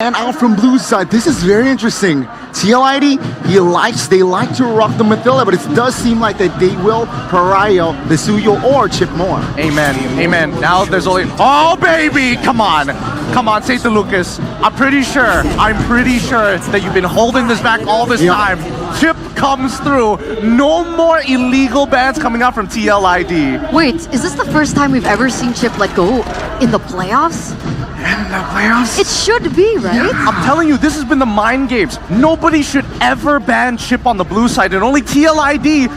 And out from blue side, this is very interesting. TLID, they like to rock the Mathila, but it does seem like that they will pariah the Suyo or chip more. Amen, amen. Now there's only, oh baby, come on, St. Lucas. I'm pretty sure that you've been holding this back all this time. Chip comes through. No more illegal bans coming out from TLID. Wait, is this the first time we've ever seen Chip let go in the playoffs? In the playoffs? It should be, right? Yeah. I'm telling you, this has been the mind games. Nobody should ever ban Chip on the blue side, and only TLID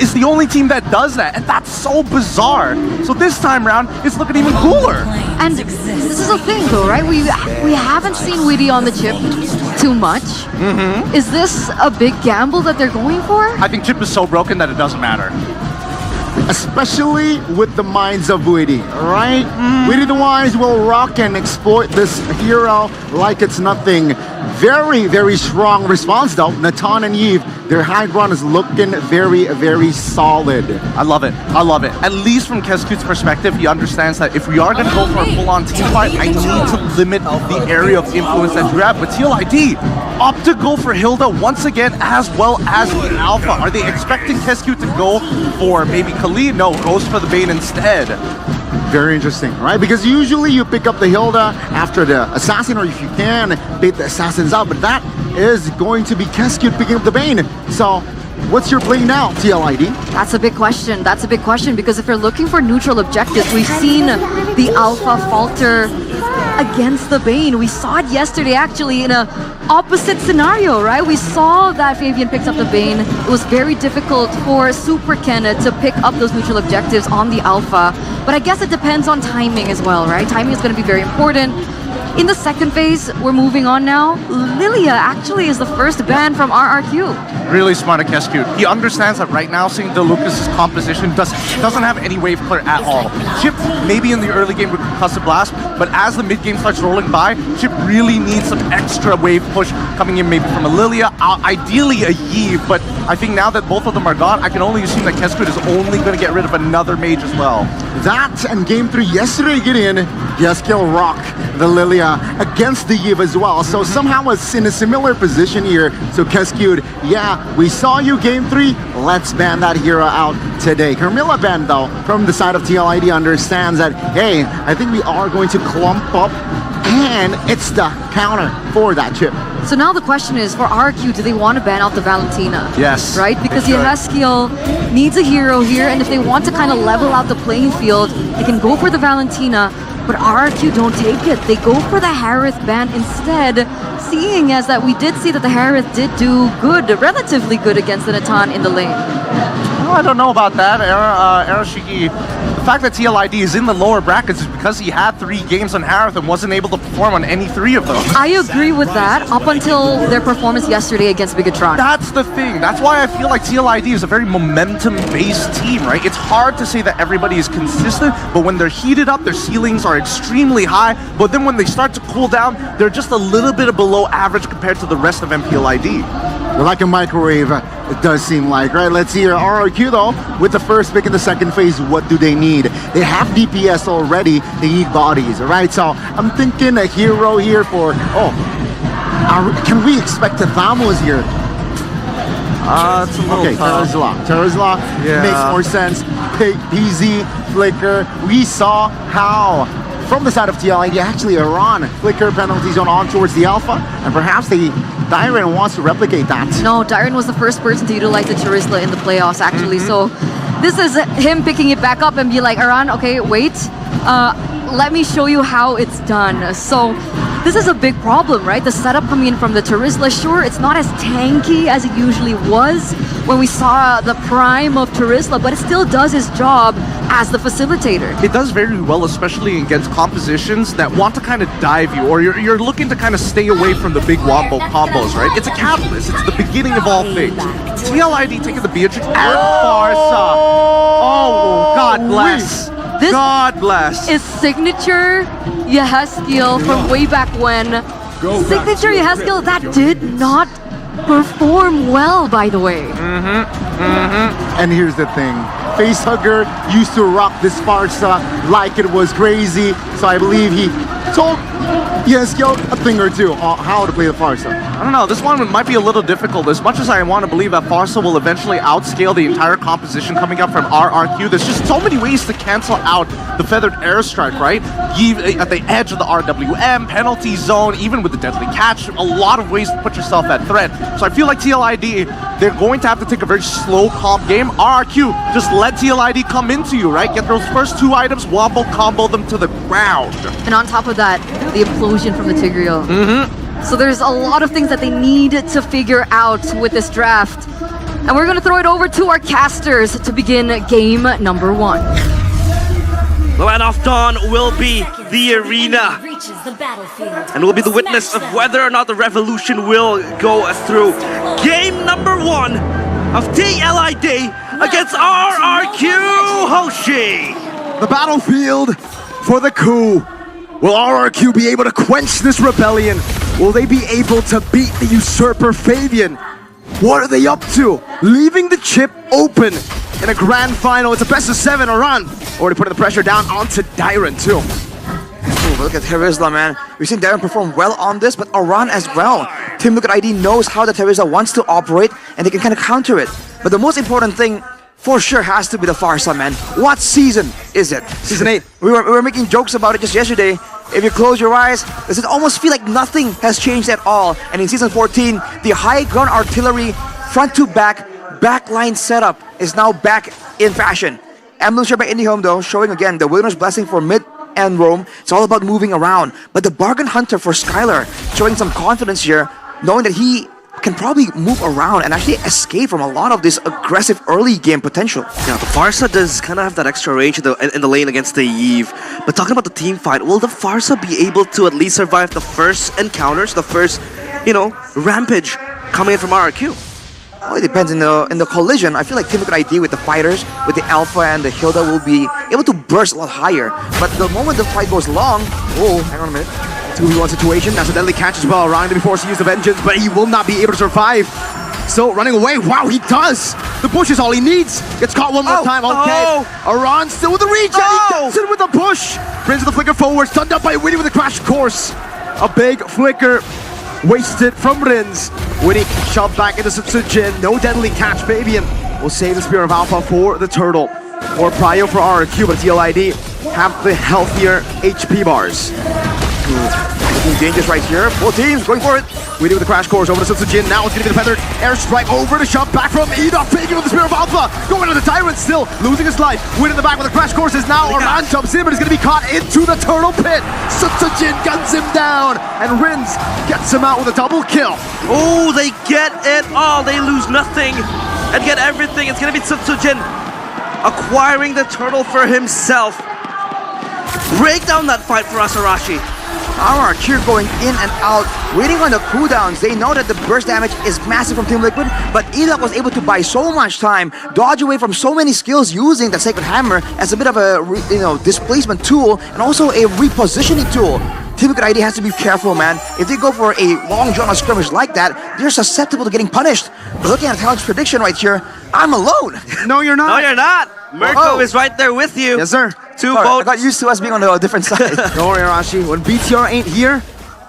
is the only team that does that, and that's so bizarre. So this time around, it's looking even cooler. And this is the thing, though, right? We haven't seen Witty on the Chip too much. Is this a big gamble that they're going for? I think Chip is so broken that it doesn't matter. Especially with the minds of Witty, right? Witty the Wise will rock and exploit this hero like it's nothing. Very, very strong response though. Natan and Yves, their high ground is looking very, very solid. I love it. I love it. At least from Kescute's perspective, he understands that if we are going to go for a full-on team fight, I need to limit the area of influence that you have. But TLID opt to go for Hilda once again, as well as the Alpha. Are they expecting Kescute to go for maybe Khalid? No, goes for the Bane instead. Very interesting, right? Because usually you pick up the Hilda after the Assassin, or if you can, bait the Assassins out, but that is going to be Kescute picking up the Bane. So, what's your play now, TLID? That's a big question. That's a big question, because if you're looking for neutral objectives, we've seen the Alpha falter against the Bane. We saw it yesterday, actually, in a opposite scenario, right? We saw that Fabian picks up the Bane. It was very difficult for Super Ken to pick up those neutral objectives on the Alpha. But I guess it depends on timing as well, right? Timing is going to be very important. In the second phase, we're moving on now. Lilia actually is the first ban from RRQ. Really smart at Kescute. He understands that right now, seeing Lucas's composition doesn't have any wave clear at all. Chip maybe in the early game with Concussive Blast, but as the mid game starts rolling by, Chip really needs some extra wave push coming in, maybe from a Lilia, ideally a Yves, but I think now that both of them are gone, I can only assume that Kescute is only going to get rid of another mage as well. That and game 3 yesterday, Gideon, Yeskiel rock the Lilia against the Yves as well. So somehow it's in a similar position here. So Kescute, yeah, we saw you game 3, let's ban that hero out today. Carmilla ban though, from the side of TLID, understands that, hey, I think we are going to clump up, and it's the counter for that Chip. So now the question is, for RQ, do they want to ban out the Valentina? Yes. Right? Because Yeskiel needs a hero here, and if they want to kind of level out the playing field, they can go for the Valentina, but RRQ don't take it. They go for the Harith ban instead, seeing as that we did see that the Harith did do good, relatively good against the Natan in the lane. Well, I don't know about that, Arashiki. The fact that TLID is in the lower brackets is because he had 3 games on Harith and wasn't able to perform on any 3 of them. I agree with that, up until their performance yesterday against Bigatron. That's the thing. That's why I feel like TLID is a very momentum-based team, right? It's hard to say that everybody is consistent, but when they're heated up, their ceilings are extremely high, but then when they start to cool down, they're just a little bit below average compared to the rest of MPLID. They're like a microwave, it does seem like, right? Let's see here, RRQ though, with the first pick in the second phase, what do they need? They have DPS already, they need bodies, right? So I'm thinking a hero here for, can we expect a Vamos here? It's a little tough. Terrazla makes more sense. PZ, Flicker, we saw how from the side of TLID, actually Iran, Flicker penalty zone on towards the Alpha, and perhaps Dyren wants to replicate that. No, Dyren was the first person to utilize the Charisla in the playoffs, actually. So this is him picking it back up and be like, Iran, okay, wait, let me show you how it's done. So this is a big problem, right? The setup coming in from the Charisla, sure, it's not as tanky as it usually was when we saw the prime of Charisla, but it still does its job as the facilitator. It does very well, especially against compositions that want to kind of dive you, or you're looking to kind of stay away from the big wombo combos, right? It's a catalyst. It's the beginning of all things. TLID taking the Beatrix and Farsa. Oh, God bless. This God bless. Is signature Yeskiel from way back when. Signature Yeskiel that did not perform well, by the way. And here's the thing. Facehugger used to rock this Farsa like it was crazy, so I believe he told Yeskiel a thing or two on how to play the Farsa. I don't know, this one might be a little difficult. As much as I want to believe that Farsa will eventually outscale the entire composition coming up from RRQ, there's just so many ways to cancel out the feathered airstrike, right? At the edge of the RWM, penalty zone, even with the deadly catch, a lot of ways to put yourself at threat. So I feel like TLID, they're going to have to take a very slow comp game. RRQ, just let TLID come into you, right? Get those first 2 items, wobble, combo them to the ground. And on top of that, the implosion from the Tigreal. So there's a lot of things that they need to figure out with this draft. And we're going to throw it over to our casters to begin game number 1. The Land of Dawn will be the arena, and will be the witness of whether or not the revolution will go through. Game number 1 of TLID against RRQ Hoshi. The battlefield for the coup. Will RRQ be able to quench this rebellion? Will they be able to beat the usurper Fabian? What are they up to? Leaving the chip open in a grand final. It's a best of 7 Aran. Already putting the pressure down onto Dyron too. Ooh, look at Terizla, man. We've seen Darren perform well on this, but Aran as well. Team Liquid ID knows how the Terizla wants to operate, and they can kind of counter it. But the most important thing, for sure, has to be the Farsa, man. What season is it? Season 8. We were making jokes about it just yesterday. If you close your eyes, does it almost feel like nothing has changed at all? And in Season 14, the high ground artillery, front to back, backline setup is now back in fashion. Emblem share by Indie Home, though, showing again the Wilderness Blessing for mid and roam. It's all about moving around. But the Bargain Hunter for Skylar, showing some confidence here, knowing that he can probably move around and actually escape from a lot of this aggressive early game potential. Yeah, the Farsa does kind of have that extra range in the lane against the Eve. But talking about the team fight, will the Farsa be able to at least survive the first encounters, the first, rampage coming in from RRQ? Well, it depends in the collision. I feel like Team Liquid ID with the fighters, with the Alpha and the Hilda will be able to burst a lot higher. But the moment the fight goes long, oh, hang on a minute. 2v1 situation. That's a deadly catch as well. Around to be forced to use the vengeance, but he will not be able to survive. So running away. Wow, he does. The push is all he needs. Gets caught one more time. Okay. Aran still with the reach. And he gets it with the push. Brings the flicker forward. Stunned up by Winnie with a crash course. A big flicker wasted from Rins. Winnie shoved back into Sutsujin. No deadly catch. Fabian will save the Spear of Alpha for the Turtle. Or Prio for RRQ, but TLID have the healthier HP bars. Looking dangerous right here. Both teams going for it. Winnie with the crash course over to Sutsujin. Now it's going to be the feathered airstrike over to shove back from Eda. Fabian with the Spear of Alpha. Going to the Tyrant still. Losing his life. Winnie in the back with the crash course is now Aran jumps in, but is going to be caught into the turtle pit. Sutsujin guns him down. And Rins gets him out with a double kill. Oh, they get it all. They lose nothing and get everything. It's going to be Sutsujin acquiring the turtle for himself. Break down that fight for us, Arashi. RRQ going in and out, waiting on the cooldowns. They know that the burst damage is massive from Team Liquid, but Elok was able to buy so much time, dodge away from so many skills using the Sacred Hammer as a bit of a displacement tool and also a repositioning tool. Team Liquid ID has to be careful, man. If they go for a long drawn skirmish like that, they're susceptible to getting punished. But looking at Talent's prediction right here, I'm alone. No, you're not. No, you're not. Mirko is right there with you. Yes, sir. Two I votes. got used to us being on a different side. Don't worry, Arashi. When BTR ain't here,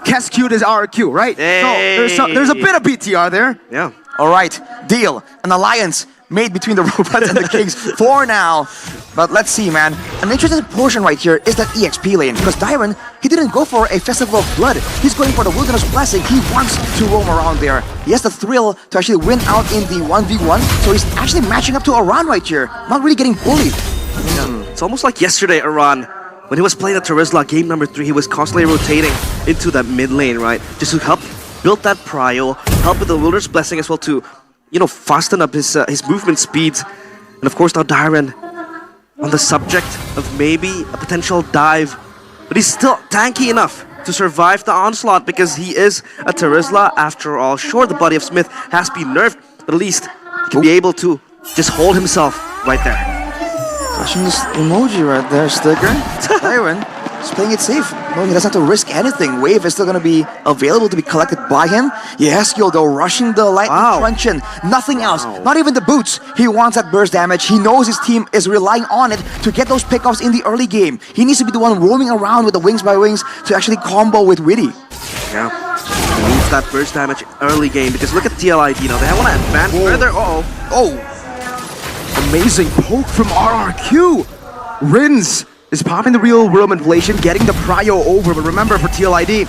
Keskewed is RQ, right? Hey. So there's a bit of BTR there. Yeah. All right, deal. An alliance made between the robots and the kings for now. But let's see, man. An interesting portion right here is that EXP lane, because Dyron, he didn't go for a Festival of Blood. He's going for the Wilderness Blessing. He wants to roam around there. He has the thrill to actually win out in the 1v1, so he's actually matching up to Aran right here. Not really getting bullied. It's almost like yesterday, Aran, when he was playing the Terizla game number 3, he was constantly rotating into that mid lane, right? Just to help build that prio, help with the Wilderness Blessing as well to, fasten up his movement speeds. And of course now Dyron on the subject of maybe a potential dive. But he's still tanky enough to survive the onslaught because he is a Terizla after all. Sure, the body of Smith has been nerfed, but at least he can be able to just hold himself right there. Flashing this emoji right there, Sticker. Dyron Just playing it safe, knowing he doesn't have to risk anything. Wave is still going to be available to be collected by him. Yesskill though, rushing the lightning truncheon. Nothing else, not even the boots. He wants that burst damage. He knows his team is relying on it to get those pickoffs in the early game. He needs to be the one roaming around with the wings by wings to actually combo with Witty. Yeah, he needs that burst damage early game because look at TLID now. They want to advance further. Amazing poke from RRQ. Rins is popping the real world manipulation, getting the prio over, but remember for TLID,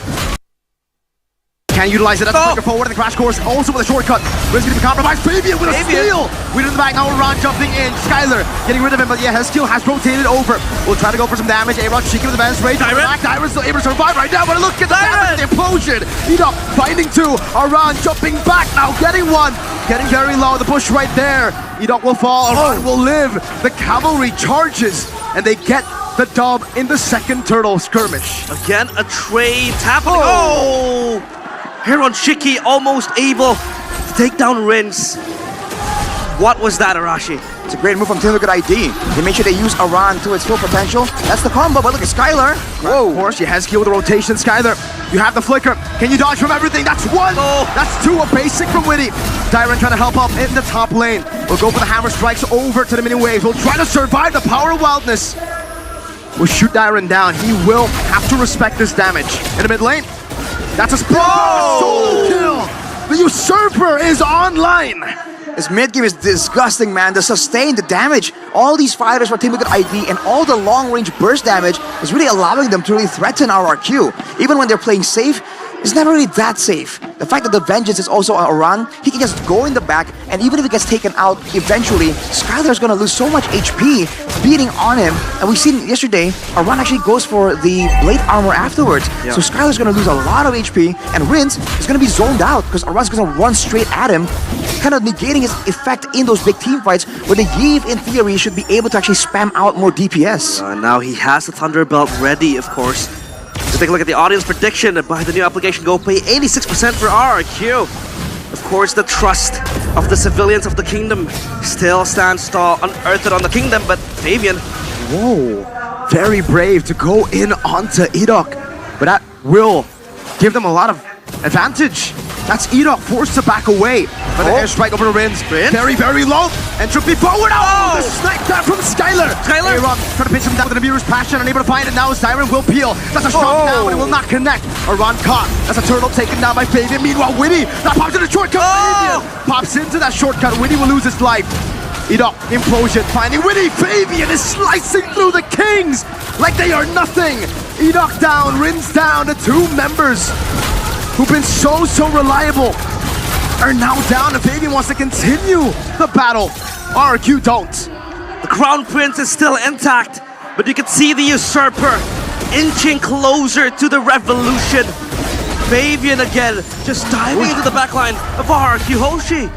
can utilize it as a trigger forward in the crash course, also with a shortcut. Rins going to be compromised. Fabian with a steal. We're in the back now. Ron jumping in. Skyler getting rid of him, but yeah, his skill has rotated over. We'll try to go for some damage. A-Rod shaking with the balance rate. Dyron's still able to survive right now, but look at the damage, the implosion. Enoch finding two. Aran jumping back now, getting one. Getting very low. The push right there. Enoch will fall. Aran will live. The cavalry charges, and they get the dub in the second turtle skirmish. Again, a trade happening. Here on Shiki, almost able to take down Rins. What was that, Arashi? It's a great move from Team Liquid ID. They make sure they use Aran to its full potential. That's the combo, but look at Skylar. Whoa. Of course, you has skill with the rotation. Skylar, you have the flicker. Can you dodge from everything? That's one. That's two, a basic from Witty. Dyron trying to help up in the top lane. We'll go for the hammer strikes over to the mini waves. We'll try to survive the power of wildness. We'll shoot Dyron down. He will have to respect this damage. In the mid lane, that's a split. Solo kill. The usurper is online. This mid game is disgusting, man. The sustain, the damage, all these fighters for Team Liquid ID and all the long-range burst damage is really allowing them to really threaten our RRQ. Even when they're playing safe, it's never really that safe. The fact that the Vengeance is also on Aran, he can just go in the back, and even if he gets taken out eventually, Skylar's gonna lose so much HP beating on him. And we've seen yesterday, Aran actually goes for the blade armor afterwards. So Skylar's gonna lose a lot of HP, and Rins is gonna be zoned out because Aran's gonna run straight at him, kind of negating his effect in those big team fights where the Yve, in theory, should be able to actually spam out more DPS. Now he has the Thunderbelt ready, of course. So take a look at the audience prediction by the new application. Go pay 86% for RRQ. Of course, the trust of the civilians of the kingdom still stands tall, unearthed on the kingdom, but Fabian. Whoa, very brave to go in onto Edok, but that will give them a lot of advantage. That's Edok forced to back away, but the airstrike over to Rins. Very, very low. Entropy forward. The snipe down from Skylar. Aaron trying to pinch him down with a Mirror's Passion, unable to find it now. Siren will peel. That's a shot down, but it will not connect. Aran caught. That's a turtle taken down by Fabian. Meanwhile, Witty that pops into the shortcut. Fabian pops into that shortcut. Witty will lose his life. Edok, implosion, finding Witty. Fabian is slicing through the Kings like they are nothing. Edok down, Rins down. The two members who've been so reliable are now down, and Fabian wants to continue the battle. RRQ don't. The Crown Prince is still intact, but you can see the usurper inching closer to the revolution. Fabian again, just diving into the backline of RRQ Hoshi.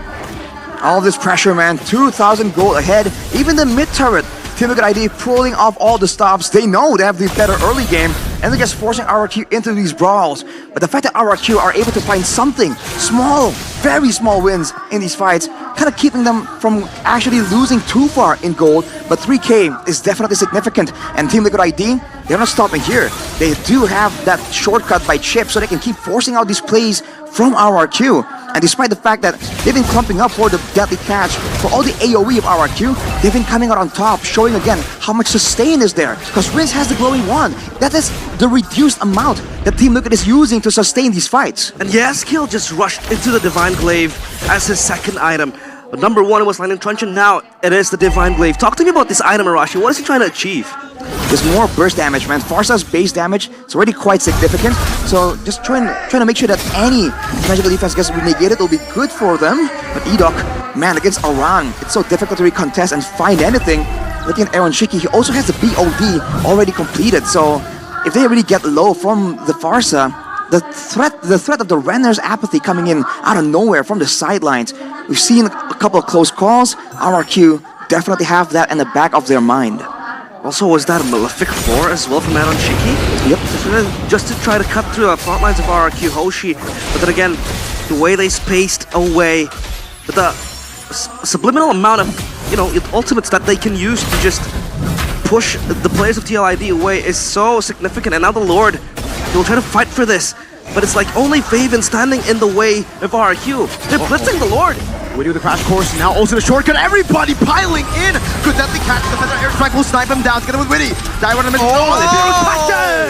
All this pressure, man. 2,000 gold ahead. Even the mid turret, Team Liquid ID pulling off all the stops. They know they have the better early game, and they're just forcing RRQ into these brawls. But the fact that RRQ are able to find something small, very small wins in these fights, kind of keeping them from actually losing too far in gold. But 3K is definitely significant, and Team Liquid ID, they're not stopping here. They do have that shortcut by Chip, so they can keep forcing out these plays from RRQ. And despite the fact that they've been clumping up for the deadly catch, for all the AoE of RRQ, they've been coming out on top, showing again how much sustain is there. Because Rins has the glowing wand. That is the reduced amount that Team Liquid is using to sustain these fights. And Yesskill just rushed into the Divine Glaive as his second item. But number one was Lightning Truncheon, now it is the Divine Glaive. Talk to me about this item, Arashi. What is he trying to achieve? There's more burst damage, man. Farsa's base damage is already quite significant. So just trying to make sure that any magical defense gets negated will be good for them. But Edok, man, against Aran, it's so difficult to recontest and find anything. Looking at Aaron Shiki, he also has the BOD already completed. So if they really get low from the Farsa, the threat of the Renner's apathy coming in out of nowhere from the sidelines. We've seen a couple of close calls. RRQ definitely have that in the back of their mind. Also, was that a Malefic 4 as well from Aaron Shiki? Yep. Just to try to cut through the front lines of RRQ Hoshi. But then again, the way they spaced away, the subliminal amount of, ultimates that they can use to just push the players of TLID away is so significant. And now the Lord, he will try to fight for this. But it's like only Faven standing in the way of RRQ. They're blitzing the Lord. We do the crash course now. Also the shortcut. Everybody piling in. Good deadly catch. The Feather Airstrike will snipe him down. Together with Witty. Die one of them. Oh,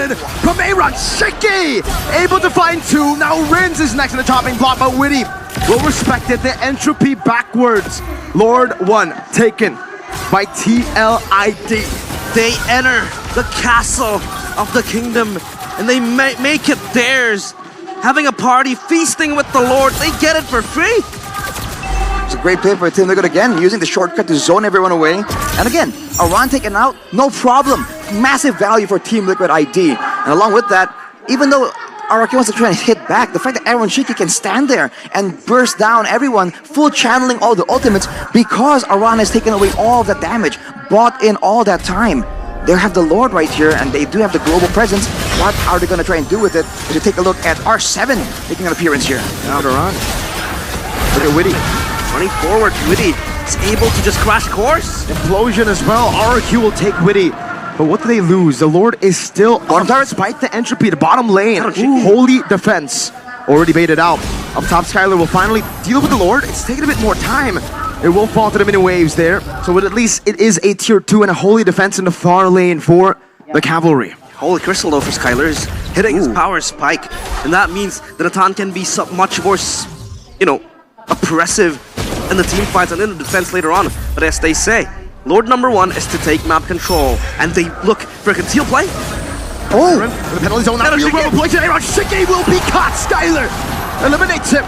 they from Aaron. Shaky. Able to find two. Now Rins is next in the chopping block. But Witty will respect it. The entropy backwards. Lord 1 taken by TLID. They enter the castle of the kingdom and they make it theirs. Having a party, feasting with the Lord. They get it for free. It's a great play for Team Liquid again, using the shortcut to zone everyone away. And again, Aran taken out, no problem. Massive value for Team Liquid ID. And along with that, even though RRQ wants to try and hit back, the fact that Aaron Shiki can stand there and burst down everyone, full channeling all the ultimates, because Aran has taken away all of that damage, bought in all that time. They have the Lord right here, and they do have the global presence. What are they going to try and do with it? If you take a look at R7 making an appearance here. Now Aran. Look at Witty. Running forward, Witty is able to just crash course. Implosion as well. RRQ will take Witty. But what do they lose? The Lord is still on target despite the entropy. The bottom lane. Holy defense. Already baited out. Up top, Skylar will finally deal with the Lord. It's taking a bit more time. It will fall to the mini waves there. So at least it is a tier 2 and a holy defense in the far lane for the Cavalry. Holy Crystal though for Skylar is hitting his power spike. And that means that Natan can be much more, oppressive in the team fights and in the defense later on. But as they say, Lord number 1 is to take map control. And they look for a conceal play. Oh! The penalty zone now. Real world play. Aaron Shiki will be caught. Skylar eliminates him.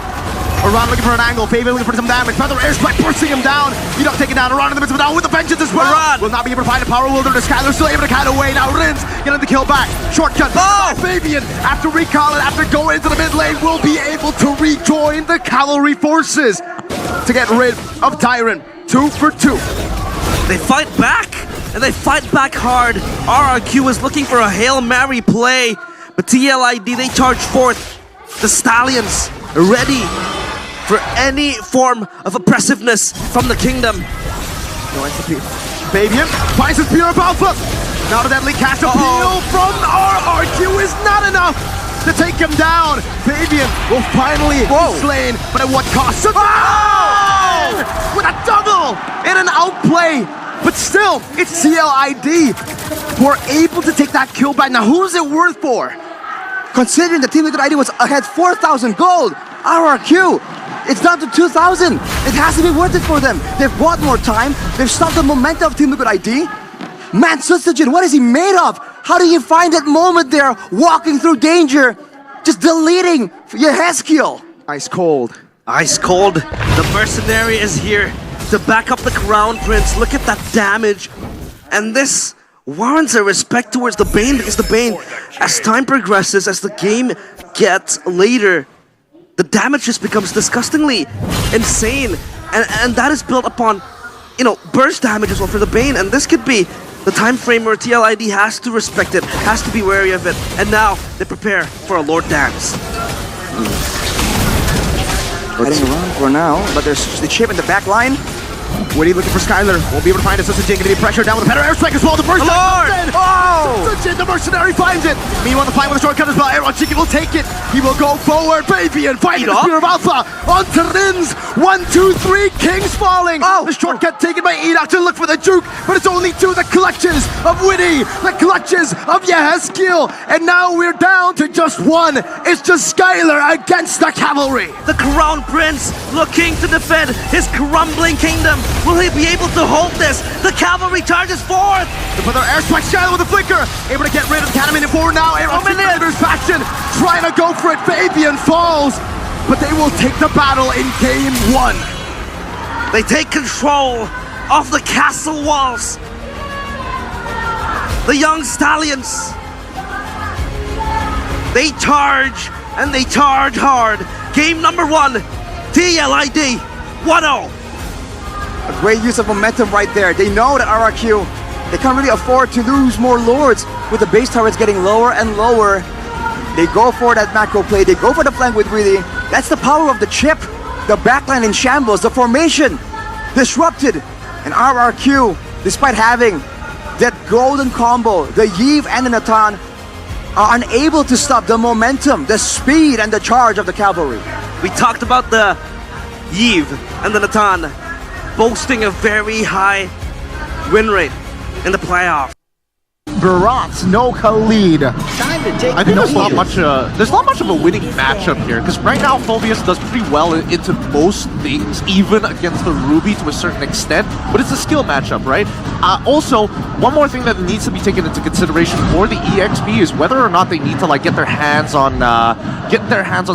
Aran looking for an angle. Faven looking for some damage. Feather Airstrike bursting him down. You don't take it down. Aran in the midst of it now with the vengeance as well. Aran will not be able to find a power wilderness. Skylar still able to cat away. Now Rins getting the kill back. Shortcut. Oh! Fabian, after recall and after going into the mid lane, will be able to rejoin the cavalry forces to get rid of Tyrant. 2 for 2. They fight back, and they fight back hard. RRQ is looking for a Hail Mary play, but TLID, they charge forth. The Stallions ready for any form of oppressiveness from the kingdom. No entropy. Fabian finds his pure alpha. Now the deadly cast appeal from RRQ is not enough to take him down. Fabian will finally be slain, but at what cost? With a double in an outplay. But still, it's TLID who are able to take that kill back. Now, who's it worth for? Considering the Team Liquid ID was ahead 4,000 gold, RRQ, it's down to 2,000. It has to be worth it for them. They've bought more time. They've stopped the momentum of Team Liquid ID. Man, Sutsujin, what is he made of? How do you find that moment there, walking through danger, just deleting your Heskiel? Ice cold. Ice cold. The mercenary is here to back up the Crown Prince. Look at that damage. And this warrants a respect towards the Bane, because the Bane, as time progresses, as the game gets later, the damage just becomes disgustingly insane. And that is built upon, burst damage as well for the Bane. And this could be the time frame where TLID has to respect it, has to be wary of it. And now they prepare for a Lord Dance. Heading around for now, but there's the chip in the back line. Witty looking for Skylar. Won't be able to find it. Sutsujin getting pressure down with a better airstrike as well. The burst comes in. Sutsujin, the mercenary finds it. Meanwhile, the fight with the shortcut as well. Aaron Shiki will take it. He will go forward. Baby and fighting the Spear of Alpha onto Rins. 1, 2, 3. Kings falling. The shortcut taken by Enoch to look for the juke, but it's only 2. The clutches of Witty. The clutches of Yeheskiel. And now we're down to just 1. It's just Skylar against the Cavalry. The Crown Prince looking to defend his crumbling kingdom. Will he be able to hold this? The Cavalry charges forth. The further airstrike, Skylar with a flicker. Able to get rid of the Cannon forward now. Aaron Shiki faction trying to go for it. Fabian falls, but they will take the battle in game 1. They take control of the castle walls. The young Stallions. They charge, and they charge hard. Game number 1, TLID 1-0. A great use of momentum right there. They know that RRQ, they can't really afford to lose more Lords with the base turrets getting lower and lower. They go for that macro play. They go for the flank with Really. That's the power of the chip. The backline in shambles. The formation disrupted. And RRQ, despite having that golden combo, the Yve and the Natan, are unable to stop the momentum, the speed, and the charge of the cavalry. We talked about the Yve and the Natan boasting a very high win rate in the playoffs. Barat, no Khalid. I think there's not much of a winning matchup here, because right now Phobius does pretty well into most things, even against the Ruby to a certain extent, but it's a skill matchup, right? Also, one more thing that needs to be taken into consideration for the EXP is whether or not they need to like get their hands on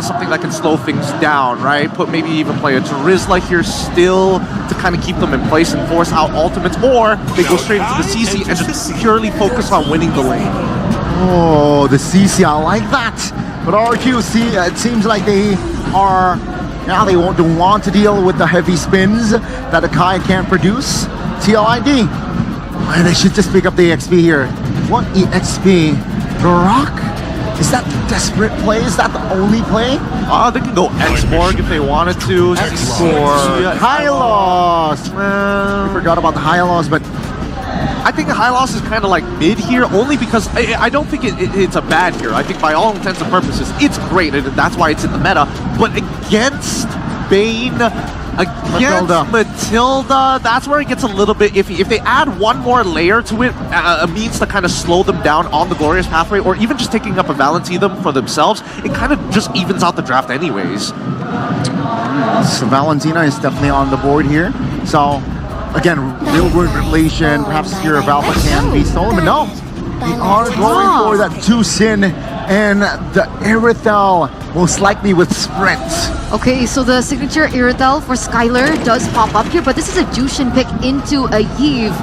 something that can slow things down, right? Maybe even play a Terizla here still to kind of keep them in place and force out ultimates, or they go straight into the CC and just purely focus on winning the lane. Oh, the CC, I like that. But RQC, it seems like they are, now they don't want to deal with the heavy spins that Akai can't produce. TLID, they should just pick up the EXP here. What EXP? Rock? Is that the desperate play? Is that the only play? They can go X-Borg if they wanted to. X-Borg. High loss. I forgot about the high loss, but I think the high loss is kind of like mid here, only because I don't think it's a bad hero. I think by all intents and purposes, it's great, and that's why it's in the meta. But against Bane, against Matilda, that's where it gets a little bit iffy. If they add one more layer to it, a means to kind of slow them down on the Glorious Pathway, or even just taking up a Valentina for themselves, it kind of just evens out the draft anyways. So Valentina is definitely on the board here. So again, real world relation, perhaps here of Alpha can be stolen, but no. They are going for that 2 Sin and the Irithel, most likely with Sprint. Okay, so the signature Irithel for Skylar does pop up here, but this is a Jushin pick into a Yve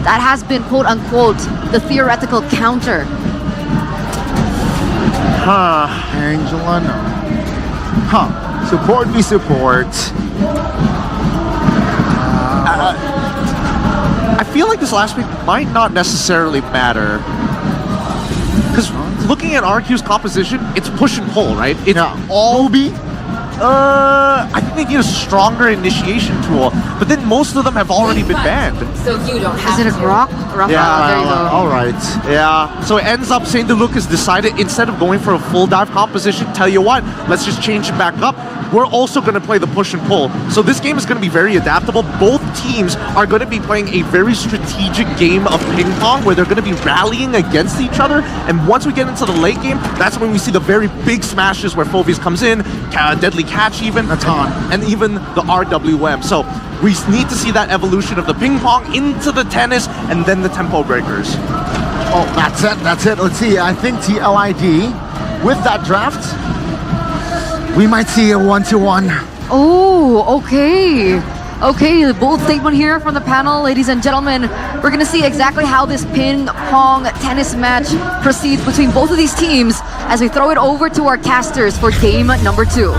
that has been quote-unquote the theoretical counter. Angela, no. Support v support. I feel like this last pick might not necessarily matter. Because looking at RQ's composition, it's push and pull, right? It's all Ruby. I think they need a stronger initiation tool, but then most of them have already been banned. So you don't have Is it a Grok? Yeah, there you go. All right. Yeah, so it ends up St. Lucas decided instead of going for a full dive composition, tell you what, let's just change it back up. We're also going to play the push and pull. So this game is going to be very adaptable. Both teams are going to be playing a very strategic game of ping pong where they're going to be rallying against each other. And once we get into the late game, that's when we see the very big smashes where Phobius comes in, Deadly Catch even, and even the RWM. So we need to see that evolution of the ping pong into the tennis and then the tempo breakers. Oh, that's it. Let's see. I think TLID, with that draft, we might see a 1-1. Oh, okay. Okay, bold statement here from the panel, ladies and gentlemen. We're gonna see exactly how this ping pong tennis match proceeds between both of these teams as we throw it over to our casters for game number 2.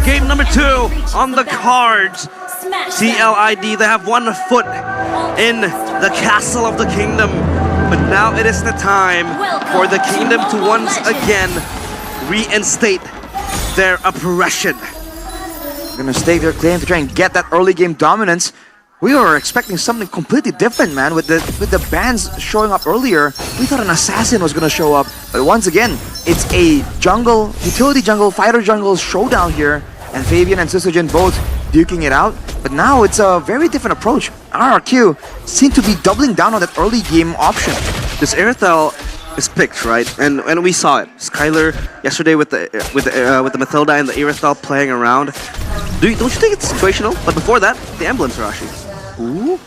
Game number 2 on the cards. CLID, they have 1 foot in the castle of the kingdom. But now it is the time for the kingdom to once again reinstate their oppression. Gonna stake their claim to try and get that early game dominance. We were expecting something completely different, man. With the bans showing up earlier, we thought an assassin was gonna show up. But once again, it's a jungle, utility jungle, fighter jungle showdown here. And Fabian and Sysogen both duking it out. But now it's a very different approach. RRQ seem to be doubling down on that early game option. This Irithel is picked, right? And we saw it. Skylar yesterday with the Matilda and the Irithel playing around. Don't you think it's situational? But before that, the emblems, Rashi. Ooh.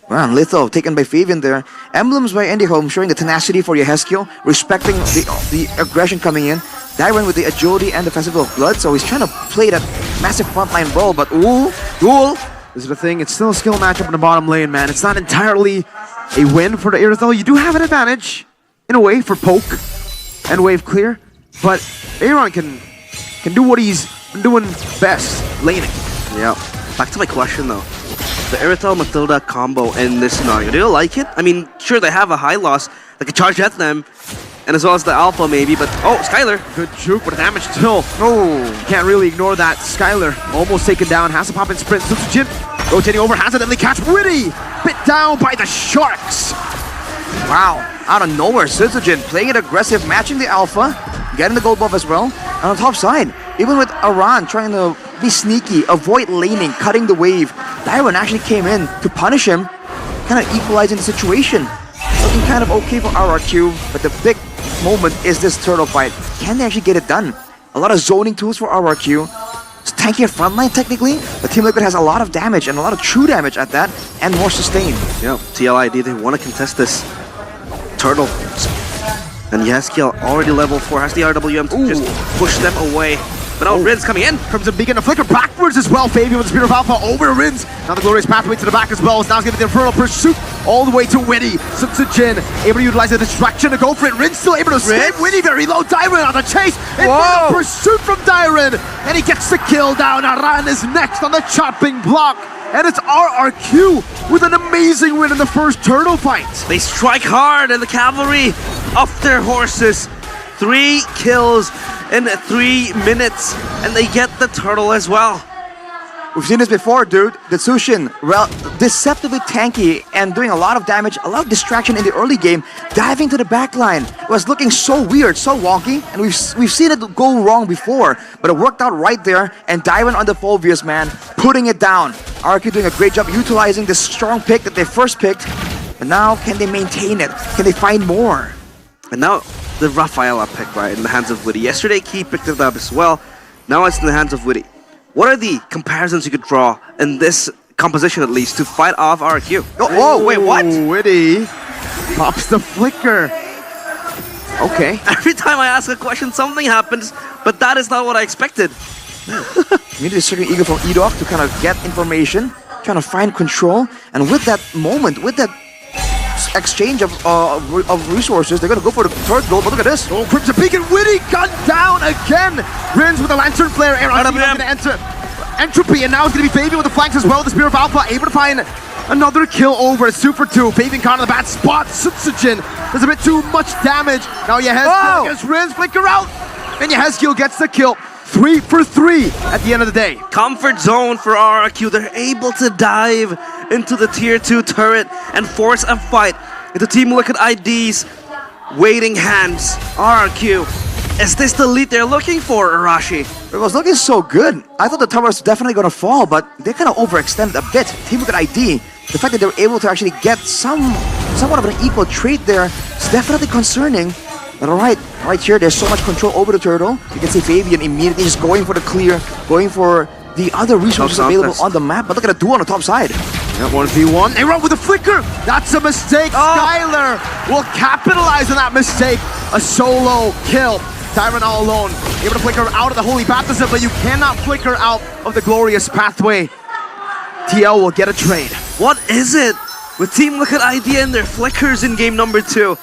Wow, Litho taken by Fabian there. Emblems by Andy Home showing the tenacity for Yehezkiel, respecting the aggression coming in. Darren with the agility and the Festival of Blood, so he's trying to play that massive frontline role, but ooh, duel. This is the thing, it's still a skill matchup in the bottom lane, man. It's not entirely a win for the Irithel. You do have an advantage, in a way, for poke and wave clear, but Aaron can do what he's been doing best, laning. Yeah. Back to my question though. The Irithel Matilda combo in this scenario, do you like it? I mean, sure, they have a high loss, they can charge at them, and as well as the Alpha maybe, but oh, Skylar. Good juke, but damage still. Oh, can't really ignore that. Skylar almost taken down, has to pop in sprint. Subsidiary rotating over, has a deadly catch. Pretty bit down by the Sharks. Wow, out of nowhere, Syzygen playing it aggressive, matching the alpha, getting the gold buff as well. And on the top side, even with Aran trying to be sneaky, avoid laning, cutting the wave, Dairon actually came in to punish him, kind of equalizing the situation. Looking kind of okay for RRQ, but the big moment is this turtle fight. Can they actually get it done? A lot of zoning tools for RRQ. It's tankier frontline technically, but Team Liquid has a lot of damage and a lot of true damage at that, and more sustain. Yeah, TLID, they want to contest this turtle. And Yaskiel already level 4, has the RWM to just push them away. But now Rin's coming in. Crimson Beacon, a flicker backwards as well. Fabian with the Spear of Alpha over Rins. Now the glorious pathway to the back as well. Now he's going to the Infernal Pursuit all the way to Witty. Subsidiary able to utilize the distraction to go for it. Rins still able to escape. Witty very low. Dairon on the chase. Infernal Pursuit from Dairon. And he gets the kill down. Aran is next on the chopping block. And it's RRQ with an amazing win in the first turtle fight. They strike hard and the cavalry off their horses. 3 kills in 3 minutes, and they get the turtle as well. We've seen this before, dude. The Tsushin, deceptively tanky and doing a lot of damage, a lot of distraction in the early game, diving to the backline. It was looking so weird, so wonky, and we've seen it go wrong before, but it worked out right there, and Dairon on the Phobius, man, putting it down. RQ doing a great job utilizing the strong pick that they first picked, but now can they maintain it? Can they find more? And now the Rafaela pick, right, in the hands of Witty. Yesterday, Key picked it up as well. Now it's in the hands of Witty. What are the comparisons you could draw in this composition, at least, to fight off RQ? Oh, wait, what? Witty pops the flicker. Okay. Every time I ask a question, something happens, but that is not what I expected. We need a certain ego from Edok to kind of get information, trying to find control, and with that moment, with that exchange of resources, they're gonna go for the third goal. But look at this! Oh, Crimson Beacon, Witty gunned down again. Rins with the Lantern Flare. Aaron going to enter Entropy, and now it's gonna be Fabian with the flanks as well. The Spear of Alpha able to find another kill over. It's 2 for 2. Fabian caught in the bad spot. Subsidiary does a bit too much damage. Now Yehezkiel against Rins, flicker out, and Yehezkiel gets the kill. 3 for 3 at the end of the day. Comfort zone for RRQ. They're able to dive into the tier 2 turret and force a fight into Team Liquid ID's waiting hands. RRQ, is this the lead they're looking for, Arashi? It was looking so good. I thought the tower was definitely gonna fall, but they kind of overextended a bit. Team Liquid ID, the fact that they were able to actually get somewhat of an equal trade there is definitely concerning. But alright, right here, there's so much control over the turtle. You can see Fabian immediately just going for the clear, going for the other resources available on the map. But look at the duo on the top side. Yeah, 1v1. They run with a flicker. That's a mistake. Skyler will capitalize on that mistake. A solo kill. Dairon all alone. Able to flicker out of the Holy Baptism, but you cannot flicker out of the glorious pathway. TL will get a trade. What is it with Team Liquid ID and their flickers in game number 2?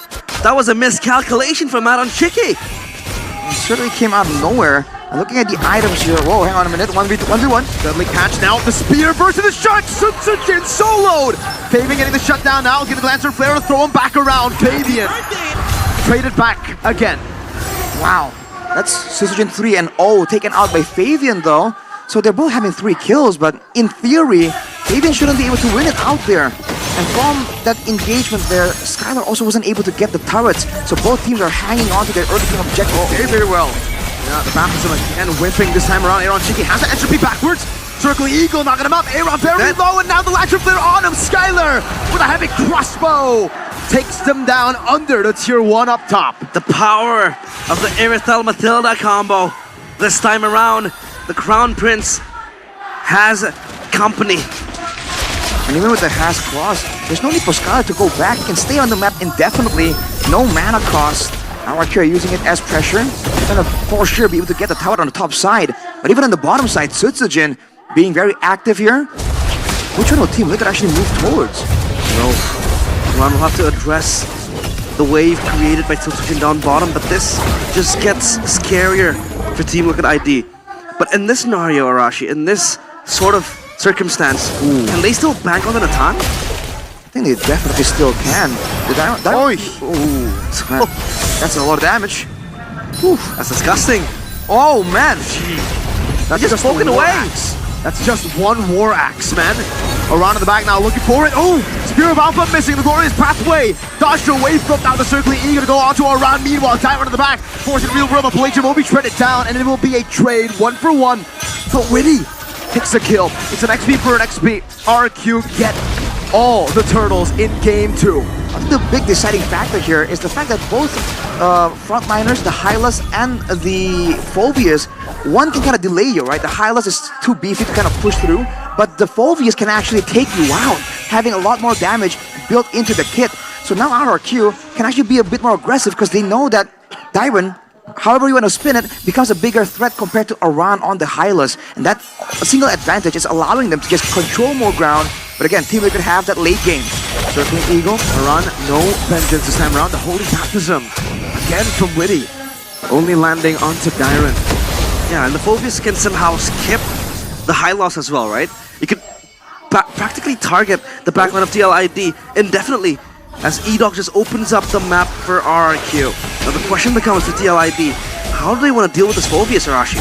That was a miscalculation from Matt on Chicky. It certainly came out of nowhere. And looking at the items here, whoa, hang on a minute, 1v1. Deadly catch now, the spear versus the shot, Subsidiary soloed! Fabian getting the shutdown now, getting the Lantern Flare to throw him back around. Fabian traded back again. Wow, that's Syzygen 3 and 0 taken out by Fabian though. So they're both having 3 kills, but in theory, Fabian shouldn't be able to win it out there. And from that engagement there, Skylar also wasn't able to get the turrets. So both teams are hanging on to their early game objective very well. Yeah, the baptism again whipping this time around. Aaron Cheeky has the entropy backwards. Circling Eagle, knocking him up. Aaron very low, and now the Lantern Flare on him. Skylar with a heavy crossbow takes them down under the tier 1 up top. The power of the Irithel Matilda combo. This time around, the Crown Prince has company. And even with the Has Claws, there's no need for Skylar to go back. He can stay on the map indefinitely. No mana cost. RRQ are using it as pressure. They're gonna for sure be able to get the tower on the top side. But even on the bottom side, Syzygen being very active here. Which one will Team Liquid actually move towards? No. One will have to address the wave created by Syzygen down bottom, but this just gets scarier for Team Liquid ID. But in this scenario, Arashi, in this sort of circumstance, can they still bank on an attack? I think they definitely still can. That's a lot of damage. That's disgusting. Oh man! That's just spoken away. That's just one War Axe, man. Around in the back now, looking for it. Oh, Spear of Alpha missing the glorious pathway. Dodged away from now the circling eager to go on to Aran. Meanwhile, Tyrant in the back, forcing real world. The Palladium will be shredded down, and it will be a trade 1-for-1. But Witty takes the kill. It's an XP for an XP. RQ get all the turtles in game 2. I think the big deciding factor here is the fact that both frontliners, the Hylas and the Phobias, one can kind of delay you, right? The Hylas is too beefy to kind of push through, but the Phobias can actually take you out, having a lot more damage built into the kit. So now RRQ can actually be a bit more aggressive because they know that Dyron, however you want to spin it, becomes a bigger threat compared to Aran on the Hylas. And that single advantage is allowing them to just control more ground. But again, Team Liquid have that late game. Circling Eagle, Aran, no vengeance this time around. The Holy Baptism, again from Witty, only landing onto Dyron. Yeah, and the Phobius can somehow skip the high loss as well, right? You could practically target the backline of TLID indefinitely as E-Dog just opens up the map for RRQ. Now the question becomes to TLID, how do they want to deal with this Phobius, Arashi?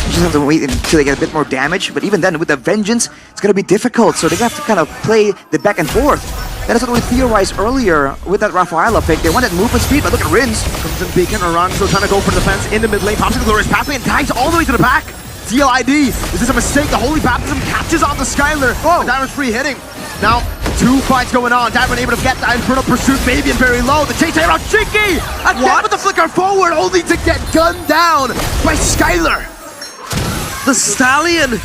You just have to wait until they get a bit more damage, but even then, with the Vengeance, it's going to be difficult, so they have to kind of play the back and forth. That is what we theorized earlier with that Rafaela pick. They wanted movement speed, but look at Rins. Crimson Beacon, Aran still trying to go for the defense in the mid lane. Pops in the glorious pathway and dives all the way to the back. TLID, is this a mistake? The Holy Baptism catches on the Skylar. Oh, Dyron's free hitting. Now, 2 fights going on. Dyron able to get that Infernal Pursuit. Fabian very low. The chase around Cheeky! Again with the flicker forward, only to get gunned down by Skylar. The Stallion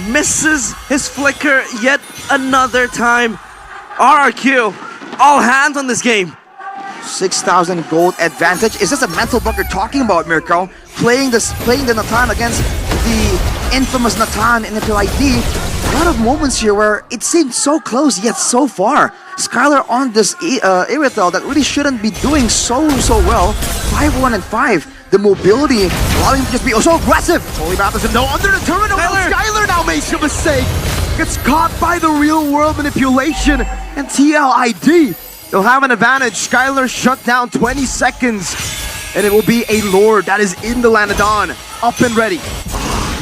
misses his flicker yet another time. RRQ, all hands on this game. 6,000 gold advantage. Is this a mental block you're talking about, Mirko? Playing the Natan against the infamous Natan in the PLID. A lot of moments here where it seemed so close yet so far. Skylar on this Irithel that really shouldn't be doing so well. 5-1 and 5. The mobility allowing him to just be so aggressive. Holy Baptism, no, under the terminal. Skylar now makes a mistake. Gets caught by the real world manipulation. And TLID, they'll have an advantage. Skylar shut down 20 seconds. And it will be a Lord that is in the Lanadon, up and ready.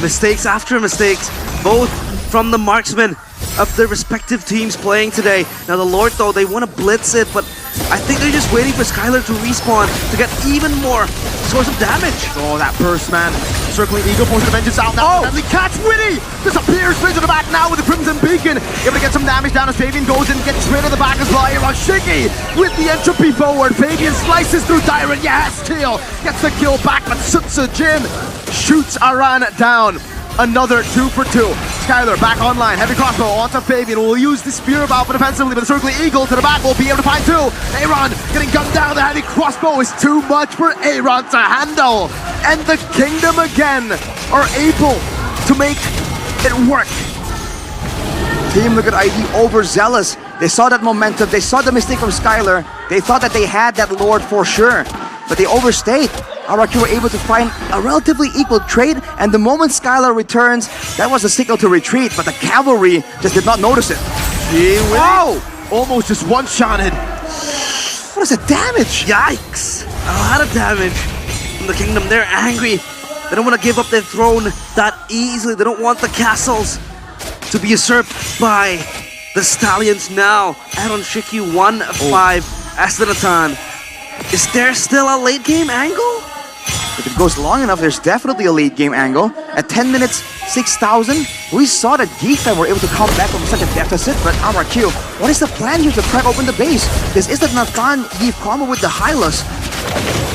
Mistakes after mistakes, both from the marksmen of their respective teams playing today. Now the Lord though, they want to blitz it, but I think they're just waiting for Skylar to respawn to get even more source of damage. Oh, that burst, man. Circling Eagle, forcing the vengeance out now. Deadly catch, Witty! Disappears straight to the back now with the Crimson Beacon. Able to get some damage down as Fabian goes in, gets rid of the back as well. Here on Shiggy with the entropy forward. Fabian slices through Dyron. Yes, Teal gets the kill back, but Sutsa Jin shoots Aran down. Another 2 for 2. Skylar back online. Heavy crossbow onto Fabian. Will use the Spear of Alpha defensively, but the Circling Eagle to the back will be able to find 2. Aaron getting gunned down. The heavy crossbow is too much for Aaron to handle. And the Kingdom again are able to make it work. Team Liquid ID overzealous. They saw that momentum. They saw the mistake from Skylar. They thought that they had that Lord for sure, but they overstayed. RRQ were able to find a relatively equal trade, and the moment Skylar returns, that was a signal to retreat, but the cavalry just did not notice it. Wow! Almost just one-shotted. What is the damage? Yikes! A lot of damage from the Kingdom. They're angry. They don't want to give up their throne that easily. They don't want the castles to be usurped by the Stallions now. Aaron Shiki 1 of 5 as the Natan. Is there still a late game angle? If it goes long enough, there's definitely a late game angle. At 10 minutes, 6,000, we saw that Geek Time were able to come back from such a deficit, but RRQ, what is the plan here to crack open the base? This is the Nathan Eve combo with the Hylas.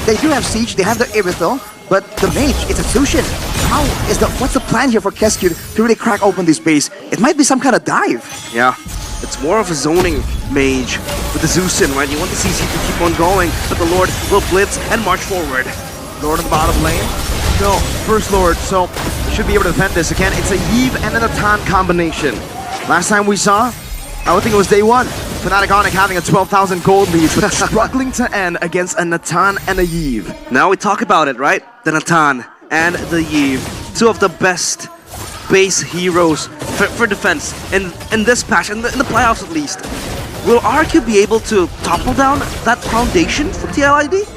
They do have Siege, they have the Irithel, but the Mage, it's a Sushin. What's the plan here for Keskid to really crack open this base? It might be some kind of dive. Yeah, it's more of a zoning mage with the Zeusin, right? You want the CC to keep on going, but the Lord will blitz and march forward. Lord in the bottom lane. No, first Lord, so should be able to defend this again. It's a Yve and a Natan combination. Last time we saw, I would think it was day 1. Fnatic Onyx having a 12,000 gold lead, but struggling to end against a Natan and a Yve. Now we talk about it, right? The Natan and the Yve, 2 of the best base heroes for defense in this patch, in the playoffs at least. Will RQ be able to topple down that foundation for TLID?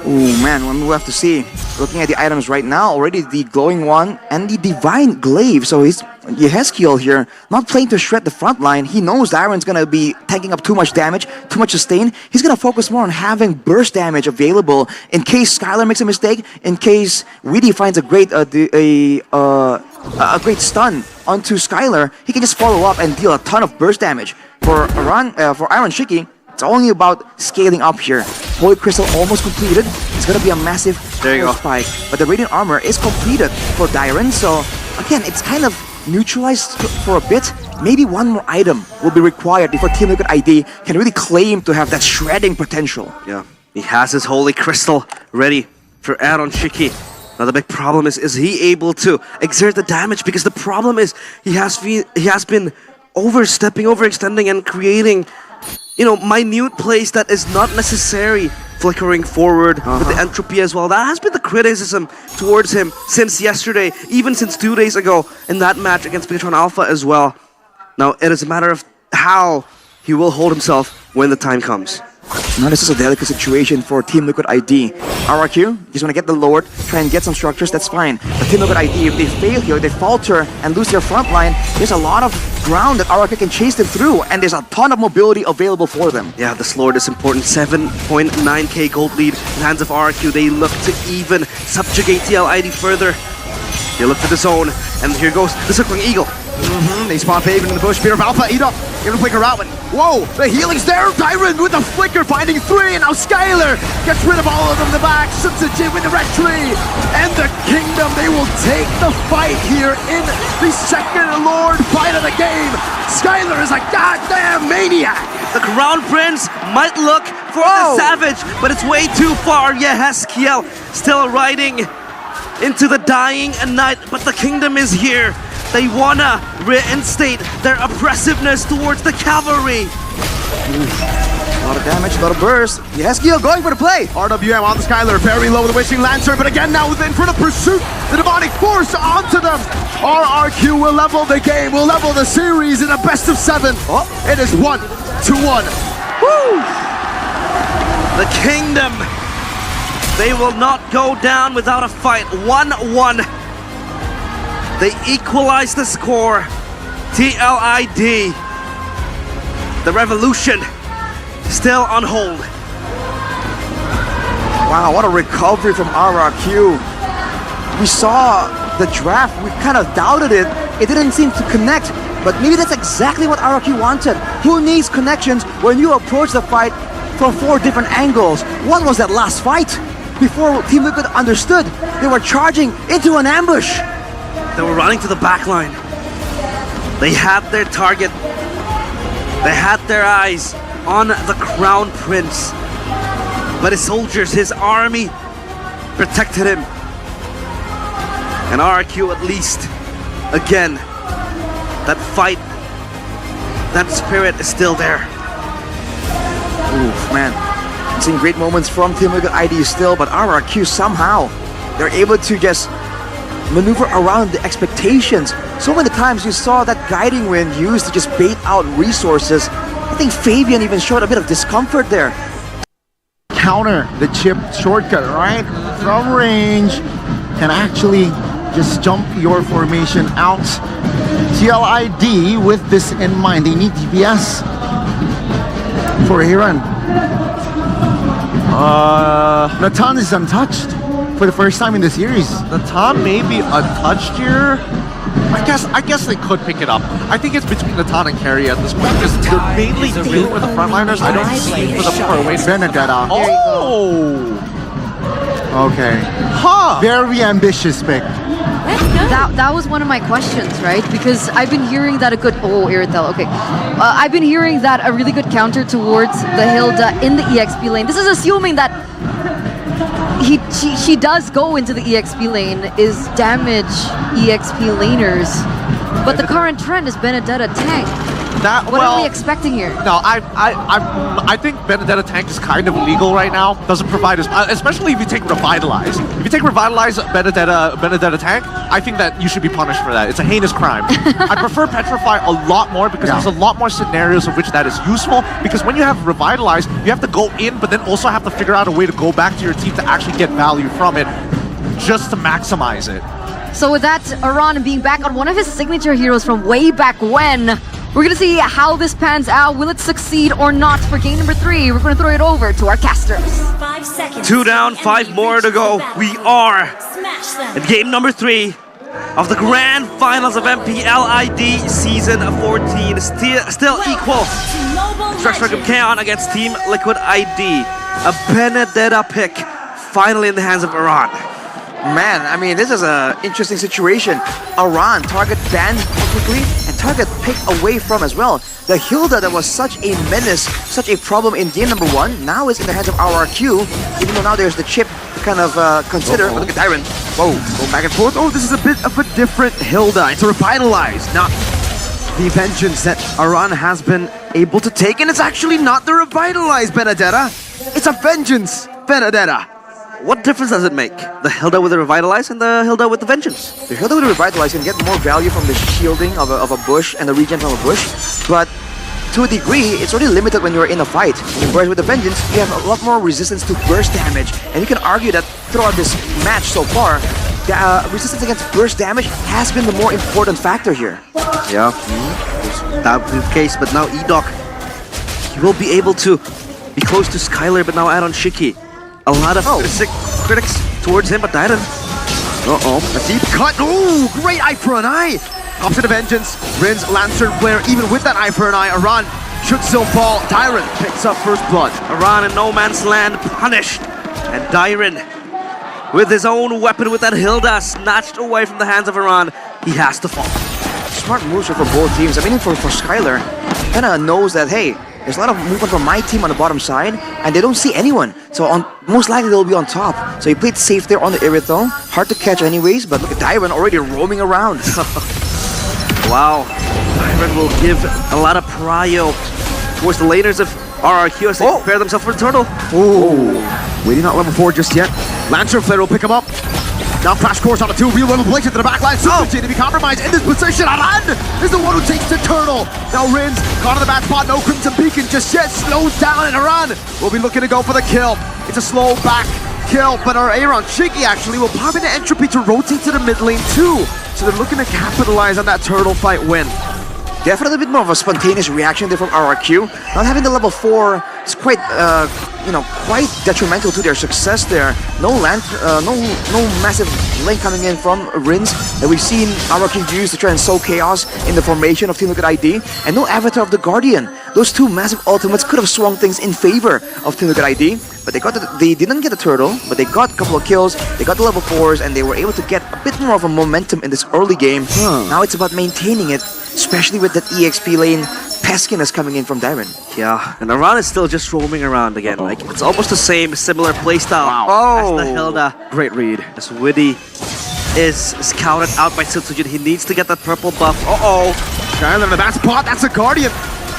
Oh man, we'll have to see. Looking at the items right now, already the glowing one and the divine glaive. So he's Yehezkiel here, not playing to shred the front line. He knows the Iron's gonna be tanking up too much damage, too much sustain. He's gonna focus more on having burst damage available in case Skylar makes a mistake, in case Weedy finds a great great stun onto Skylar. He can just follow up and deal a ton of burst damage. For Iron Shiki, it's only about scaling up here. Holy Crystal almost completed. It's gonna be a massive spike. But the Radiant Armor is completed for Dyron, so again, it's kind of neutralized for a bit. Maybe one more item will be required before Team Liquid ID can really claim to have that shredding potential. Yeah, he has his Holy Crystal ready for Aaron Shiki. Now the big problem is he able to exert the damage? Because the problem is he has been overextending and creating, you know, minute plays that is not necessary. Flickering forward with the entropy as well. That has been the criticism towards him since yesterday, even since 2 days ago in that match against Bigatron Alpha as well. Now it is a matter of how he will hold himself when the time comes. Now this is a delicate situation for Team Liquid ID. RRQ, just want to get the Lord, try and get some structures, that's fine. But Team Liquid ID, if they fail here, they falter and lose their front line, there's a lot of ground that RRQ can chase them through, and there's a ton of mobility available for them. Yeah, this Lord is important. 7.9k gold lead in the hands of RRQ. They look to even subjugate TLID further. They look for the zone, and here goes the Circling Eagle. They spot Baven in the bush. Spear of Alpha, eat up. Able to flicker out, but whoa, the healing's there. Dyron with the flicker, finding 3, and now Skylar gets rid of all of them in the back. Subsidiary with the red tree, and the Kingdom, they will take the fight here in the second Lord fight of the game. Skylar is a goddamn maniac. The Crown Prince might look for the Savage, but it's way too far. Yehezkiel still riding into the dying night, but the Kingdom is here. They wanna reinstate their oppressiveness towards the cavalry. A lot of damage, a lot of burst. Yehezkiel going for the play. RWM on the Skylar, very low with the Wishing Lantern, but again now in front of pursuit, the demonic force onto them. RRQ will level the game, will level the series in a best of 7. It is 1-1. Woo! The Kingdom, they will not go down without a fight. 1-1. They equalize the score. TLID. The revolution still on hold. Wow, what a recovery from RRQ. We saw the draft, we kind of doubted it. It didn't seem to connect, but maybe that's exactly what RRQ wanted. Who needs connections when you approach the fight from 4 different angles? What was that last fight? Before Team Liquid understood, they were charging into an ambush. They were running to the back line. They had their target. They had their eyes on the Crown Prince. But his soldiers, his army, protected him. And RRQ at least, again, that fight, that spirit is still there. Oof, man. I'm seeing great moments from Team Liquid ID still, but RRQ somehow, they're able to just maneuver around the expectations. So many times you saw that guiding wind used to just bait out resources. I think Fabian even showed a bit of discomfort there. Counter the chip shortcut, right? From range, can actually just jump your formation out. TLID with this in mind, they need DPS for Aaron. Natan is untouched for the first time in the series. Natan may be untouched here. I guess they could pick it up. I think it's between Natan and Carry at this point because they're mainly dealing with the frontliners. I don't see for the far away. Benedetta. Oh! Okay. Huh! Very ambitious pick. That was one of my questions, right? Because I've been hearing that a good... Oh, Iritel, okay. I've been hearing that a really good counter towards the Hilda in the EXP lane. This is assuming that she does go into the EXP lane, is damage EXP laners. But the current trend is Benedetta tank. What are we expecting here? No, I think Benedetta Tank is kind of illegal right now. Doesn't provide us, especially if you take Revitalize. If you take Revitalize Benedetta Tank, I think that you should be punished for that. It's a heinous crime. I prefer Petrify a lot more because there's a lot more scenarios of which that is useful. Because when you have Revitalize, you have to go in, but then also have to figure out a way to go back to your team to actually get value from it, just to maximize it. So with that, Aran being back on one of his signature heroes from way back when, we're gonna see how this pans out. Will it succeed or not for game number 3? We're gonna throw it over to our casters. 5 seconds. 2 down, 5 more to go. We are in game number 3 of the grand finals of MPL ID Season 14. Still equal. Structure from Kaon against Team Liquid ID. A Benedetta pick finally in the hands of Aran. Man, I mean, this is an interesting situation. Aran, target banned technically, and target picked away from as well. The Hilda that was such a menace, such a problem in game number 1, now is in the hands of RRQ, even though now there's the chip to kind of consider. But look at Tyron. Whoa, go back and forth. Oh, this is a bit of a different Hilda. It's a Revitalize, not the Vengeance that Aran has been able to take. And it's actually not the Revitalize Benedetta. It's a Vengeance Benedetta. What difference does it make? The Hilda with the Revitalize and the Hilda with the Vengeance? The Hilda with the Revitalize can get more value from the shielding of a bush and the regen from a bush, but to a degree, it's already limited when you're in a fight. Whereas with the Vengeance, you have a lot more resistance to burst damage, and you can argue that throughout this match so far, the resistance against burst damage has been the more important factor here. Yeah, that would be the case, but now Edok, he will be able to be close to Skylar, but now add on Shiki. A lot of critics towards him, but Dyron. Uh-oh, a deep cut. Ooh, great eye for an eye. Pops in a Vengeance, Rin's Lantern Flare. Even with that eye for an eye, Aran should still fall. Dyron picks up first blood. Aran in no man's land, punished. And Dyron, with his own weapon, with that Hilda snatched away from the hands of Aran, he has to fall. Smart moves for both teams. I mean, for Skylar, kind of knows that, hey, there's a lot of movement from my team on the bottom side, and they don't see anyone. So most likely they'll be on top. So he played safe there on the Irithel. Hard to catch anyways, but look at Dyron already roaming around. Wow. Dyron will give a lot of prio towards the laners of RRQ as they prepare themselves for the turtle. Ooh, waiting not level 4 just yet. Lantern Flare will pick him up. Now Crash Course on a 2, real level place into the backline. Super J to be compromised in this position. Aran is the one who takes the turtle. Now Rin's caught in the bad spot. No Crimson Beacon just yet. Slows down, and Aran will be looking to go for the kill. It's a slow back kill, but our Aaron Shiki actually will pop into Entropy to rotate to the mid lane too. So they're looking to capitalize on that turtle fight win. Definitely a bit more of a spontaneous reaction there from RRQ. Not having the level 4 is quite, quite detrimental to their success there. No massive lane coming in from Rins that we've seen RRQ use to try and sow chaos in the formation of Team Liquid ID, and no Avatar of the Guardian. Those two massive ultimates could have swung things in favor of Team Liquid ID, but they didn't get the turtle, but they got a couple of kills, they got the level 4s, and they were able to get a bit more of a momentum in this early game. Now it's about maintaining it, especially with that EXP lane peskiness coming in from Dyron. Yeah, and Aran is still just roaming around again. Like, it's almost the same, similar playstyle as the Hilda. Great read. As Widdy is scouted out by Sitsujin. He needs to get that purple buff. Skylar in the bad spot, that's a Guardian.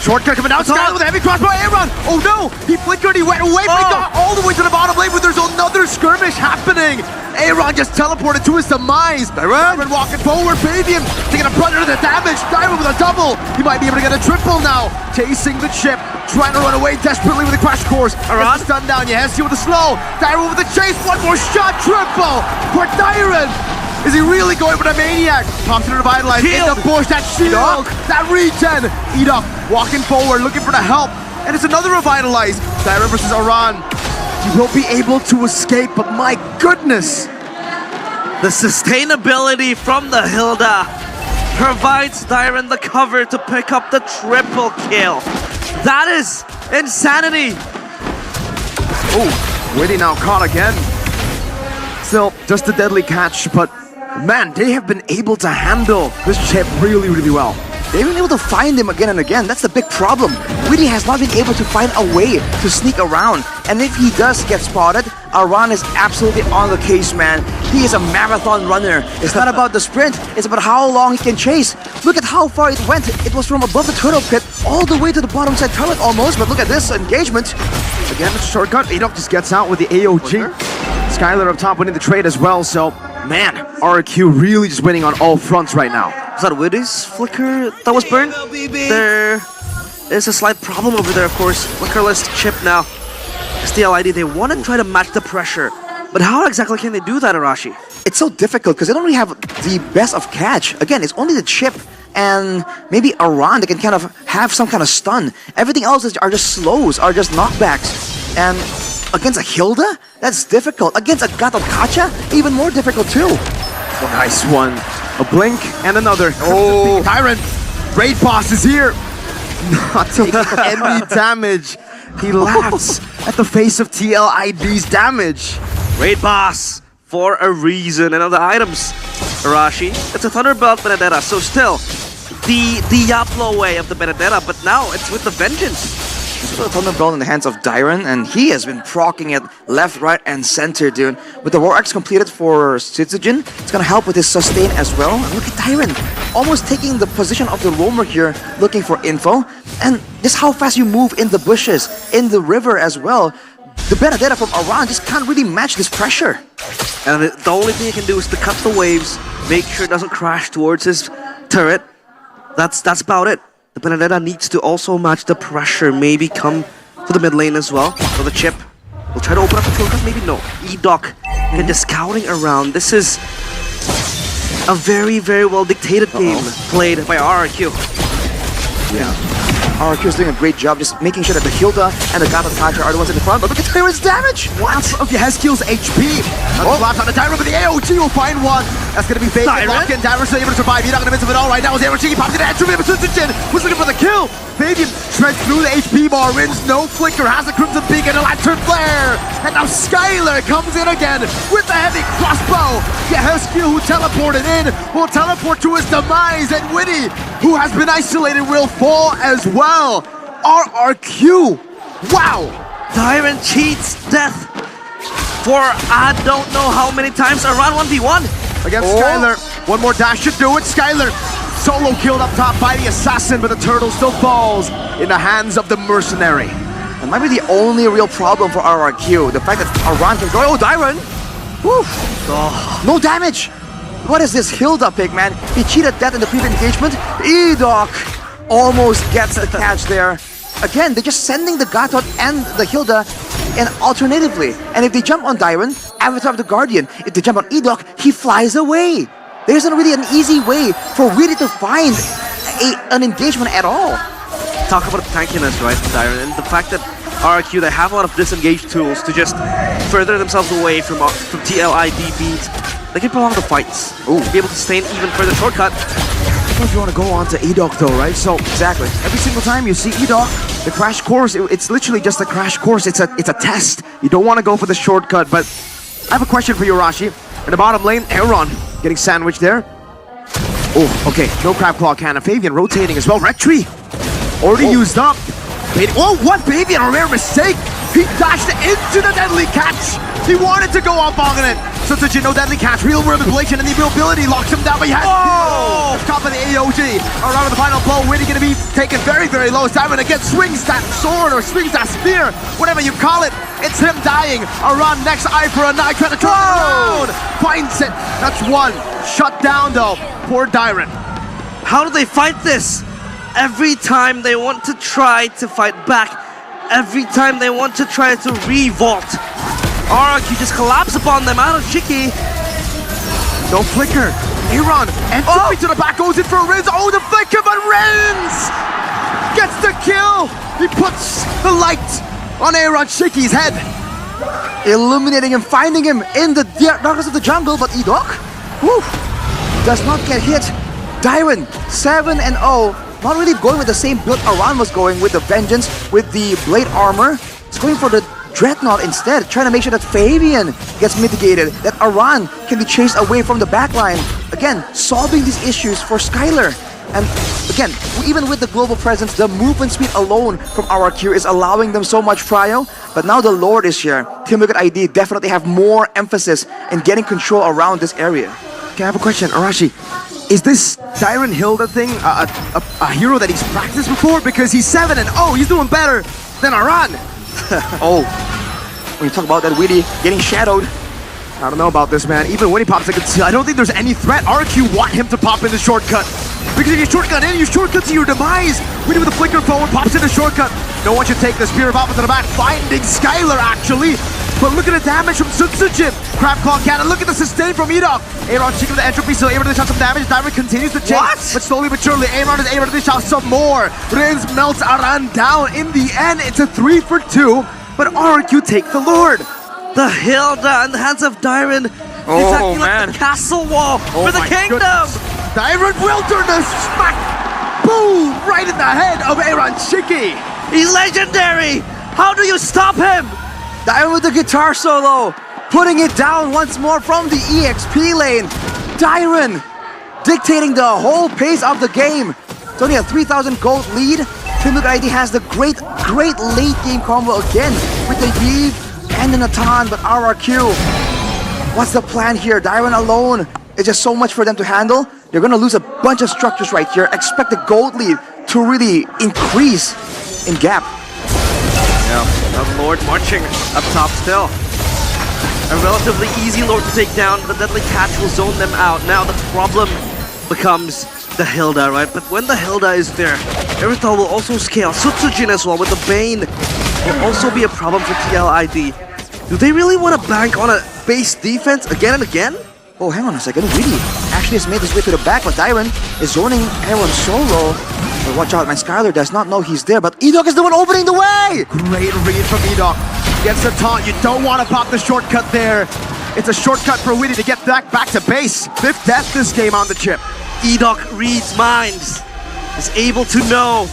Shortcut coming down, Skylar with a heavy crossbow, Aaron! Oh no! He flickered, he went away, but he got all the way to the bottom lane, but there's another skirmish happening! Aaron just teleported to his demise! Dyron walking forward, baby him, taking a brunt of the damage! Dyron with a double! He might be able to get a triple now! Chasing the chip, trying to run away desperately with a crash course. Aran stun down, Yehesi with a slow! Dyron with a chase, one more shot, triple! For Dyron! Is he really going for the Maniac? Pops into the Vitalize, in the bush, that shield, that regen! Edok walking forward, looking for the help, and it's another Revitalize. Dyron versus Aran. He will be able to escape, but my goodness! The sustainability from the Hilda provides Dyron the cover to pick up the triple kill. That is insanity! Oh, Widdy now caught again. Still, just a deadly catch, but man, they have been able to handle this chip really, really well. They've been able to find him again and again. That's the big problem. Widdy has not been able to find a way to sneak around. And if he does get spotted, Aran is absolutely on the case, man. He is a marathon runner. It's not about the sprint, it's about how long he can chase. Look at how far it went. It was from above the turtle pit all the way to the bottom side turret almost, but look at this engagement. Again, it's a shortcut. Adok just gets out with the AOG. Skylar up top winning the trade as well, so man, RQ really just winning on all fronts right now. Was that Witty's flicker that was burned? There is a slight problem over there, of course. Flickerless chip now. SDLID, they want to try to match the pressure. But how exactly can they do that, Arashi? It's so difficult because they don't really have the best of catch. Again, it's only the chip and maybe Aran that can kind of have some kind of stun. Everything else are just slows, are just knockbacks. And against a Hilda, that's difficult. Against a Gatot Kacha, even more difficult too. Oh, nice one. A blink and another. Oh, Tyrant. Raid Boss is here. Not taking any damage. He laughs at the face of TLID's damage. Raid Boss for a reason. And other items, Arashi. It's a Thunderbelt Benedetta, so still the Diablo way of the Benedetta, but now it's with the Vengeance. This is a Thunderbolt in the hands of Dyron, and he has been proccing it left, right, and center, dude. With the War Axe completed for Citizen, it's gonna help with his sustain as well. And look at Dyron, almost taking the position of the roamer here, looking for info. And just how fast you move in the bushes, in the river as well. The Benedetta from Aran just can't really match this pressure. And the only thing he can do is to cut the waves, make sure it doesn't crash towards his turret. That's about it. The Benedetta needs to also match the pressure, maybe come to the mid lane as well. So the chip will try to open up the turret, maybe no. Edok and just scouting around. This is a very, very well dictated game played by RRQ. Yeah. RRQ is doing a great job just making sure that the Hilda and the Gatot Kacha are the ones in the front, but look at Tyron's damage! What? Of Yehezkiel's HP. Collapse on the Tyron, but the AOG will find one. That's gonna be fake. Lock-in. Tyron's still able to survive. He's not gonna miss him at all right now. As AOG pops in the entry, but Suzuki was looking for the kill. Fabian shreds through the HP bar, wins no flicker, has a Crimson Beacon, a Lantern Flare. And now Skylar comes in again with the heavy crossbow. Yehezkiel, who teleported in, will teleport to his demise, and Witty, who has been isolated, will fall as well. RRQ. Wow. Tyrant cheats death for I don't know how many times around 1v1. Against Skylar. One more dash should do it. Skylar solo killed up top by the assassin, but the turtle still falls in the hands of the mercenary. That might be the only real problem for RRQ. The fact that Aran can go. Oh, Dyron! Woo! Oh, no damage! What is this Hilda pick, man? He cheated death in the previous engagement. Edok almost gets the catch there. Again, they're just sending the Gatot and the Hilda and alternatively. And if they jump on Dyron, Avatar of the Guardian, if they jump on Edok, he flies away. There isn't really an easy way for Witty to find an engagement at all. Talk about tankiness, right, Dyron, and the fact that RRQ, they have a lot of disengaged tools to just further themselves away from TLID beats. They can prolong the fights. Be able to stay in even further shortcut. I don't know if you want to go on to Edok though, right? So exactly, every single time you see Edok, the crash course, it's literally just a crash course. It's a test. You don't want to go for the shortcut, but I have a question for you, Arashi. In the bottom lane, Aaron getting sandwiched there. Oh, okay, no Crab Claw Cannon. Fabian rotating as well. Retry already used up. Oh, what? Fabian, a rare mistake. He dashed into the deadly catch. He wanted to go up on it. So such a no deadly catch. Real world manipulation and the ability locks him down, but he has top of the AOG. Around the final blow, Witty gonna be taken very, very low. Simon again swings that sword or swings that spear, whatever you call it. It's him dying. Around next eye for a knife, trying to turn around. Finds it. That's one. Shut down though. Poor Dyron. How do they fight this? Every time they want to try to fight back, every time they want to try to revolt, RRQ just collapse upon them out of Chiki. No flicker. Aaron entry to the back, goes in for a Riz. Oh, the flicker, but Riz gets the kill. He puts the light on Aaron Shiki's head, Illuminating him, finding him in the darkness of the jungle, but Edok does not get hit. Dyron, 7-0. Not really going with the same build Aran was going with the Vengeance, with the Blade Armor. He's going for the Dreadnought instead, trying to make sure that Fabian gets mitigated, that Aran can be chased away from the backline. Again, solving these issues for Skylar. And again, even with the global presence, the movement speed alone from RRQ is allowing them so much prio. But now the Lord is here. Team Liquid ID definitely have more emphasis in getting control around this area. Okay, I have a question, Arashi. Is this Dyron Hilda thing a hero that he's practiced before? Because he's 7-0, he's doing better than Aran. Oh, when you talk about that Witty getting shadowed, I don't know about this, man. Even when he pops, I don't think there's any threat. RQ want him to pop in the shortcut. Because if you shortcut in, you shortcut to your demise. Witty with a flicker forward, pops in the shortcut. No one should take the Spear of Alpha to the back, finding Skylar, actually. But look at the damage from Sutsujin. Crab Claw Cannon, look at the sustain from Edok. Aaron cheeking with the entropy, still able to shot some damage. Dyron continues to chase, What? but slowly but surely, Aaron is able to dish out some more. Rins melts Aran down. In the end, it's a 3 for 2, but RQ take the Lord. The Hilda in the hands of Dyron. Oh, It's acting man. like the castle wall for the my kingdom. goodness. Dyron will turn the smack. Boom! Right in the head of Aaron Shiki. He's legendary. How do you stop him? Dyron with the guitar solo, putting it down once more from the EXP lane. Dyron dictating the whole pace of the game. It's only a 3,000 gold lead. Team Liquid ID has the great late game combo again with the Yves and the Natan, but RRQ. What's the plan here? Dyron alone is just so much for them to handle. They're gonna lose a bunch of structures right here. Expect the gold lead to really increase in gap. Yeah, the Lord marching up top still. A relatively easy Lord to take down. The Deadly Catch will zone them out. Now the problem becomes the Hilda, right? But when the Hilda is there, Erythal will also scale. Sutsujin as well with the Bane will also be a problem for TLID. Do they really want to bank on a base defense again and again? Oh, hang on a second. Witty actually has made his way to the back, but Dyron is zoning Aaron solo. But watch out, man. Skylar does not know he's there, but Edok is the one opening the way! Great read from Edok. Gets the taunt. You don't want to pop the shortcut there. It's a shortcut for Witty to get back to base. 5th death this game on the chip. Edok reads minds. Is able to know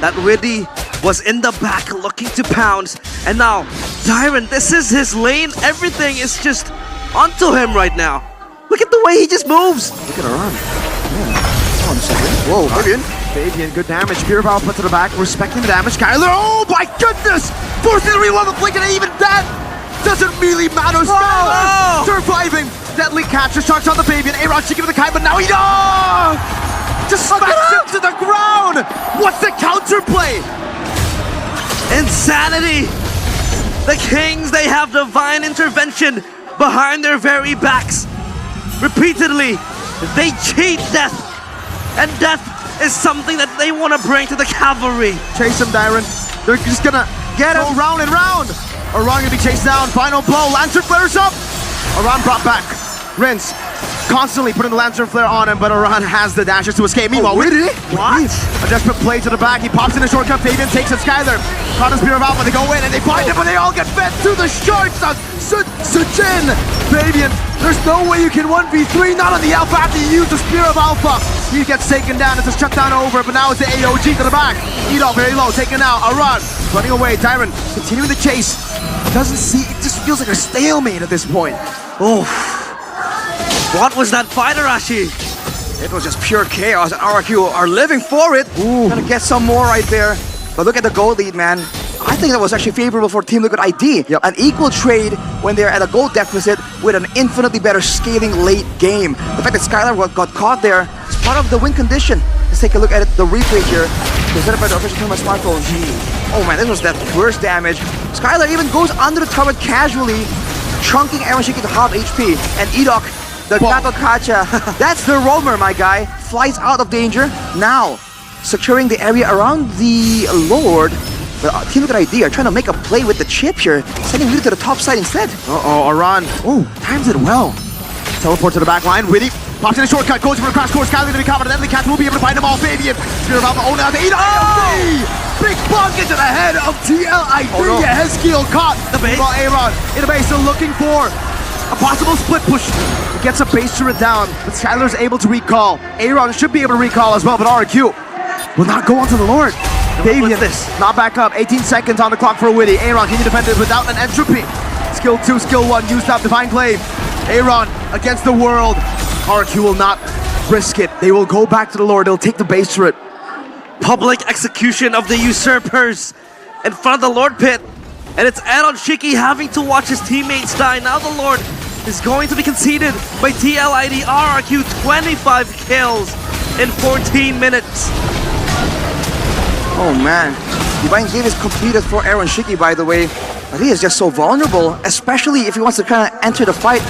that Witty was in the back looking to pounce. And now, Dyron, this is his lane. Everything is just onto him right now. Look at the way he just moves. Look at her run. Hold on a second. Whoa, Fabian. Fabian, good damage. Pure Valve put to the back, respecting the damage. Skylar, oh my goodness! Forcing the reload, the blink, and even that doesn't really matter. Skylar surviving. Deadly catch, the shots on the Fabian. Aaron shaking with the kite, but now he just smacks him to the ground. What's the counterplay? Insanity. The Kings, they have divine intervention behind their very backs. Repeatedly, they cheat death. And death is something that they want to bring to the cavalry. Chase him, Dyron. They're just gonna get him round and round. Aran gonna be chased down. Final blow. Lantern flares up. Aran brought back. Rinse constantly putting the Lantern flare on him, but Aran has the dashes to escape. Meanwhile, Witty, What? a desperate play to the back. He pops in a shortcut. Fabian takes it. Skylar caught a Spear of Alpha. They go in and they find him, but they all get fed to the sharks of Sujin. Fabian, there's no way you can 1v3, not on the Alpha after you use the Spear of Alpha. He gets taken down. It's a shutdown over, but now it's the AOG to the back. Edok very low, taken out. Aran running away. Dyron continuing the chase. Doesn't see, it just feels like a stalemate at this point. Oh. What was that fight, Arashi? It was just pure chaos, and RRQ are living for it. Gonna get some more right there. But look at the gold lead, man. I think that was actually favorable for Team Liquid ID. Yep. An equal trade when they're at a gold deficit with an infinitely better scaling late game. The fact that Skylar got caught there is part of the win condition. Let's take a look at it, the replay here. Presented by the official team of my smartphone. Oh man, this was that burst damage. Skylar even goes under the turret casually, chunking Aaron Shiki to half HP. And Edok, the Kato Kacha, that's the roamer, my guy. Flies out of danger. Now, securing the area around the Lord. But Team Liquid ID are trying to make a play with the chip here, sending Witty to the top side instead. Uh-oh, Aran. Oh, times it well. Teleport to the back line. Witty pops in a shortcut, goes for a crash course. Skylar to be covered. Deadly Catch will be able to find them all. Fabian, Spear of Alpha, oh now to eat. Big bug into the head of TLID. Hezkiel caught. The base. Meanwhile, Aaron in the base, still looking for a possible split push. He gets a base turret down, but Skylar's able to recall. Aaron should be able to recall as well, but RQ will not go onto the Lord. Fabian, not back up. 18 seconds on the clock for Witty. Aaron, can you defend it without an entropy? Skill 2, skill 1, used up. Divine Glaive. Aaron against the world. RQ will not risk it. They will go back to the Lord. They'll take the base turret. Public execution of the usurpers in front of the Lord Pit. And it's Aaron Shiki having to watch his teammates die. Now the Lord is going to be conceded by TLID RRQ. 25 kills in 14 minutes. Oh man, Divine Glaive is completed for Aaron Shiki, by the way. But he is just so vulnerable, especially if he wants to kind of enter the fight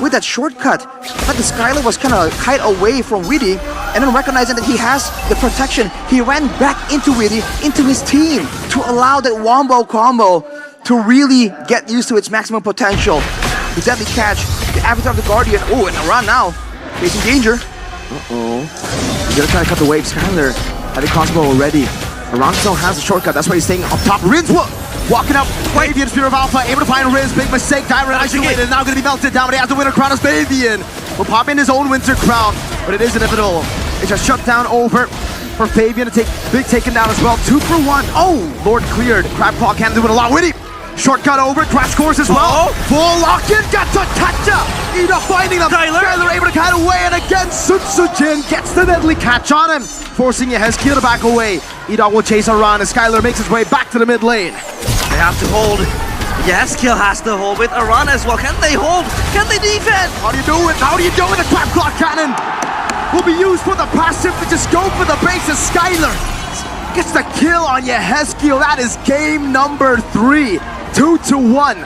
with that shortcut. But the Skylar was kind of kite away from Weedy, and then recognizing that he has the protection, he ran back into Weedy, into his team, to allow that wombo combo to really get used to its maximum potential. The deadly catch, the avatar of the Guardian. Oh, and Aran now facing danger. Uh-oh. He's gonna try to cut the wave. Skylar had a crossbow already. Aran still has a shortcut, that's why he's staying up top. Riz walking up. Fabian, Spear of Alpha, able to find Riz. Big mistake. Dyron isolated. Now gonna be melted down, but he has the winter crown as Fabian. Will pop in his own winter crown, but it is inevitable. It's just shut down over for Fabian to take big taken down as well. 2 for 1. Oh, Lord cleared. Crab Claw can't do it a lot. Witty. Shortcut over, crash course as well. Full lock-in, got to touch up. Ida finding them. Skylar able to cut away, and again, Sutsujin gets the deadly catch on him, forcing Yehezkiel to back away. Ida will chase Aran as Skylar makes his way back to the mid lane. They have to hold. Yehezkiel has to hold with Aran as well. Can they hold? Can they defend? How do you do it? How do you do it? The Crab Claw cannon will be used for the passive to just go for the base as Skylar gets the kill on Yehezkiel. That is game number 3. 2-1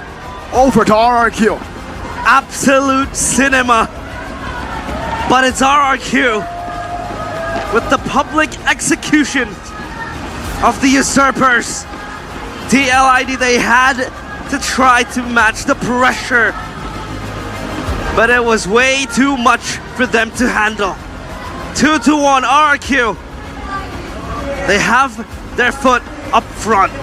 over to RRQ. Absolute cinema. But it's RRQ with the public execution of the usurpers. TLID, they had to try to match the pressure, but it was way too much for them to handle. 2-1 RRQ. They have their foot up front.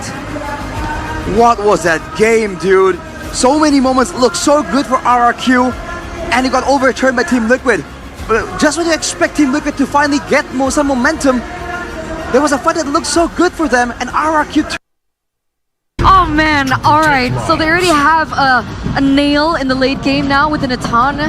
What was that game, dude? So many moments looked so good for RRQ, and it got overturned by Team Liquid. But just when you expect Team Liquid to finally get some momentum, there was a fight that looked so good for them, and RRQ. Oh man, alright. So they already have a nail in the late game now with an Atan.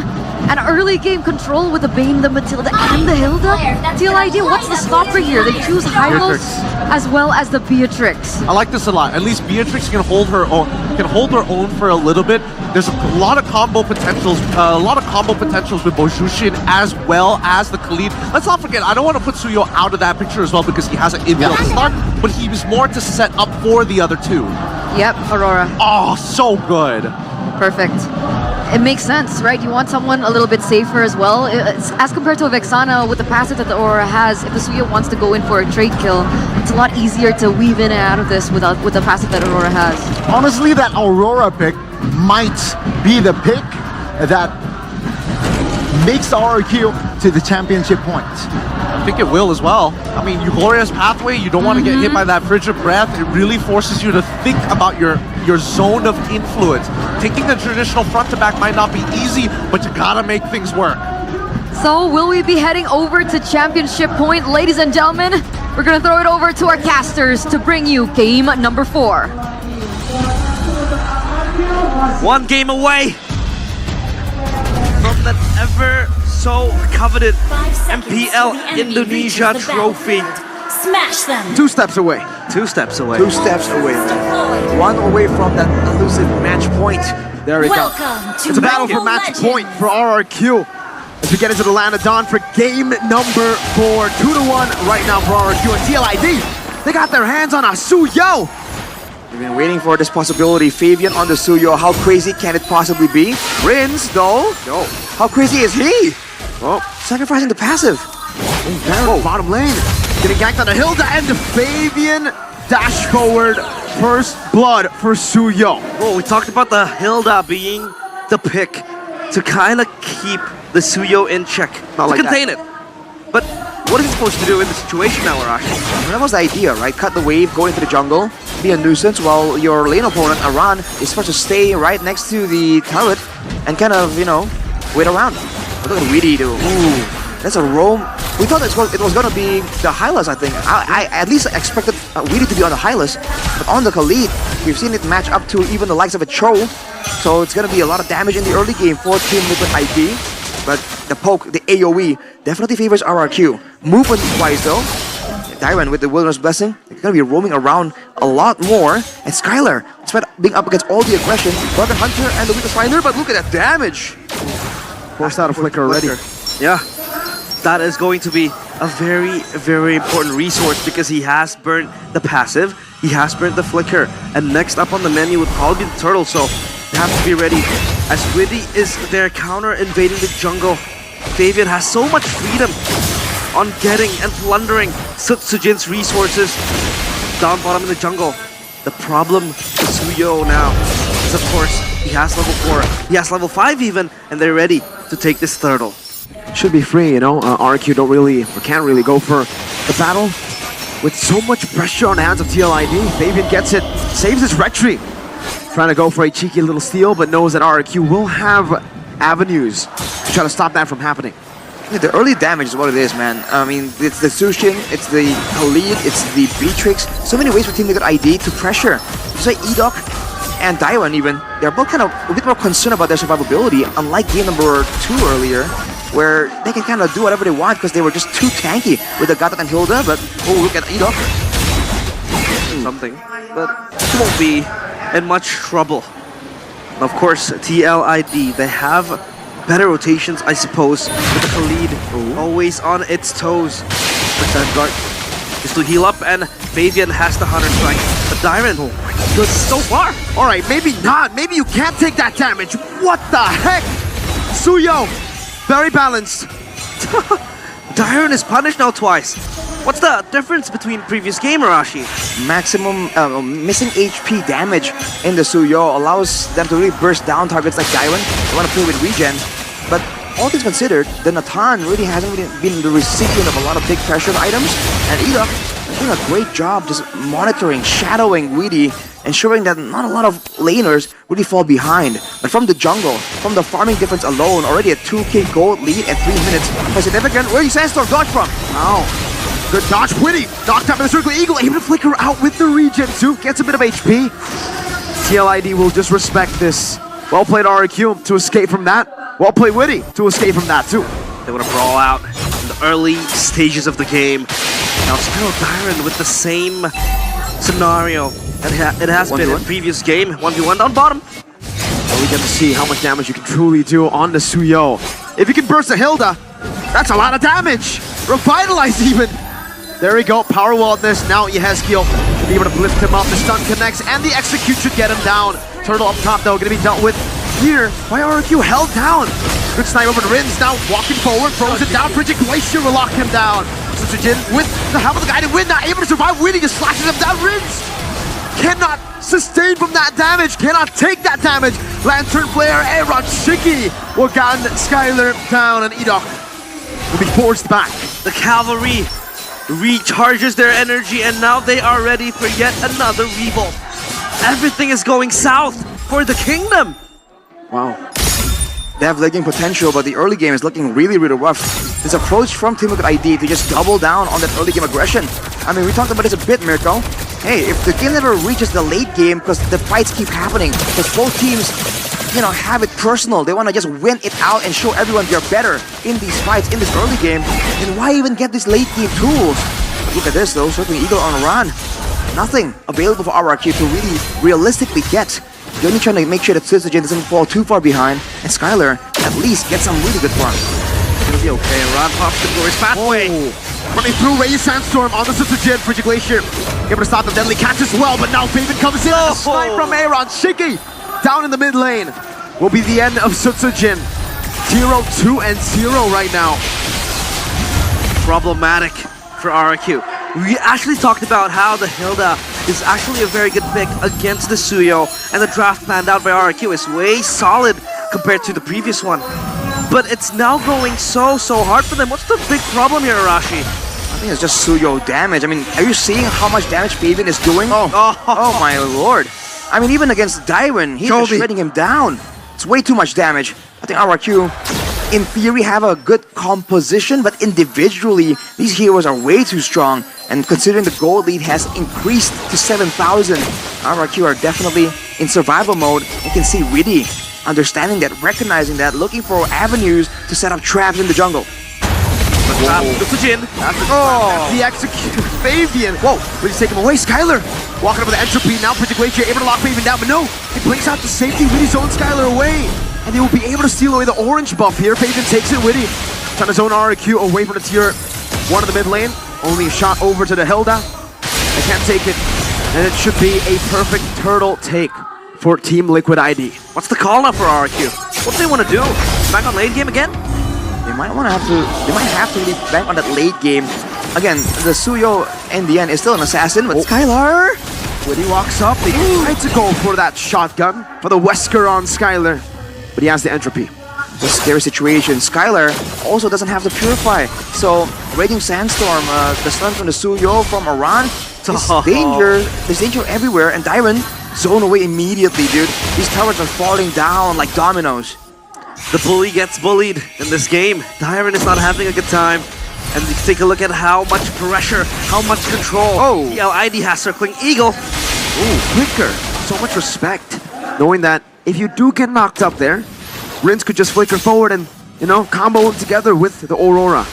And early game control with the Bane, the Matilda, and the Hilda. TLID, what's the stopper here? They choose Hylos as well as the Beatrix. I like this a lot. At least Beatrix can hold her own, for a little bit. There's a lot of combo potentials, with Bojushin as well as the Khalid. Let's not forget, I don't want to put Suyo out of that picture as well because he has an inbuilt start, but he was more to set up for the other two. Yep, Aurora. Oh, so good. Perfect. It makes sense, right? You want someone a little bit safer as well. As compared to a Vexana with the passive that the Aurora has, if the Suya wants to go in for a trade kill, it's a lot easier to weave in and out of this with the passive that Aurora has. Honestly, that Aurora pick might be the pick that makes RRQ to the championship point. I think it will as well. I mean, Eugloria's pathway, you don't want to get hit by that frigid breath. It really forces you to think about your zone of influence. Taking the traditional front to back might not be easy, but you gotta make things work. So will we be heading over to championship point? Ladies and gentlemen, we're gonna throw it over to our casters to bring you game number 4. One game away from that ever so coveted MPL Indonesia trophy. Smash them. 2 steps away. 2 steps away. 2 steps away. 1 away from that elusive match point. There we go. Welcome to It's a battle for match point for RRQ. As we get into the land of Dawn for game number 4. 2-1 right now for RRQ and TLID. They got their hands on a Suyo. We've been waiting for this possibility. Fabian on the Suyo. How crazy can it possibly be? Rins, though. No. How crazy is he? Oh, Sacrificing the passive. Darren, bottom lane. Getting ganked on the Hilda and the Fabian dash forward. First blood for Suyo. Well, we talked about the Hilda being the pick to kind of keep the Suyo in check, Not to like contain it. But what is he supposed to do in the situation now, Arash? Well, that was the idea, right? Cut the wave, go into the jungle, be a nuisance while your lane opponent, Aran, is supposed to stay right next to the turret and kind of, wait around. But look at Weedy do. Ooh, that's a roam. We thought it was gonna be the Hylas, I think. I at least expected Weedy to be on the Hylas, but on the Khalid, we've seen it match up to even the likes of a Cho. So it's gonna be a lot of damage in the early game for Team Liquid ID. But the poke, the AoE, definitely favors RRQ. Movement-wise though, Dyron with the Wilderness Blessing, they're gonna be roaming around a lot more. And Skylar despite being up against all the aggression, Brother Hunter and the weakest finder, but look at that damage! Forced out a flicker already. Yeah, that is going to be a very, very important resource because he has burnt the passive, he has burnt the flicker, and next up on the menu would probably be the turtle, so they have to be ready. As Witty is there counter invading the jungle, Fabian has so much freedom on getting and plundering Sujin's resources down bottom in the jungle. The problem with Suyo now is, of course, he has level 4, he has level 5 even, and they're ready to take this turtle. Should be free, you know. RQ don't really, or can't really go for the battle with so much pressure on the hands of TLID. Fabian gets it, saves his retreat. Trying to go for a cheeky little steal, but knows that RQ will have avenues to try to stop that from happening. Yeah, the early damage is what it is, man. I mean, it's the Sushin, it's the Khalid, it's the Beatrix. So many ways for Team Liquid ID to pressure. Just like Edok and Daiwan even, they're both kind of a bit more concerned about their survivability, unlike game number 2 earlier, where they can kind of do whatever they want because they were just too tanky with the Gatot and Hilda, but oh, look at Edok. Something, but he won't be in much trouble. Of course, TLID, they have better rotations, I suppose, with the Khalid always on its toes. But Vanguard is to heal up, and Fabian has the Hunter Strike. But Dyron, good so far. Alright, maybe not. Maybe you can't take that damage. What the heck? Suyo, very balanced. Dyron is punished now twice. What's the difference between previous game, Arashi? Maximum missing HP damage in the Suyo allows them to really burst down targets like Daiwan. They want to play with regen. But all things considered, the Natan really hasn't really been the recipient of a lot of big pressure items. And Edok is doing a great job just monitoring, shadowing Weedy, ensuring that not a lot of laners really fall behind. But from the jungle, from the farming difference alone, already a 2k gold lead at 3 minutes. Quite significant. Where did Sandstorm dodge from? Ow. Good dodge, Witty. Knocked out by the Circle Eagle, able to flicker out with the regen too. Gets a bit of HP. TLID will just respect this. Well played RQ to escape from that. Well played Witty to escape from that too. They want to brawl out in the early stages of the game. Now still Dyron with the same scenario that it has been in previous game. 1v1 down bottom. Well, we get to see how much damage you can truly do on the Suyo. If you can burst a Hilda, that's a lot of damage. Revitalize even. There we go, power wildness. Now Yehezkiel should be able to lift him up. The stun connects and the execute should get him down. Turtle up top though, gonna be dealt with here by RQ, held down. Good snipe over to Rins, now walking forward, throws it down. Frigid Glacier will lock him down. Sujin with the help of the guided wind, not able to survive. Winning just slashes him down. Rins cannot sustain from that damage, cannot take that damage. Lantern Flare, Aaron Shiki will gun Skylar down, and Edok will be forced back. The cavalry recharges their energy, and now they are ready for yet another revolt. Everything is going south for the kingdom. Wow. They have lagging potential, but the early game is looking really, really rough. This approach from Team Liquid ID to just double down on that early game aggression. I mean, we talked about this a bit, Mirko. Hey, if the game never reaches the late game, because the fights keep happening, because both teams, you know, have it personal, they want to just win it out and show everyone they're better in these fights, in this early game, then why even get these late game tools? Look at this though, Circling Eagle on a run. Nothing available for RRQ to really realistically get. They're only trying to make sure that Syzygen doesn't fall too far behind, and Skylar at least gets some really good run. It's gonna be okay. Ron pops the glorious pathway. Running through Ray's Sandstorm on the Syzygen. Frigid Glacier able to stop the deadly catch as well, but now Fabian comes in. A snipe from Aaron. Shiki down in the mid lane. Will be the end of Syzygen. 0-2 and 0 right now. Problematic for RRQ. We actually talked about how the Hilda is actually a very good pick against the Suyo, and the draft planned out by RRQ is way solid compared to the previous one. But it's now going so hard for them. What's the big problem here, Arashi? I think it's just Suyo damage. I mean, are you seeing how much damage Fabian is doing? Oh my lord. I mean, even against Daiwan, he's just shredding him down. It's way too much damage. I think RRQ, in theory, have a good composition, but individually, these heroes are way too strong. And considering the gold lead has increased to 7,000, RRQ are definitely in survival mode. You can see Witty understanding that, recognizing that, looking for avenues to set up traps in the jungle. The trap, Sutsujin. Oh, the execute. Fabian. Whoa, please take him away. Skylar walking up with the entropy. Now Pridgequatia able to lock Fabian down, but no, he brings out the safety. Witty zones Skylar away, and they will be able to steal away the orange buff here. Fabian takes it. Witty trying to zone RQ away from the tier 1 of the mid lane. Only a shot over to the Hilda. They can't take it, and it should be a perfect turtle take for Team Liquid ID. What's the call now for RQ? What do they want to do? Back on lane game again? They might have to really bank on that late game. Again, the Suyo in the end is still an assassin, but Skylar. When he walks up, they try to go for that shotgun for the Wesker on Skylar, but he has the entropy. It's a scary situation. Skylar also doesn't have the Purify, so Raging Sandstorm, the stun from the Suyo from Iran, there's danger everywhere, and Dyron zone away immediately, dude. These towers are falling down like dominoes. The bully gets bullied in this game. Dyron is not having a good time. And take a look at how much pressure, how much control TLID has circling Eagle. Ooh, Flicker. So much respect. Knowing that if you do get knocked up there, Rince could just flicker forward and, you know, combo them together with the Aurora.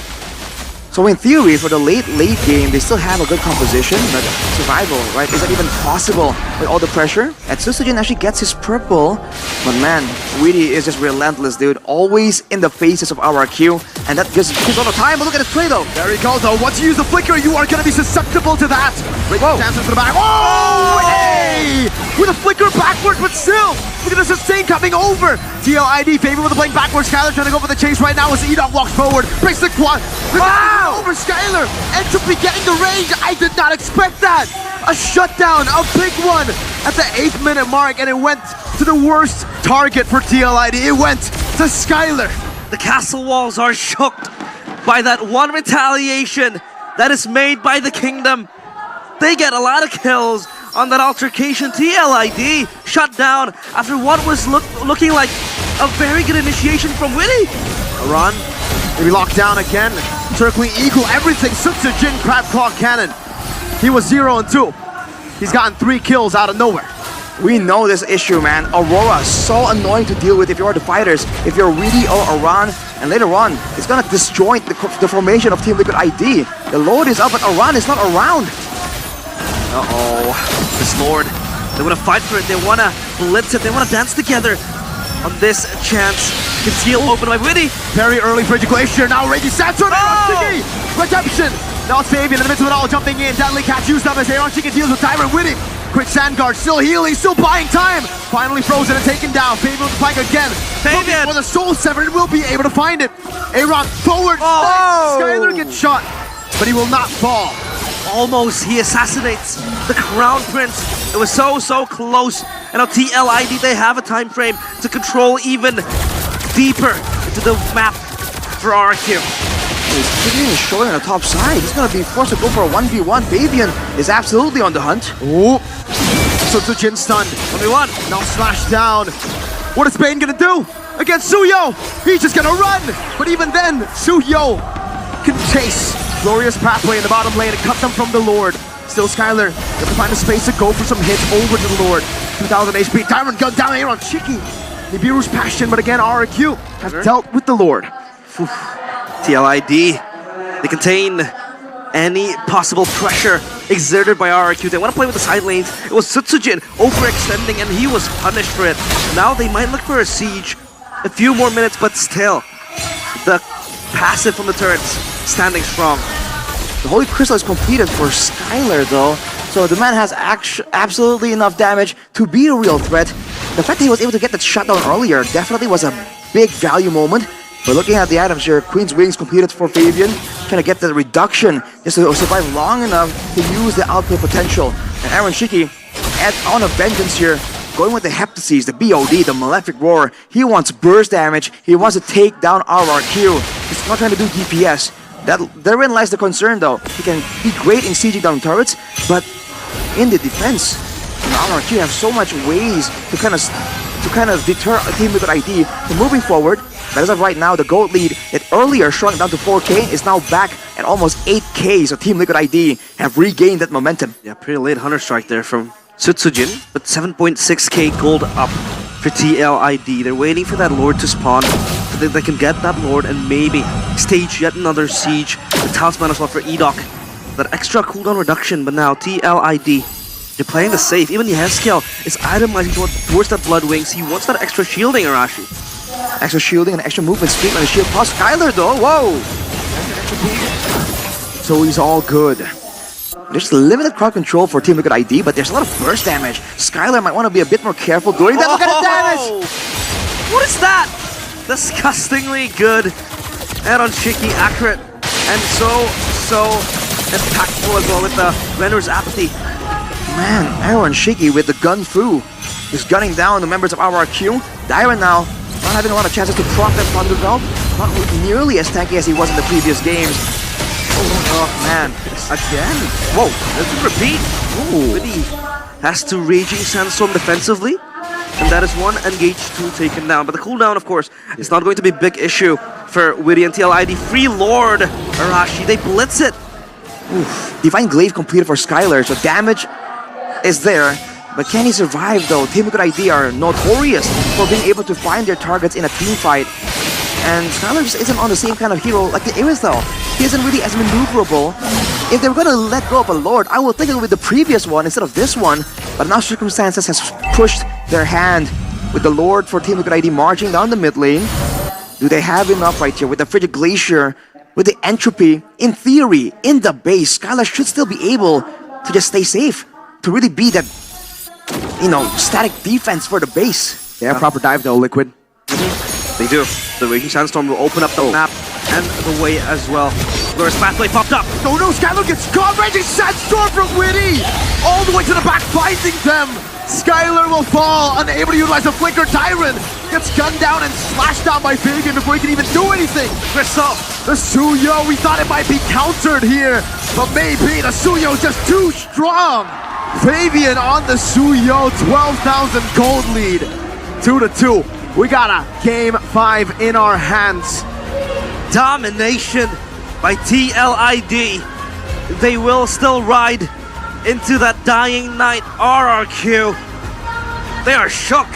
So in theory, for the late game, they still have a good composition, but survival, right? Is that even possible with all the pressure? And Sutsujin actually gets his purple, but man, Witty is just relentless, dude. Always in the faces of RRQ, and that gives all the time. But look at his play, though. There he goes, though. Once you use the flicker, you are going to be susceptible to that. Whoa. Dances to the back. Oh, hey! With a flicker backwards, but still, look at the sustain coming over. TLID, Fabian with the blink backwards. Skylar trying to go for the chase right now as Edog walks forward. Breaks the quad. Wow! Over Skylar. Entropy getting the range. I did not expect that. A shutdown, a big one at the 8th minute mark, and it went to the worst target for TLID. It went to Skylar. The castle walls are shook by that one retaliation that is made by the kingdom. They get a lot of kills on that altercation. TLID shut down after what was looking like a very good initiation from Witty. A run, maybe locked down again. Circling Eagle, everything. Sutsujin Crab Claw Cannon. He was 0 and 2. He's gotten 3 kills out of nowhere. We know this issue, man. Aurora is so annoying to deal with if you are the fighters. If you're Witty or Aran, and later on, it's gonna disjoint the formation of Team Liquid ID. The load is up, but Aran is not around. Uh-oh. This Lord. They want to fight for it. They want to blitz it. They want to dance together on this chance. Conceal open by Witty. Very early for Glacier. Now Reggie Sandstorm. Oh! Redemption. Now it's Fabian in the midst of it all, jumping in. Deadly Catch used up as Aaron Chicken deals with Tyron Witty. Quick Sandguard, still healing, still buying time. Finally frozen and taken down. Fabian with the flank again. Fabian! For the Soul Severed will be able to find it. Aaron forward. Oh! Skylar gets shot, but he will not fall. Almost, he assassinates the Crown Prince. It was so close. And now TLID, they have a time frame to control even deeper into the map for RQ. He's is showing on the top side. He's gonna be forced to go for a 1v1. Fabian is absolutely on the hunt. Ooh. Sutsujin stunned. 1v1. Now slash down. What is Bane gonna do against Suyo? He's just gonna run. But even then, Suyo can chase. Glorious pathway in the bottom lane and cut them from the Lord. Still Skylar, able to find a space to go for some hits over to the Lord. 2000 HP. Diamond gun down Aaron. Chicky. Nibiru's passion, but again, RQ have dealt with the Lord. TLID, they contain any possible pressure exerted by RQ. They want to play with the side lanes. It was Sutsujin overextending and he was punished for it. Now they might look for a siege. A few more minutes, but still, the passive from the turrets standing strong. The Holy Crystal is completed for Skylar though, so the man has absolutely enough damage to be a real threat. The fact that he was able to get that shutdown earlier definitely was a big value moment. But looking at the items here, Queen's Wings completed for Fabian, trying to get the reduction just to survive long enough to use the output potential. And Aaron Shiki, on a vengeance here, going with the Heptases, the BOD, the Malefic Roar. He wants burst damage, he wants to take down RRQ. He's not trying to do DPS. Therein lies the concern though. He can be great in sieging down turrets, but in the defense, RRQ have so much ways to kind of deter a Team Liquid ID from moving forward. But as of right now, the gold lead that earlier shrunk down to 4K is now back at almost 8K, so Team Liquid ID have regained that momentum. Yeah, pretty late Hunter Strike there from Sutsujin, but 7.6K gold up for TLID. They're waiting for that Lord to spawn. so that they can get that Lord and maybe stage yet another siege. The talisman as well for Edok. That extra cooldown reduction, but now TLID, they're playing the safe. Even Yeskel is itemizing towards that Blood Wings. He wants that extra shielding, Arashi. Extra shielding and extra movement speed on the shield plus Skylar though. Whoa! So he's all good. There's limited crowd control for Team Liquid ID, but there's a lot of burst damage. Skylar might want to be a bit more careful during that. Look at the damage! What is that? Disgustingly good. And on Shiki, accurate. And so impactful as well with the Renner's apathy. Man, Aaron Shiki with the gun through. He's gunning down the members of RRQ. Dyron now not having a lot of chances to proc that Thunder Belt. Not nearly as tanky as he was in the previous games. Oh man, Again? Whoa, let's repeat. Really has to Raging Sandstorm defensively. And that is one engage, two taken down. But the cooldown, of course, is not going to be a big issue for Witty and TLID. Free Lord, Arashi, they blitz it. oof. Divine Glaive completed for Skylar, so damage is there. But can he survive though? Team Liquid ID are notorious for being able to find their targets in a team fight. And Skylar just isn't on the same kind of hero like the Aerithel. He isn't really as maneuverable. If they were gonna let go of a Lord, I would think it would be the previous one instead of this one. But now circumstances has pushed their hand with the Lord for Team Liquid ID marching down the mid lane. Do they have enough right here with the Frigid Glacier, with the Entropy? In theory, in the base, Skylar should still be able to just stay safe, to really be that, you know, static defense for the base. Yeah, proper dive though, Liquid. They do. The Raging Sandstorm will open up the map and the way as well. Whereas Pathway popped up. Oh no, Skylar gets caught! Raging Sandstorm from Witty! All the way to the back, finding them! Skylar will fall, unable to utilize the Flicker. Tyrant gets gunned down and slashed down by Fabian before he can even do anything! Crystal! The Suyo, we thought it might be countered here, but maybe the Suyo's just too strong! Fabian on the Suyo, 12,000 gold lead. 2-2. We got a game 5 in our hands. Domination by TLID. They will still ride into that dying night. RRQ. They are shook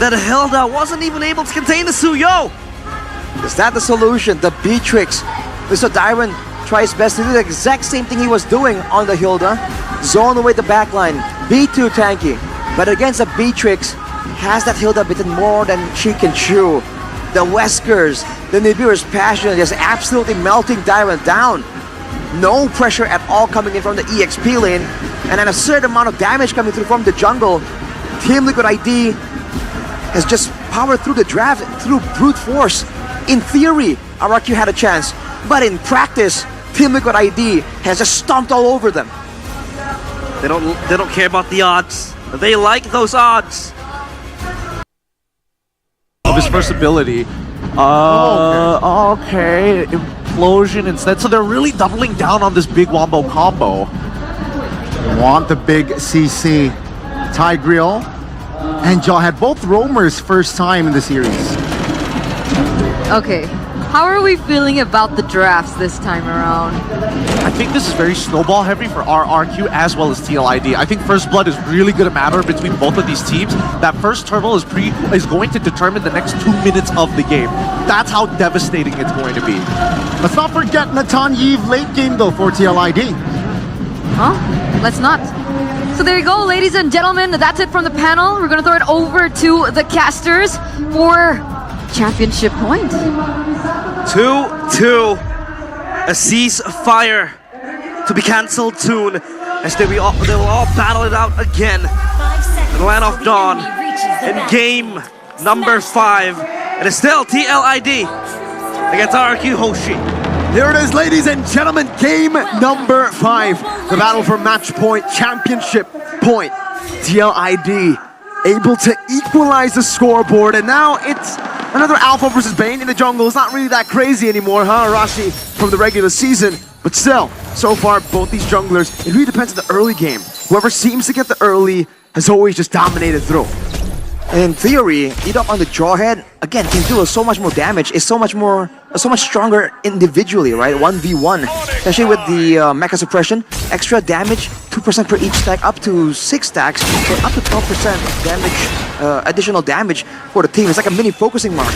that Hilda wasn't even able to contain the Suyo. Is that the solution? The B-Tricks. Mr. Dyron tries best to do the exact same thing he was doing on the Hilda. Zone away the backline. Be too tanky. But against the B-Tricks, has that Hilda bitten more than she can chew. The Weskers, the Nibiru's passion is absolutely melting Dyron down. No pressure at all coming in from the EXP lane, and an absurd amount of damage coming through from the jungle. Team Liquid ID has just powered through the draft through brute force. In theory, RRQ had a chance, but in practice, Team Liquid ID has just stomped all over them. They don't care about the odds. They like those odds. Of his first ability. Okay. Implosion instead. So they're really doubling down on this big wombo combo. Want the big CC. Tigreal and Jawhead, both roamers first time in the series. Okay, how are we feeling about the drafts this time around? I think this is very snowball heavy for RRQ as well as TLID. I think First Blood is really going to matter between both of these teams. That first turtle is going to determine the next 2 minutes of the game. That's how devastating it's going to be. Let's not forget Natan Yves late game though for TLID. Huh? Let's not. So there you go, ladies and gentlemen. That's it from the panel. We're going to throw it over to the casters for championship point. 2-2. A ceasefire to be cancelled soon, as they will all battle it out again in the Land of Dawn in game number 5. It is still TLID against RRQ Hoshi. Here it is, ladies and gentlemen, game number 5. The battle for match point, championship point. TLID able to equalize the scoreboard, and now it's another Alpha versus Bane in the jungle. It's not really that crazy anymore, huh, Rashi, from the regular season. But still, so far, both these junglers, it really depends on the early game. Whoever seems to get the early has always just dominated through. In theory, Edok on the Jawhead, again, can do so much more damage, is so much stronger individually, right? 1v1, especially with the Mecha Suppression. Extra damage, 2% per each stack, up to 6 stacks, so up to 12% damage, additional damage for the team. It's like a mini focusing mark.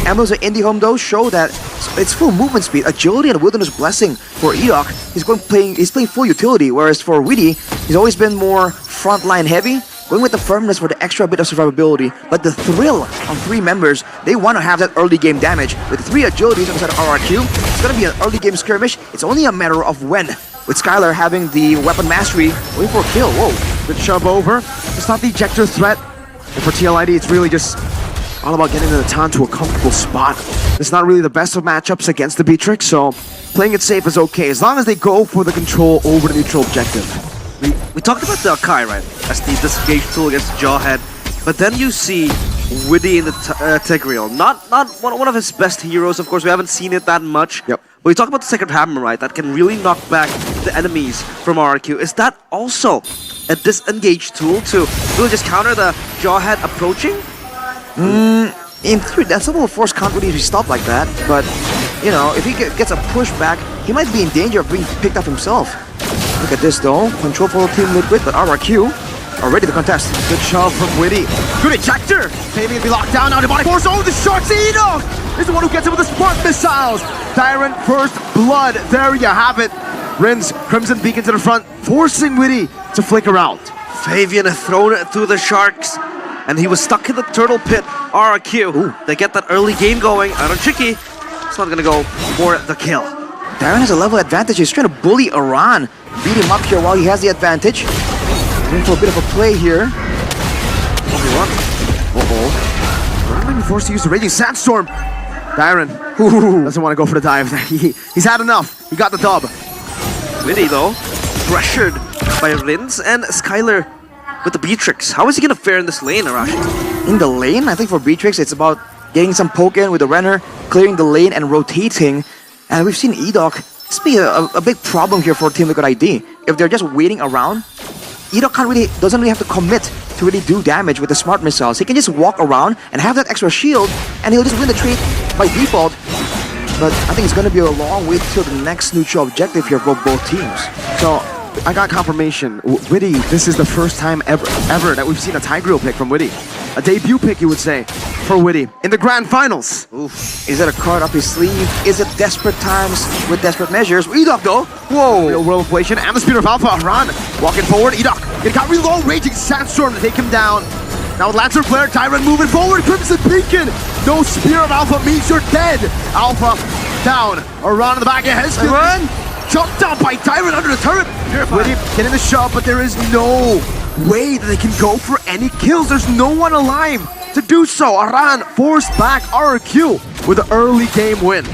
Emblems of Indie Home though show that it's full movement speed, agility, and wilderness blessing for Edok. He's playing full utility, whereas for Witty, he's always been more frontline heavy, going with the firmness for the extra bit of survivability. But the thrill on 3 members, they want to have that early game damage. With 3 agilities inside of RRQ, it's going to be an early game skirmish. It's only a matter of when. With Skylar having the weapon mastery, waiting for a kill. Whoa. Good shove over. It's not the ejector threat. And for TLID, it's really just all about getting the Natan to a comfortable spot. It's not really the best of matchups against the Beatrix, so playing it safe is okay, as long as they go for the control over the neutral objective. We talked about the Akai, right? As the disengage tool against Jawhead. But then you see Witty in the Tegriel. Not one of his best heroes, of course. We haven't seen it that much. Yep. But we talk about the second hammer, right? That can really knock back the enemies from RRQ. Is that also a disengage tool to really just counter the Jawhead approaching? In theory, that will force can't really be stopped like that. But, you know, if he gets a pushback, he might be in danger of being picked up himself. Look at this though. Control for Team Liquid, but RRQ are ready to contest. Good shove from Witty. Good ejector. Paving to be locked down. Now Demonic Force. Oh, the sharks. Edok is the one who gets it with the spark missiles. Tyrant first blood. There you have it. Rin's Crimson Beacon to the front, forcing Witty to flicker out. Fabian had thrown it through the Sharks. And he was stuck in the turtle pit. RRQ. They get that early game going. Aaron Chicky. It's not gonna go for the kill. Darren has a level advantage. He's trying to bully Iran. Beat him up here while he has the advantage. Going for a bit of a play here. Uh-oh. Might be forced to use the Raging Sandstorm. Darren doesn't want to go for the dive. He's had enough. He got the dub. Witty though, pressured by Rins and Skylar with the Beatrix. How is he gonna fare in this lane, Arashi? In the lane, I think for Beatrix, it's about getting some poke in with the Renner, clearing the lane and rotating. And we've seen Edok. This be a big problem here for Team Liquid ID. If they're just waiting around, Edok doesn't really have to commit to really do damage with the smart missiles. He can just walk around and have that extra shield, and he'll just win the trade by default. But I think it's going to be a long wait till the next neutral objective here for both teams. So I got confirmation. Witty, this is the first time ever that we've seen a Tigreal pick from Witty. A debut pick, you would say, for Witty in the grand finals. Oof. Is that a card up his sleeve? Is it desperate times with desperate measures? Edok though. Whoa. Real world equation and the speed of Alpha. Ran walking forward. Edok. It got really low. Raging Sandstorm to take him down. Now with Lancer Flare, Tyrant moving forward. Crimson Beacon. No Spear of Alpha means you're dead. Alpha down. Around in the back of Heskin. Run. Jumped down by Tyrant under the turret. Witty getting the shot, but there is no way that they can go for any kills. There's no one alive to do so. Aran forced back RRQ with an early game win.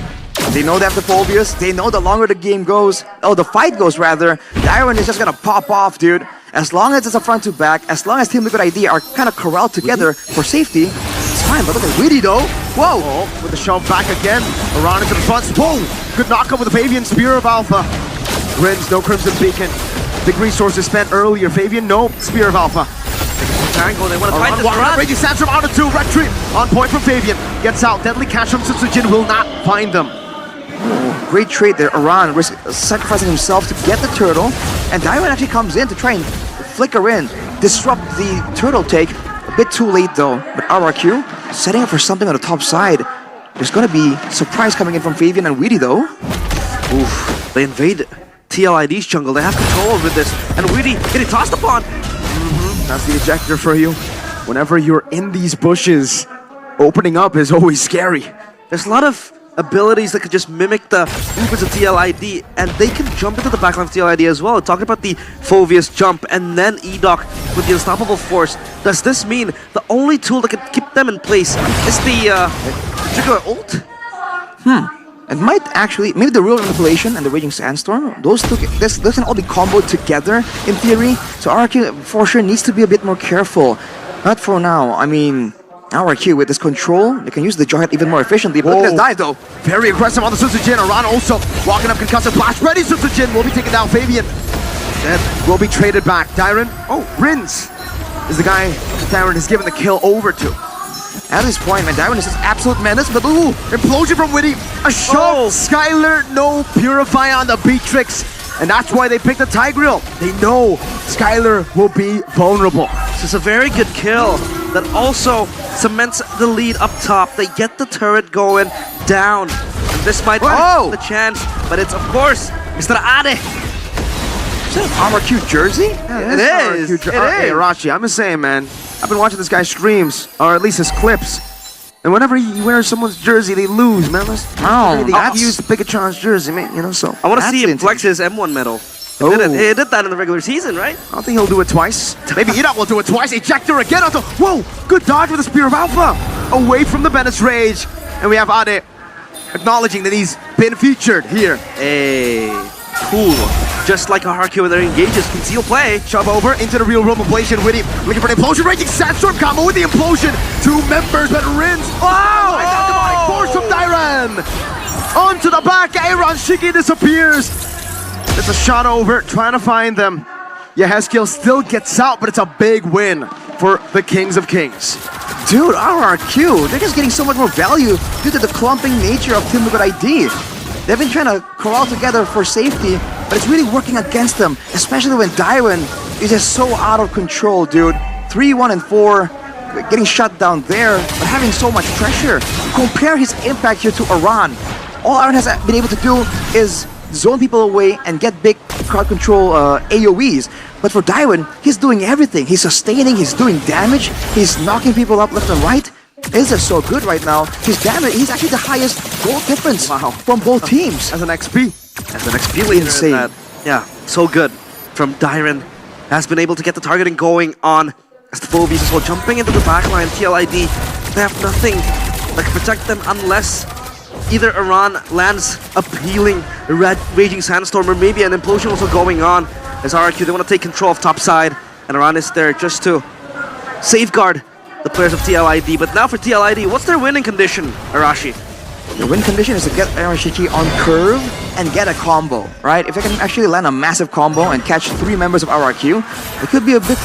They know they have the Phobias. They know the longer the game goes, the fight goes rather, the Iron is just gonna pop off, dude. As long as it's a front to back, as long as Team Liquid ID are kind of corralled together for safety, it's fine. But look at Witty though. Whoa! Oh, with the shove back again. Aran into the front. Whoa! Good knockup with the Fabian Spear of Alpha. Grins, no Crimson Beacon. Big resources spent earlier. Fabian, no Spear of Alpha. Triangle, they want to fight this run. Raging Sandstorm out of 2. Retreat on point from Fabian. Gets out. Deadly Cash from Sutsujin will not find them. Oh, great trade there. Iran sacrificing himself to get the turtle. And Diamond actually comes in to try and flicker in, disrupt the turtle take. A bit too late though. But RRQ setting up for something on the top side. There's going to be surprise coming in from Fabian and Witty though. Oof, they invade TLID's jungle. They have control over this. And Witty getting tossed upon. That's the ejector for you. Whenever you're in these bushes, opening up is always scary. There's a lot of abilities that could just mimic the movements of TLID, and they can jump into the backline of TLID as well. Talking about the Phobius jump, and then Edok with the Unstoppable Force. Does this mean the only tool that can keep them in place is the particular ult? It might actually, maybe the real manipulation and the Raging Sandstorm, those two, this can all be comboed together in theory. So RRQ for sure needs to be a bit more careful. Not for now. I mean, RRQ with this control, they can use the Jawhead even more efficiently. But look at this dive though. Very aggressive on the Sutsujin. Aran also walking up concussive blast. Ready, Sutsujin will be taking down Fabian. Dead will be traded back. Dyron, Rins is the guy Dyron has given the kill over to. At this point, man, Darren is just absolute menace, but ooh, implosion from Witty. A shove. Skylar, no Purify on the Beatrix. And that's why they picked the Tigreal. They know Skylar will be vulnerable. This is a very good kill that also cements the lead up top. They get the turret going down. And this might be the chance, but it's of course Mr. Ade. Is that an Armor Q jersey? It is. Hey, Rachi, I'm just saying, man. I've been watching this guy's streams, or at least his clips. And whenever he wears someone's jersey, they lose, man. I've used Pikachan's jersey, man, you know, so. I want to see him flex his M1 medal. He did that in the regular season, right? I don't think he'll do it twice. Maybe Enoch will do it twice. Ejector again onto. Whoa! Good dodge with the Spear of Alpha. Away from the Bennett's Rage. And we have Ade acknowledging that he's been featured here. Hey, cool. Just like a Harkyu when they're engages, conceal play. Shove over into the real room ablation. Witty looking for the implosion. Raging Sandstorm combo with the implosion. 2 members, but Rins. Oh! And that demonic force from Dairan. Onto the back. Aaron Shiki disappears. It's a shot over, trying to find them. Yehezkiel still gets out, but it's a big win for the Kings of Kings. Dude, RRQ, they're just getting so much more value due to the clumping nature of Team Liquid ID. They've been trying to corral together for safety, but it's really working against them, especially when Dairon is just so out of control, dude. 3-1 and 4, getting shut down there, but having so much pressure. Compare his impact here to Aran. All Aran has been able to do is zone people away and get big crowd control AoEs. But for Dairon, he's doing everything. He's sustaining, he's doing damage, he's knocking people up left and right. Is just so good right now. His damage, he's actually the highest goal difference from both teams. As an XP. As an XP leader. Insane. Yeah, so good from Dairon. Has been able to get the targeting going on as the Phobies as well. Jumping into the backline, TLID, they have nothing that can protect them unless either Aran lands a peeling Raging Sandstorm, or maybe an implosion also going on. As RRQ, they want to take control of top side, and Aran is there just to safeguard the players of TLID. But now for TLID, what's their winning condition, Arashi? The win condition is to get Aaron Shiki on curve and get a combo, right? If they can actually land a massive combo and catch 3 members of RRQ, it could be a big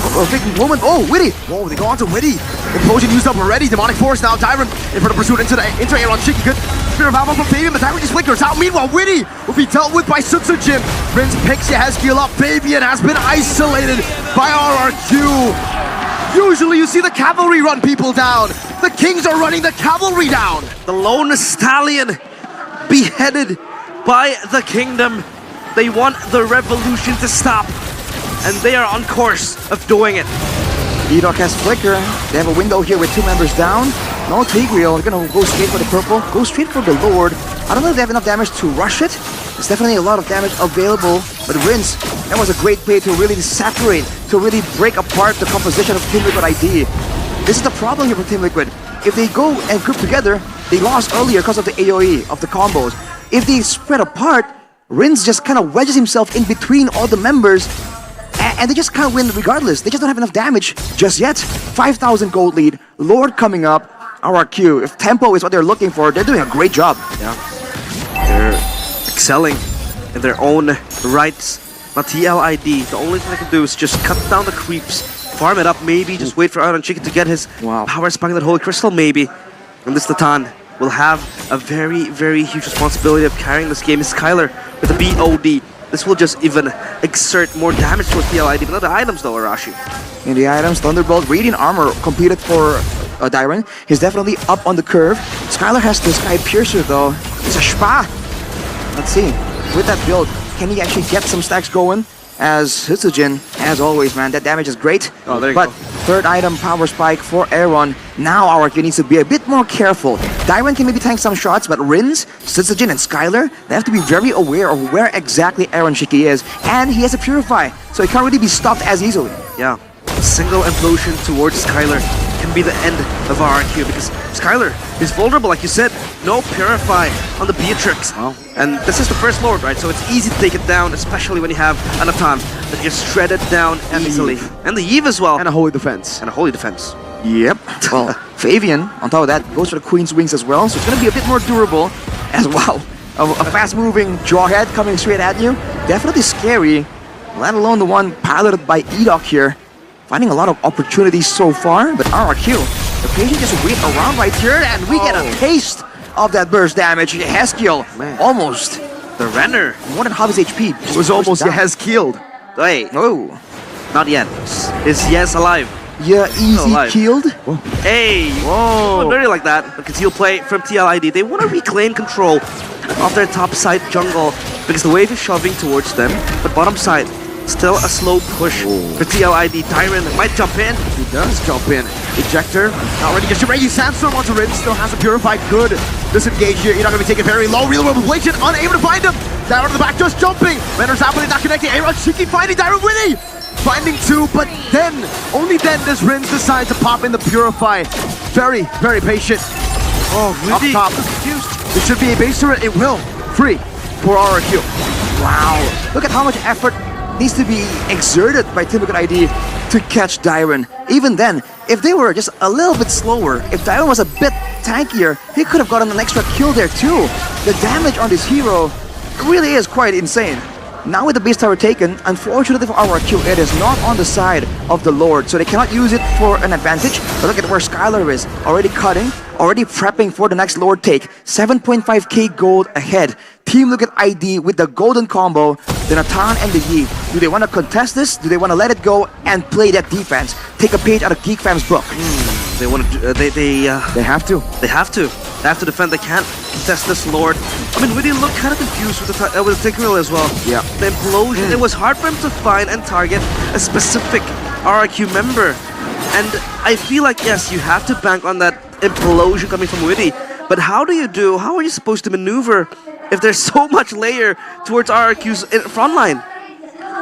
moment. Oh, Witty! Whoa, they go on to Witty. Implosion used up already. Demonic Force now. Dairon in front of pursuit into Aaron Shiki. Good Spear of Alpha from Fabian, but Dairon just flickers out. Meanwhile, Witty will be dealt with by Sutsujin. Prince picks Yehezkiel up. Fabian has been isolated by RRQ. Usually you see the cavalry run people down. The Kings are running the cavalry down. The lone stallion beheaded by the kingdom. They want the revolution to stop, and they are on course of doing it. Edok has Flicker. They have a window here with 2 members down. No Tigreal. They're gonna go straight for the purple. Go straight for the Lord. I don't know if they have enough damage to rush it. There's definitely a lot of damage available, but Rinse, that was a great play to really saturate, to really break apart the composition of Team Liquid ID. This is the problem here for Team Liquid. If they go and group together, they lost earlier because of the AoE, of the combos. If they spread apart, Rinse just kind of wedges himself in between all the members, and they just can't win regardless. They just don't have enough damage just yet. 5,000 gold lead, Lord coming up, RRQ. If tempo is what they're looking for, they're doing a great job. Yeah, they're excelling in their own rights. But TLID, the only thing they can do is just cut down the creeps, farm it up, maybe just wait for Iron Chicken to get his power spike, that Holy Crystal, maybe. And this Tatan will have a very, very huge responsibility of carrying this game. Is Skylar with the BOD. This will just even exert more damage towards TLID. But not the items though, Arashi. In the items, Thunderbolt, Radiant Armor completed for Dairon. He's definitely up on the curve. Skylar has the Sky Piercer though. It's a Spa. Let's see. With that build, can he actually get some stacks going? As Hitsujin, as always, man, that damage is great. Oh, there you but go. Third item, Power Spike for Aaron. Now RRQ needs to be a bit more careful. Dairon can maybe tank some shots, but Rins, Hitsujin, and Skylar, they have to be very aware of where exactly Aaron Shiki is. And he has a Purify, so he can't really be stopped as easily. Yeah, a single implosion towards Skylar can be the end of RRQ, because Skylar is vulnerable, like you said. No Purify on the Beatrix. Wow. And this is the first Lord, right? So it's easy to take it down, especially when you have Anatan that gets shredded down easily. And the Eve as well. And a Holy Defense. And a Holy Defense. Yep. Well, Fabian, on top of that, goes for the Queen's Wings as well, so it's going to be a bit more durable. As wow, a fast-moving Jawhead coming straight at you. Definitely scary, let alone the one piloted by Edok here. Finding a lot of opportunities so far, but RRQ, the patient just wait around right here, and we get a taste of that burst damage. Yehezkiel, almost. The Renner. More than half his HP. It was almost Yehezkiel'd. Wait, Oh. not yet. Is Yes alive? Yeah, easy alive. killed. Hey! Whoa. Dirty like that. A concealed play from TLID. They want to reclaim control of their top side jungle because the wave is shoving towards them. But bottom side, still a slow push for TLID. Tyron might jump in. He does jump in. Ejector, not ready to get ready. Sandstorm onto Rin, still has a Purify. Good disengage here. You're not going to be taken very low. Real world Blation, unable to find him. Down to the back, just jumping. Renner's happily not connecting. Aaron Shiki finding Tyron Winnie. Finding two, but then, only then does Rin decide to pop in the Purify. Very, very patient. Oh, Up top. It should be a base turret. It will. Free for RRQ. Wow. Look at how much effort needs to be exerted by Team Liquid ID to catch Dyron. Even then, if they were just a little bit slower, if Dyron was a bit tankier, he could have gotten an extra kill there too. The damage on this hero really is quite insane. Now with the base tower taken, unfortunately for RRQ, it is not on the side of the Lord, so they cannot use it for an advantage. But look at where Skylar is, already cutting, already prepping for the next Lord take. 7.5k gold ahead. Team Liquid ID with the golden combo, the Natan and the Yi. Do they want to contest this? Do they want to let it go and play that defense? Take a page out of Geek Fam's book. They want to. They have to. They have to. They have to defend. They can't contest this Lord. I mean, Witty looked kind of confused with the Tinkerbell as well. Yeah. The implosion. It was hard for him to find and target a specific RRQ member. And I feel like, yes, you have to bank on that implosion coming from Witty. But how are you supposed to maneuver if there's so much layer towards RRQ's front line?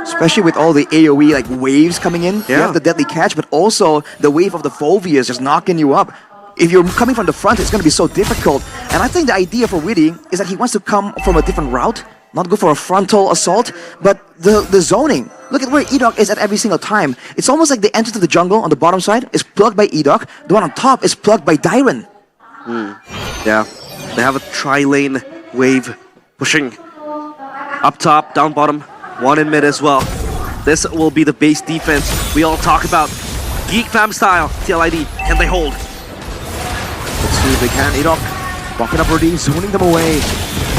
Especially with all the AoE like waves coming in. You have the deadly catch, but also the wave of the Phobias just knocking you up. If you're coming from the front, it's going to be so difficult. And I think the idea for Witty is that he wants to come from a different route, not go for a frontal assault, but the zoning. Look at where Edok is at every single time. It's almost like the entrance to the jungle on the bottom side is plugged by Edok. The one on top is plugged by Dyron. Yeah, they have a tri-lane wave pushing up top, down bottom, one in mid as well. This will be the base defense we all talk about. Geek Fam style, TLID, can they hold? Let's see if they can. Edok walking up already, zoning them away.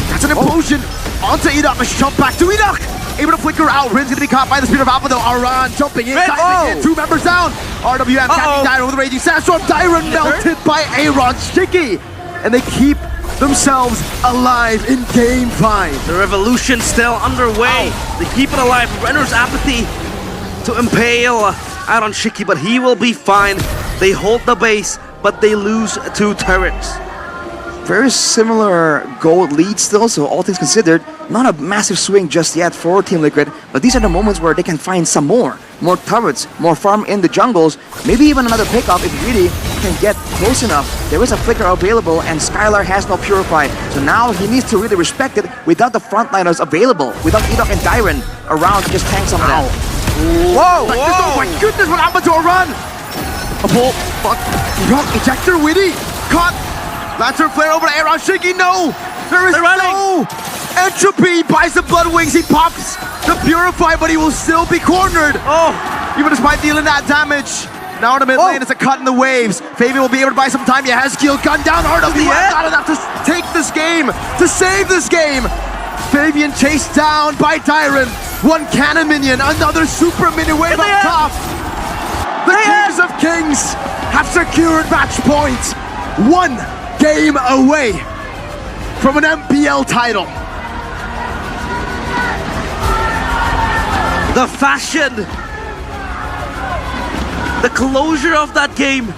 That's an implosion onto Edok. Let's jump back to Edok. Able to flicker out. Rin's gonna be caught by the speed of Alpha though. Aran jumping in, diving in. 2 members down. RWM catching Dyron with a raging sandstorm. Dyron melted by Aaron Sticky. And they keep themselves alive in game 5. The revolution still underway. They keep it alive. Renner's apathy to impale out on Shiki, but he will be fine. They hold the base, but they lose 2 turrets. Very similar gold lead still, so all things considered, not a massive swing just yet for Team Liquid, but these are the moments where they can find some more turrets, more farm in the jungles, maybe even another pickup if Really can get close enough. There is a flicker available and Skylar has no Purify, so now he needs to really respect it without the frontliners available, without Edok and Dyron around to just tank some of them. Whoa! Oh my goodness, what happened to Aran? A pull, but Edok ejector, Witty caught. Lantern flare over to Aaron Shiki. No! There is no entropy. Buys the Blood Wings. He pops the Purify, but he will still be cornered. Oh! Even despite dealing that damage. Now in the mid lane, it's a cut in the waves. Fabian will be able to buy some time. Yahezkiel gun down. RWM not enough to take this game, to save this game. Fabian chased down by Dyron. 1 cannon minion, another super minion wave up top. The Kings of Kings have secured match point. 1 game away from an MPL title. The fashion, the closure of that game.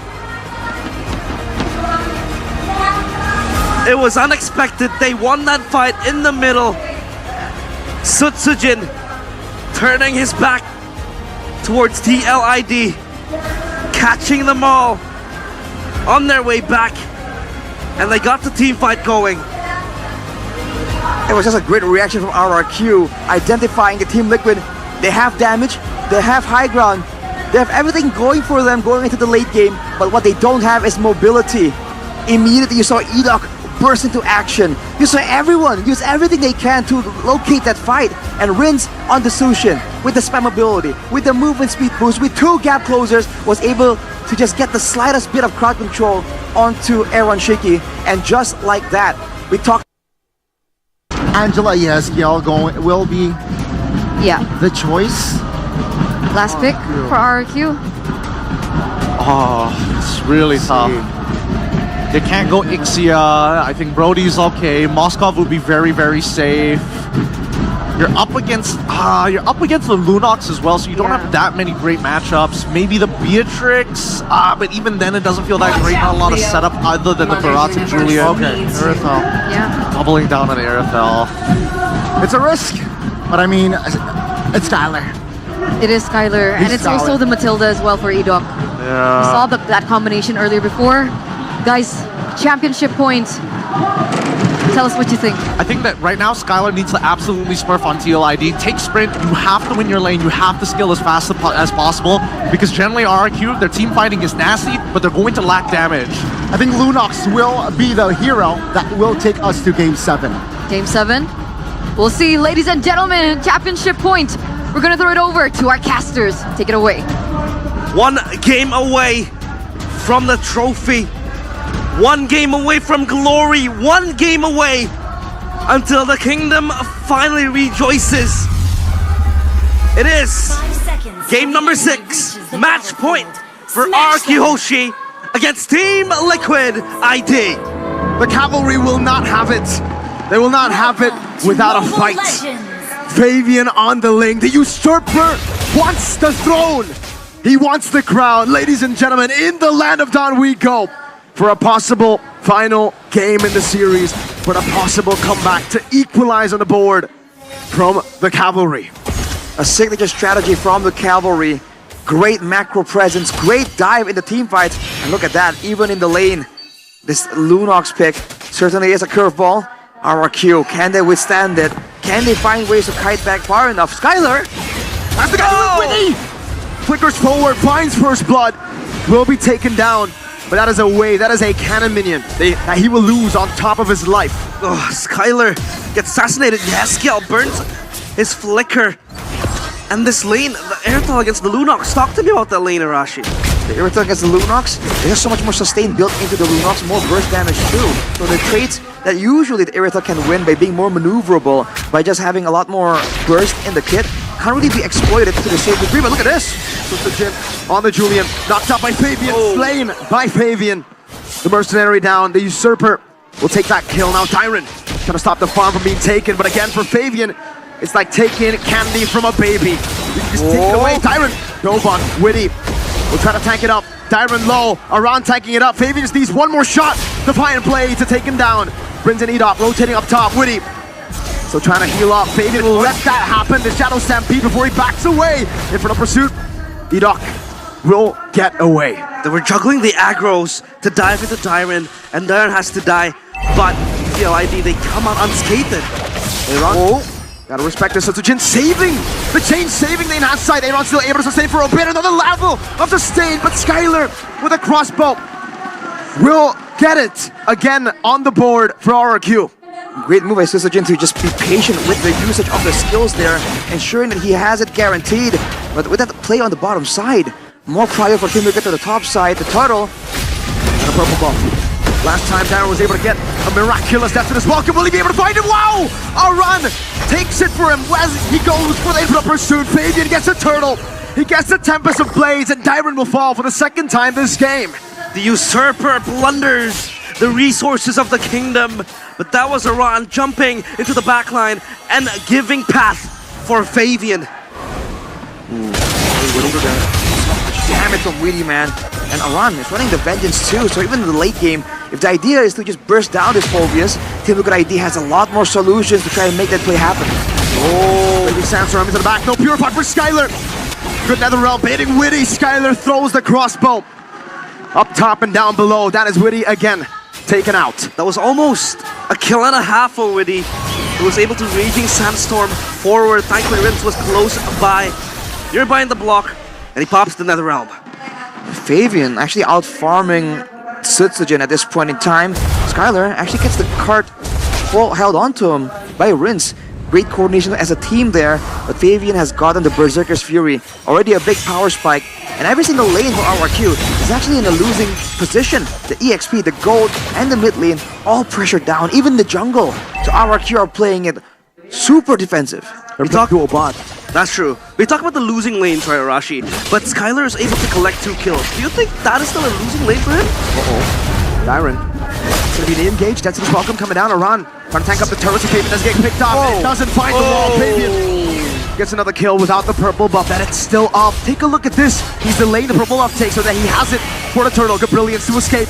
It was unexpected. They won that fight in the middle. Sutsujin turning his back towards TLID, catching them all on their way back. And they got the team fight going. It was just a great reaction from RRQ, identifying the Team Liquid. They have damage, they have high ground, they have everything going for them going into the late game, but what they don't have is mobility. Immediately you saw Edok burst into action. You saw everyone use everything they can to locate that fight, and Rins on the Sushin with the spammability, with the movement speed boost, with 2 gap closers, was able to just get the slightest bit of crowd control onto Aaron Shiki, and just like that, we talked. Angela Yahezkiel will be Yeah. the choice. Last pick for RRQ. Oh, it's really tough. You can't go Ixia. I think Brody's okay. Moskov would be very, very safe. You're up against the Lunox as well, so you don't have that many great matchups. Maybe the Beatrix, but even then it doesn't feel that great. Not a lot of setup other than the Barat and Julia. Okay, Aerithel. Yeah. Doubling down on Aerithel. It's a risk, but I mean, it's Skylar. It is Skylar, and it's also the Matilda as well for Edok. Yeah. We saw that combination earlier before. Guys, championship point. Tell us what you think. I think that right now Skylar needs to absolutely smurf on TLID. Take sprint, you have to win your lane, you have to skill as fast as possible, because generally RRQ, their team fighting is nasty, but they're going to lack damage. I think Lunox will be the hero that will take us to Game 7. Game 7. We'll see, ladies and gentlemen, championship point. We're gonna throw it over to our casters. Take it away. 1 game away from the trophy. 1 game away from glory. 1 game away until the kingdom finally rejoices. It is game number 6. Match point for RRQ Hoshi against Team Liquid ID. The cavalry will not have it. They will not have it without a fight. Fabian on the lane. The usurper wants the throne. He wants the crown. Ladies and gentlemen, in the land of Dawn we go for a possible final game in the series, for a possible comeback to equalize on the board from the cavalry. A signature strategy from the cavalry. Great macro presence, great dive in the team fights. And look at that, even in the lane. This Lunox pick certainly is a curveball. RRQ, can they withstand it? Can they find ways to kite back far enough? Skylar! That's the guy with Whitney! Flickers forward, finds first blood. Will be taken down, but that is a wave, that is a cannon minion that he will lose on top of his life. Oh, Skylar gets assassinated. Yaskiel burns his flicker. And this lane, the Airtel against the Lunox. Talk to me about that lane, Arashi. The Airtel against the Lunox, there's so much more sustain built into the Lunox, more burst damage too. So the traits that usually the Airtel can win by being more maneuverable, by just having a lot more burst in the kit, can't really be exploited to the same degree. But look at this! So the Jin on the Julian, knocked out by Fabian, slain by Fabian. The mercenary down, the usurper will take that kill. Now Tyron trying to stop the farm from being taken, but again for Fabian, it's like taking candy from a baby. You can just take it away. Tyron, Novak, Witty will try to tank it up. Tyron low, Aran tanking it up. Fabian just needs one more shot. Defiant Blade to take him down. Brings in Edok, rotating up top. Witty so trying to heal up. Fabian will let that happen. The Shadow Stampede before he backs away in front of pursuit. Edok will get away. They were juggling the aggros to dive into Tyron, and Tyron has to die. But TLID, they come out unscathed. Aaron, gotta respect this. So Jin saving the chain, saving the enhanced side. Aaron still able to sustain for a bit. Another level of sustain, but Skylar with a crossbow will get it again on the board for RRQ. Great move by Jin to just be patient with the usage of the skills there, ensuring that he has it guaranteed. But with that play on the bottom side, more prio for him to get to the top side. The turtle and a purple buff. Last time Darren was able to get a miraculous death to this welcome. Will he be able to find him? Wow! A run takes it for him as he goes for the infinite pursuit. Fabian gets a turtle. He gets the Tempest of Blades, and Dyron will fall for the second time this game. The usurper plunders the resources of the kingdom, but that was Aran jumping into the backline and giving path for Fabian. Damage from Weedy, man. And Aran is running the Vengeance too, so even in the late game, if the idea is to just burst down this Phobius, Team Liquid ID has a lot more solutions to try and make that play happen. Oh, Baby Sandstorm into the back. No Purify for Skylar. Good Netherrealm baiting Witty. Skylar throws the crossbow. Up top and down below. That is Witty again. Taken out. That was almost a kill and a half for Witty. He was able to Raging Sandstorm forward. Thankfully, Rims was close by. You're behind the block, and he pops the Netherrealm. Fabian actually out-farming Sutsujin at this point in time. Skylar actually gets the cart held onto him by Rinse. Great coordination as a team there, but Fabian has gotten the Berserker's Fury. Already a big power spike, and every single lane for RRQ is actually in a losing position. The EXP, the gold, and the mid lane all pressured down, even the jungle. So RRQ are playing it super defensive. We talk dual bot. That's true. We talk about the losing lanes, right, Arashi? But Skylar is able to collect 2 kills. Do you think that is still a losing lane for him? Dyron. It's gonna be the engage. That's his welcome coming down. Aran trying to tank up the turrets. Fabian does get picked off. It doesn't find the wall. Fabian gets another kill without the purple buff. And it's still off. Take a look at this. He's delaying the purple uptake so that he has it for the turtle. Good brilliance to escape.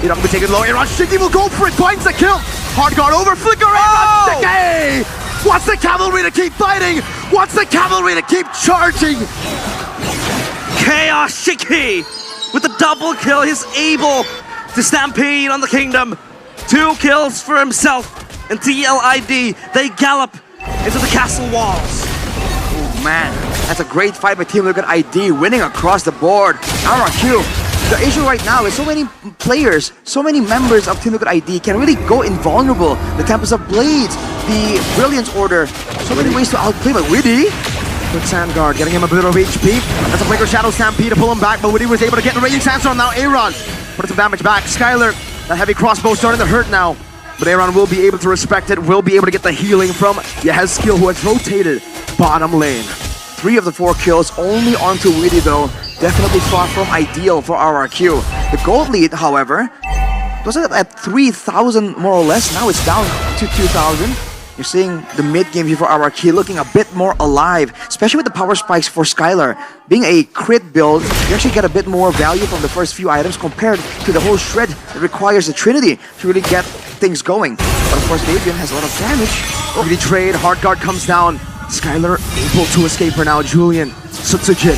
You're not gonna be taken low. Aaron Shiki will go for it. Finds the kill. Hard guard over. Flicker. Aaron Shiki! Wants the cavalry to keep fighting. Wants the cavalry to keep charging. Chaos Shiki with the double kill. He's able to stampede on the kingdom. 2 kills for himself and TLID. They gallop into the castle walls. Oh man, that's a great fight by Team Liquid ID, winning across the board. RRQ. The issue right now is so many players, so many members of Team Liquid ID can really go invulnerable. The Tempest of Blades, the Brilliance Order, so many ways to outplay, but Widdy. Good Sand Guard, getting him a bit of HP. That's a Flicker Shadow Stampede to pull him back, but Widdy was able to get the Raging Sandstorm. Now Aaron putting some damage back. Skylar, that heavy crossbow starting to hurt now. But Aaron will be able to respect it, will be able to get the healing from Yehezkiel, who has rotated bottom lane. 3 of the 4 kills only onto Widdy though. Definitely far from ideal for RRQ. The gold lead, however, was at 3,000 more or less. Now it's down to 2,000. You're seeing the mid-game here for RRQ looking a bit more alive, especially with the power spikes for Skylar. Being a crit build, you actually get a bit more value from the first few items compared to the whole shred that requires the Trinity to really get things going. But of course, Fabian has a lot of damage. Really trade, hard guard comes down. Skylar able to escape for now. Julian, Sutsujin,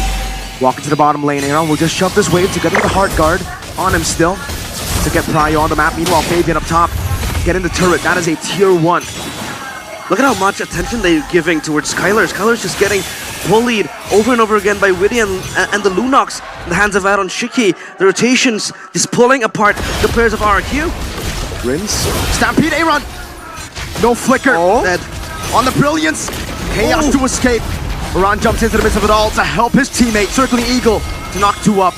walking to the bottom lane. Aaron will just shove this wave to get the hard guard on him still to get Prio on the map. Meanwhile, Fabian up top, getting the turret. That is a tier 1. Look at how much attention they're giving towards Skylar. Skylar's just getting bullied over and over again by Widdy and the Lunox in the hands of Aaron Shiki. The rotations just pulling apart the players of RRQ. Rinse. Stampede, Aaron. No flicker. Dead. On the Brilliance. Chaos to escape. Aaron jumps into the midst of it all to help his teammate, Circling Eagle, to knock 2 up.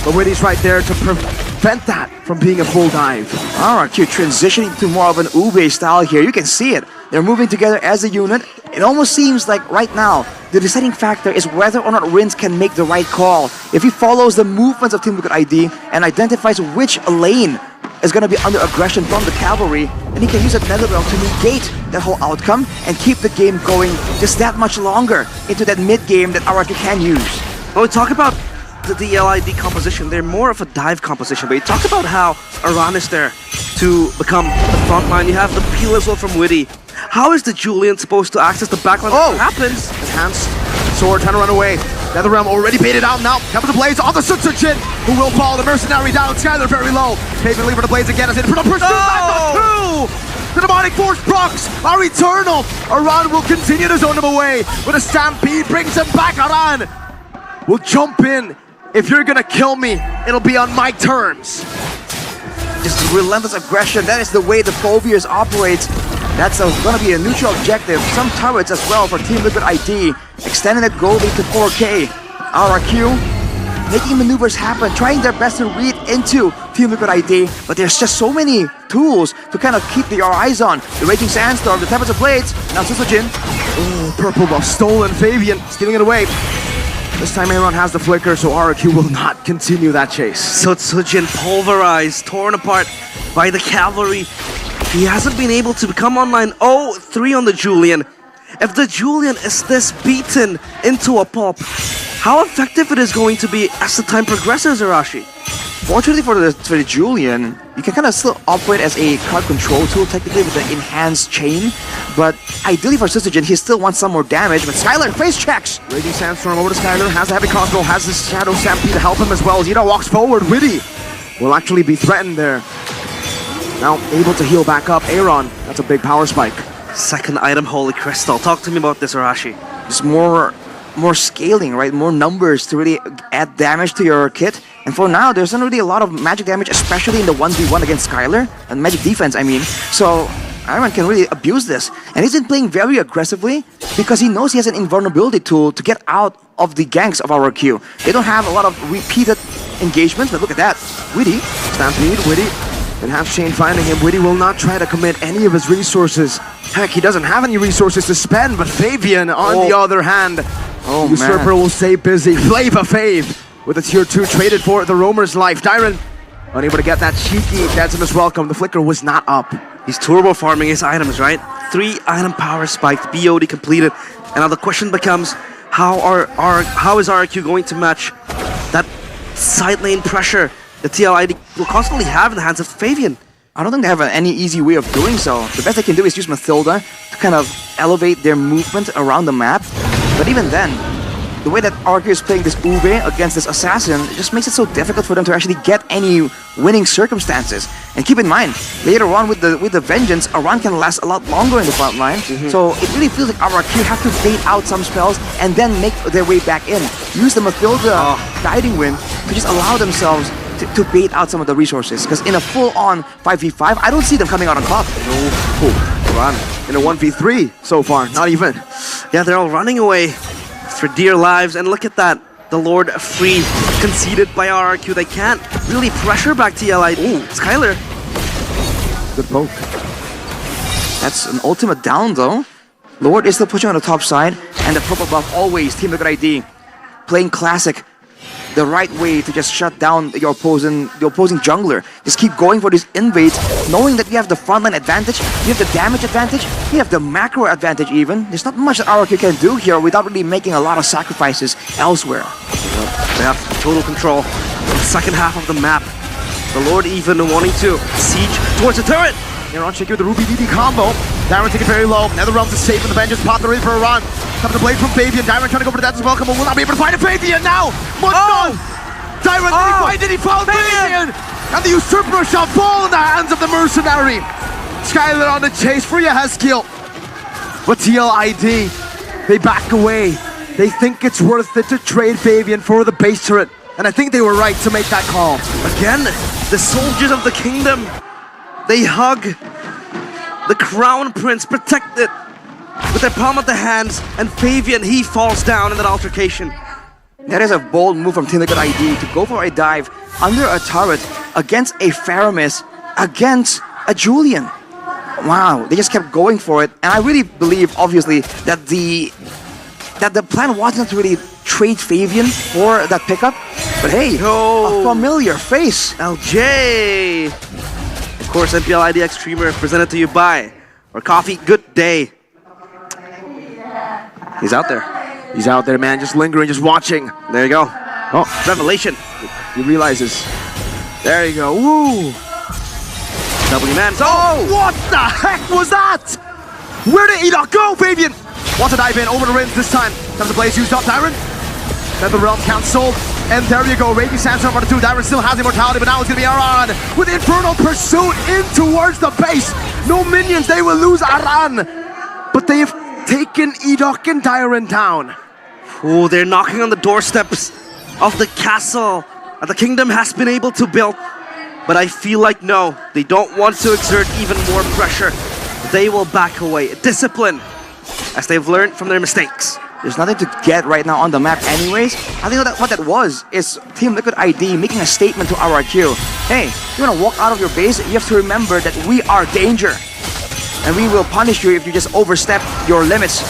But Widdy's right there to prevent that from being a full dive. RRQ transitioning to more of an Ube style here. You can see it. They're moving together as a unit. It almost seems like right now, the deciding factor is whether or not Rince can make the right call. If he follows the movements of Team Liquid ID and identifies which lane is going to be under aggression from the cavalry, then he can use that Netherrealm to negate that whole outcome and keep the game going just that much longer into that mid-game that RRQ can use. When we talk about the DLID composition, they're more of a dive composition, but you talk about how Aran is there to become the front line. You have the peel as well from Widdy. How is the Julian supposed to access the backline? What happens? Enhanced sword trying to run away. Netherrealm already baited out now. Comes the blades on the Sutsujin, who will fall. The mercenary down. Skylar very low. Fabian leaving the blades again as it for the push. No! The demonic force procs are eternal. Aran will continue to zone him away with a stampede. Brings him back. Aran will jump in. If you're gonna kill me, it'll be on my terms. Just relentless aggression. That is the way the Phobias operates. That's gonna be a neutral objective. Some turrets as well for Team Liquid ID. Extending that goal lead to 4K. RRQ making maneuvers happen, trying their best to read into Team Liquid ID, but there's just so many tools to kind of keep your eyes on. The Raging Sandstorm, the Tempest of Blades, now Susujin. Oh, purple buff stolen. Fabian stealing it away. This time Aaron has the flicker, so RRQ will not continue that chase. Sutsujin pulverized, torn apart by the cavalry. He hasn't been able to become online. 0-3 on the Julian. If the Julian is this beaten into a pulp, how effective it is going to be as the time progresses, Arashi? Fortunately for the Julian, you can kind of still operate as a card control tool technically with the enhanced chain, but ideally for Susujin, he still wants some more damage, but Skylar face checks! Raging Sandstorm over to Skylar, has a heavy crossbow, has his Shadow Stampede to help him as well. Zeta walks forward, Widdy will actually be threatened there. Now able to heal back up, Aaron, that's a big power spike. Second item, Holy Crystal. Talk to me about this, Arashi. It's more scaling, right? More numbers to really add damage to your kit. And for now, there's not really a lot of magic damage, especially in the 1v1 against Skylar, and magic defense, I mean. So Iron can really abuse this. And he's been playing very aggressively because he knows he has an invulnerability tool to get out of the ganks of RRQ. They don't have a lot of repeated engagements, but look at that. Widdy. Stampede, Widdy. And half chain finding him. Widdy will not try to commit any of his resources Heck, he doesn't have any resources to spend, but Fabian, on the other hand, Usurper will stay busy. Flava Fave with a tier 2 traded for the Roamer's life. Dyron unable to get that cheeky Decimus welcome. The flicker was not up. He's turbo farming his items, right? 3 item power spiked, BOD completed. And now the question becomes, how is RRQ going to match that side lane pressure the TLID will constantly have in the hands of Fabian? I don't think they have any easy way of doing so. The best they can do is use Mathilda to kind of elevate their movement around the map. But even then, the way that RRQ is playing this Ube against this Assassin, it just makes it so difficult for them to actually get any winning circumstances. And keep in mind, later on with the Vengeance, a run can last a lot longer in the front line. So it really feels like RRQ have to bait out some spells and then make their way back in. Use the Mathilda guiding wind to just allow themselves to bait out some of the resources. Because in a full-on 5v5, I don't see them coming out on top. Run in a 1v3 so far, not even. Yeah, they're all running away for dear lives, and look at that. The Lord free, conceded by RRQ. They can't really pressure back TLID. Ooh, Skyler. Good poke. That's an ultimate down though. Lord is still pushing on the top side, and the purple buff always, Team Liquid ID, playing classic. The right way to just shut down your opposing jungler. Just keep going for these invades, knowing that you have the frontline advantage, you have the damage advantage, you have the macro advantage even. There's not much that RRQ can do here without really making a lot of sacrifices elsewhere. They have total control of the second half of the map. The Lord even wanting to siege towards the turret. Here on Shaky with the Ruby DD combo. Dyron taking very low. Netherrealms is safe in the Vengeance pot. They're in for a run. Comes the blade from Fabian. Dyron trying to go for the Death's Welcome, but will not be able to find a Fabian now. But no! Dyron, did he found Fabian? And the Usurper shall fall in the hands of the Mercenary. Skyler on the chase for Yehezkiel. But TLID, they back away. They think it's worth it to trade Fabian for the base turret. And I think they were right to make that call. Again, the soldiers of the kingdom, they hug the Crown Prince, protected with their palm of the hands, and Fabian, he falls down in that altercation. That is a bold move from Team Liquid ID to go for a dive under a turret against a Faramis, against a Julian. Wow, they just kept going for it, and I really believe, obviously, that the plan wasn't to really trade Fabian for that pickup, but hey, a familiar face. LJ! Of course, MPL IDX streamer presented to you by or Coffee Good Day. He's out there. He's out there, man, just lingering, just watching. There you go. Oh, Revelation. he realizes. There you go. Woo! W-man. Oh, what the heck was that? Where did Enoch go, Fabian? Wants to dive in, over the rims this time. Comes the blaze used up, Dyron. Netherrealm cancelled. And there you go, Raging Sandstorm for the 2. Dyron still has immortality, but now it's gonna be Aran with Infernal Pursuit in towards the base. No minions, they will lose Aran. But they've taken Enoch and Dyron down. Oh, they're knocking on the doorsteps of the castle that the kingdom has been able to build. But I feel like no, they don't want to exert even more pressure. They will back away. Discipline, as they've learned from their mistakes. There's nothing to get right now on the map anyways. I think what that was is Team Liquid ID making a statement to RRQ. Hey, you wanna walk out of your base, you have to remember that we are danger. And we will punish you if you just overstep your limits.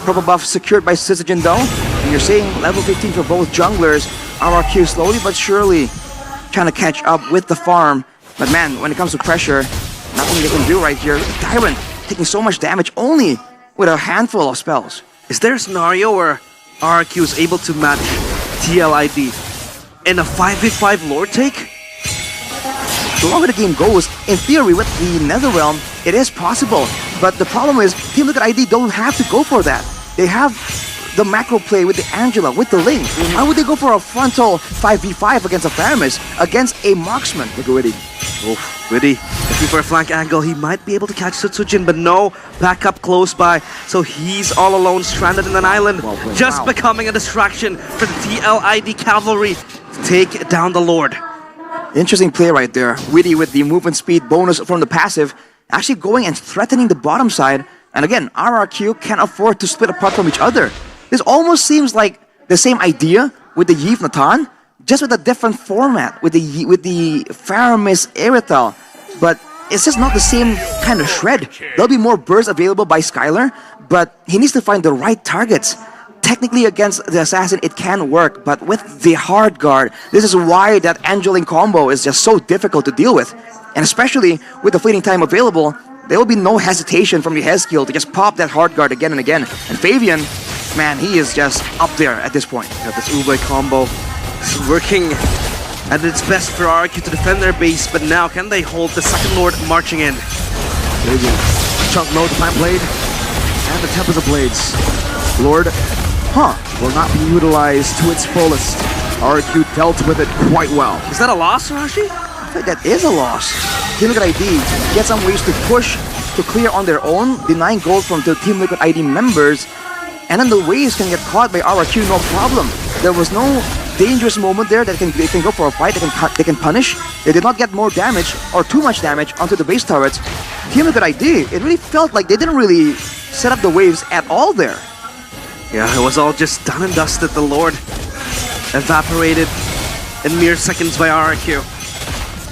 Purple buff secured by Syzygy though. And you're seeing level 15 for both junglers. RRQ slowly but surely trying to catch up with the farm. But man, when it comes to pressure, nothing they can do right here. Dyron taking so much damage only with a handful of spells. Is there a scenario where RRQ is able to match TLID in a 5v5 Lord take? The longer the game goes, in theory with the Netherrealm, it is possible. But the problem is, Team Liquid ID don't have to go for that. They have the macro play with the Angela, with the Link. Why would they go for a frontal 5v5 against a Faramis, against a marksman? Look at Witty. Oh, Witty looking for a flank angle. He might be able to catch Syzygy, but no backup close by. So he's all alone, stranded in an island, just becoming a distraction for the TLID cavalry to take down the Lord. Interesting play right there. Witty with the movement speed bonus from the passive, actually going and threatening the bottom side. And again, RRQ can't afford to split apart from each other. This almost seems like the same idea with the Yves Nathan, just with a different format with the Faramis Erythal. But it's just not the same kind of shred. There'll be more bursts available by Skylar, but he needs to find the right targets. Technically against the assassin it can work, but with the hard guard, this is why that Angeling combo is just so difficult to deal with. And especially with the fleeting time available, there will be no hesitation from the Hezkiel to just pop that hard guard again and again. And Fabian, man, he is just up there at this point. Yeah, this Ube combo is working at its best for RRQ to defend their base, but now can they hold the second Lord marching in? Fabian, chunk mode, time blade, and the Tempest of Blades. Lord, will not be utilized to its fullest. RQ dealt with it quite well. Is that a loss, Rashi? I think that is a loss. Team Liquid ID get some ways to push to clear on their own, denying gold from the Team Liquid ID members, and then the waves can get caught by RRQ, no problem. There was no dangerous moment there that they can go for a fight, they can punish. They did not get more damage or too much damage onto the base turrets. Team Liquid ID, it really felt like they didn't really set up the waves at all there. Yeah, it was all just done and dusted. The Lord evaporated in mere seconds by RRQ.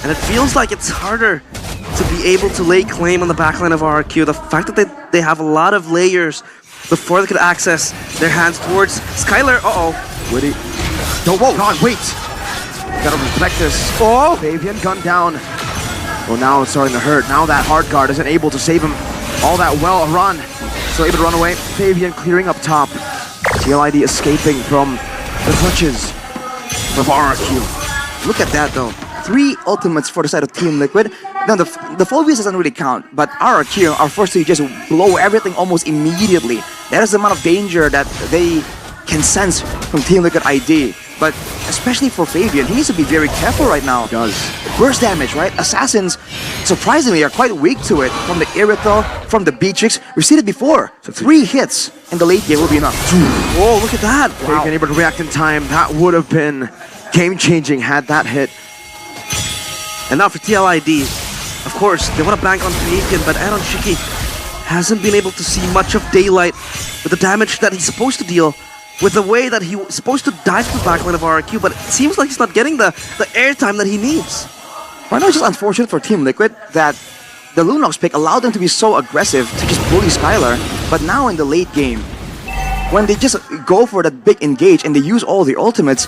And it feels like it's harder to be able to lay claim on the backline of RRQ. The fact that they have a lot of layers before they could access their hands towards Skylar. Witty. No, whoa, God, wait. Gotta respect this. Oh, Fabian gunned down. Well, now it's starting to hurt. Now that hard guard isn't able to save him all that well. Run. Still able to run away. Fabian clearing up top. TLID escaping from the clutches of RRQ. Look at that though. 3 ultimates for the side of Team Liquid. Now the Phobias doesn't really count, but RRQ are forced to just blow everything almost immediately. That is the amount of danger that they can sense from Team Liquid ID. But especially for Fabian, he needs to be very careful right now. He does. Burst damage, right? Assassins, surprisingly, are quite weak to it. From the Irithel, from the Beatrix. We've seen it before. So 3 hits in the late game will be enough. Whoa, look at that. Wow. Fabian able to react in time. That would have been game-changing had that hit. And now for TLID, of course, they want to bank on Fabian, but Aaron Shiki hasn't been able to see much of daylight with the damage that he's supposed to deal, with the way that he was supposed to dive to the backline of RRQ, but it seems like he's not getting the airtime that he needs. Right now, it's just unfortunate for Team Liquid that the Lunox pick allowed them to be so aggressive to just bully Skylar, but now in the late game, when they just go for that big engage and they use all the ultimates,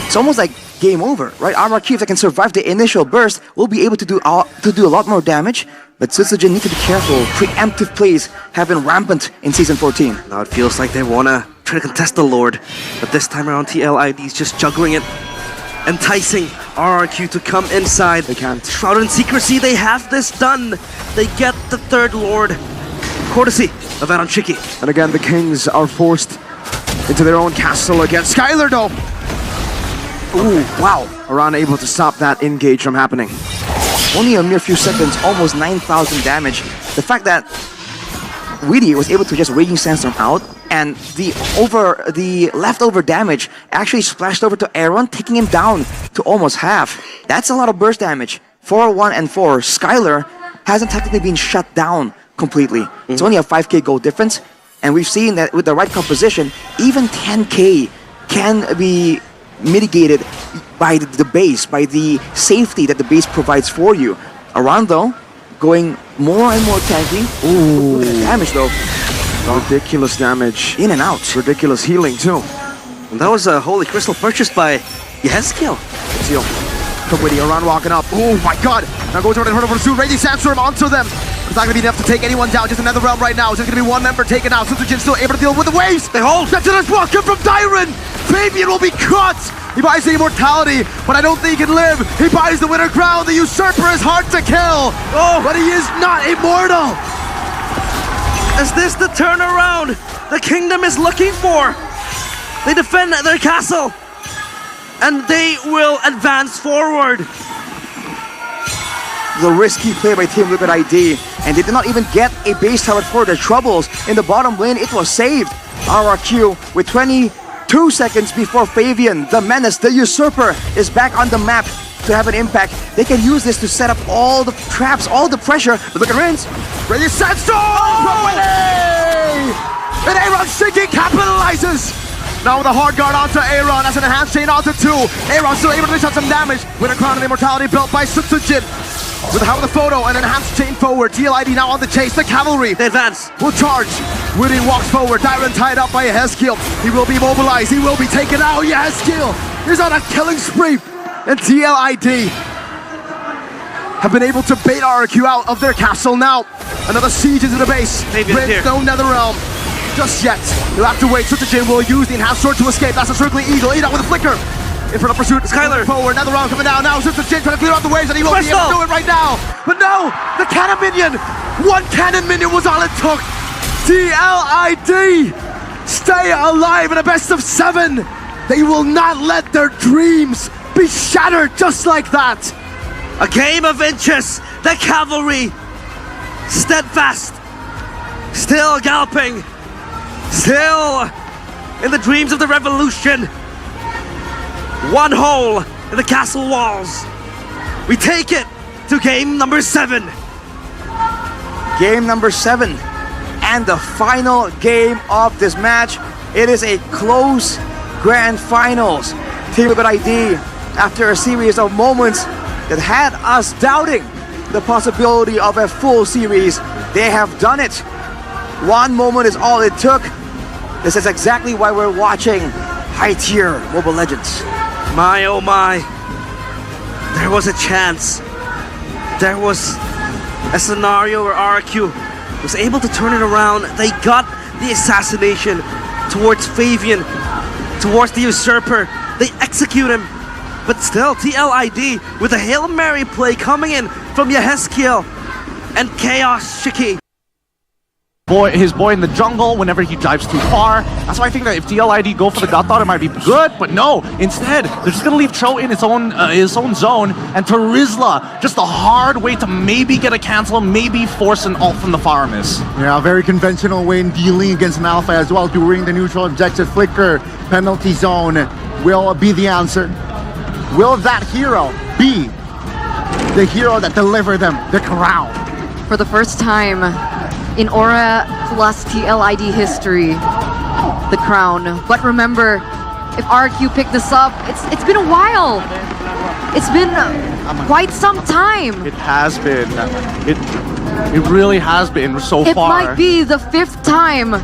it's almost like game over, right? RRQ, if they can survive the initial burst, will be able to do a lot more damage, but Sutsujin need to be careful. Preemptive plays have been rampant in Season 14. Now it feels like they want to try to contest the Lord, but this time around TLID is just juggling it, enticing RRQ to come inside. They can't. Shrouded in secrecy, they have this done. They get the third Lord, courtesy of Aaron Shiki. And again, the Kings are forced into their own castle against Skylar, though. Ooh, wow. Aran able to stop that engage from happening. Only a mere few seconds, almost 9,000 damage. The fact that Weedy was able to just Raging Sandstorm out, and the leftover damage actually splashed over to Aaron, taking him down to almost half. That's a lot of burst damage. 4-1 and 4. Skylar hasn't technically been shut down completely. It's only a 5k gold difference, and we've seen that with the right composition, even 10k can be mitigated by the base, by the safety that the base provides for you. Around though, going more and more tanky. Ooh, look at the damage though. Ridiculous damage. In and out. Ridiculous healing too. And that was a Holy Crystal purchased by Yehezkiel. Seal. Witty, Aran walking up. Oh my god! Now goes over to Hurtle for Soon. Raging Sandstorm onto them. It's not gonna be enough to take anyone down. Just another round right now. It's just gonna be one member taken out. Sutsujin still able to deal with the waves. They hold. That's an walk from Dyron. Fabian will be caught. He buys the immortality, but I don't think he can live. He buys the winner crown. The usurper is hard to kill. Oh, but he is not immortal. Is this the turnaround the kingdom is looking for? They defend their castle, and they will advance forward. The risky play by Team Liquid ID, and they did not even get a base tower for their troubles. In the bottom lane, it was saved. RRQ with 22 seconds before Fabian, the menace, the usurper, is back on the map to have an impact. They can use this to set up all the traps, all the pressure. But look at Rins. Ready, Sandstorm! Oh! And Aaron Shiki capitalizes! Now with a hard guard onto Aaron, that's an enhanced chain onto 2. Aaron still able to dish out some damage with a crown of immortality built by Sutsujin. with the help of the photo and enhanced chain forward. TLID now on the chase. The cavalry They advance. will charge. Woody walks forward. Dyron tied up by Yeskiel. He will be mobilized. He will be taken out. Yeskiel is on a killing spree. And TLID have been able to bait RRQ out of their castle now. Another siege into the base. Fabian's here. No Netherrealm. Just yet. He'll have to wait. Subsidiary will use the enhanced sword to escape. That's a circling eagle. Eat out with a flicker. In front of pursuit. Skyler. Forward. Netherrealm coming down. Now Subsidiary trying to clear out the waves and he won't be able to do it right now. But no! The cannon minion! One cannon minion was all it took. TLID stay alive in a best of 7. They will not let their dreams be shattered just like that. A game of inches. The cavalry steadfast, still galloping, still in the dreams of the revolution. One hole in the castle walls. We take it to game number 7. Game number 7 and the final game of this match. It is a close grand finals. Team Liquid ID, after a series of moments that had us doubting the possibility of a full series, they have done it. One moment is all it took. This is exactly why we're watching high-tier Mobile Legends. My oh my, there was a chance. There was a scenario where RRQ was able to turn it around. They got the assassination towards Fabian, towards the usurper. They execute him. But still, TLID with a Hail Mary play coming in from Yeskiel and Chaos Shiki. His boy in the jungle whenever he dives too far. That's why I think that if TLID go for the gut thought, it might be good, but no. Instead, they're just gonna leave Cho in his own zone, and Terizla, just a hard way to maybe get a cancel, maybe force an ult from the Faramis. Yeah, a very conventional way in dealing against an alpha as well, during the neutral objective. Flicker, penalty zone will be the answer. Will that hero be the hero that delivered them the crown? For the first time in Aura plus TLID history, the crown. But remember, if RQ picked this up, it's been a while. It's been quite some time. It has been. It really has been so It far. might be the 5th time.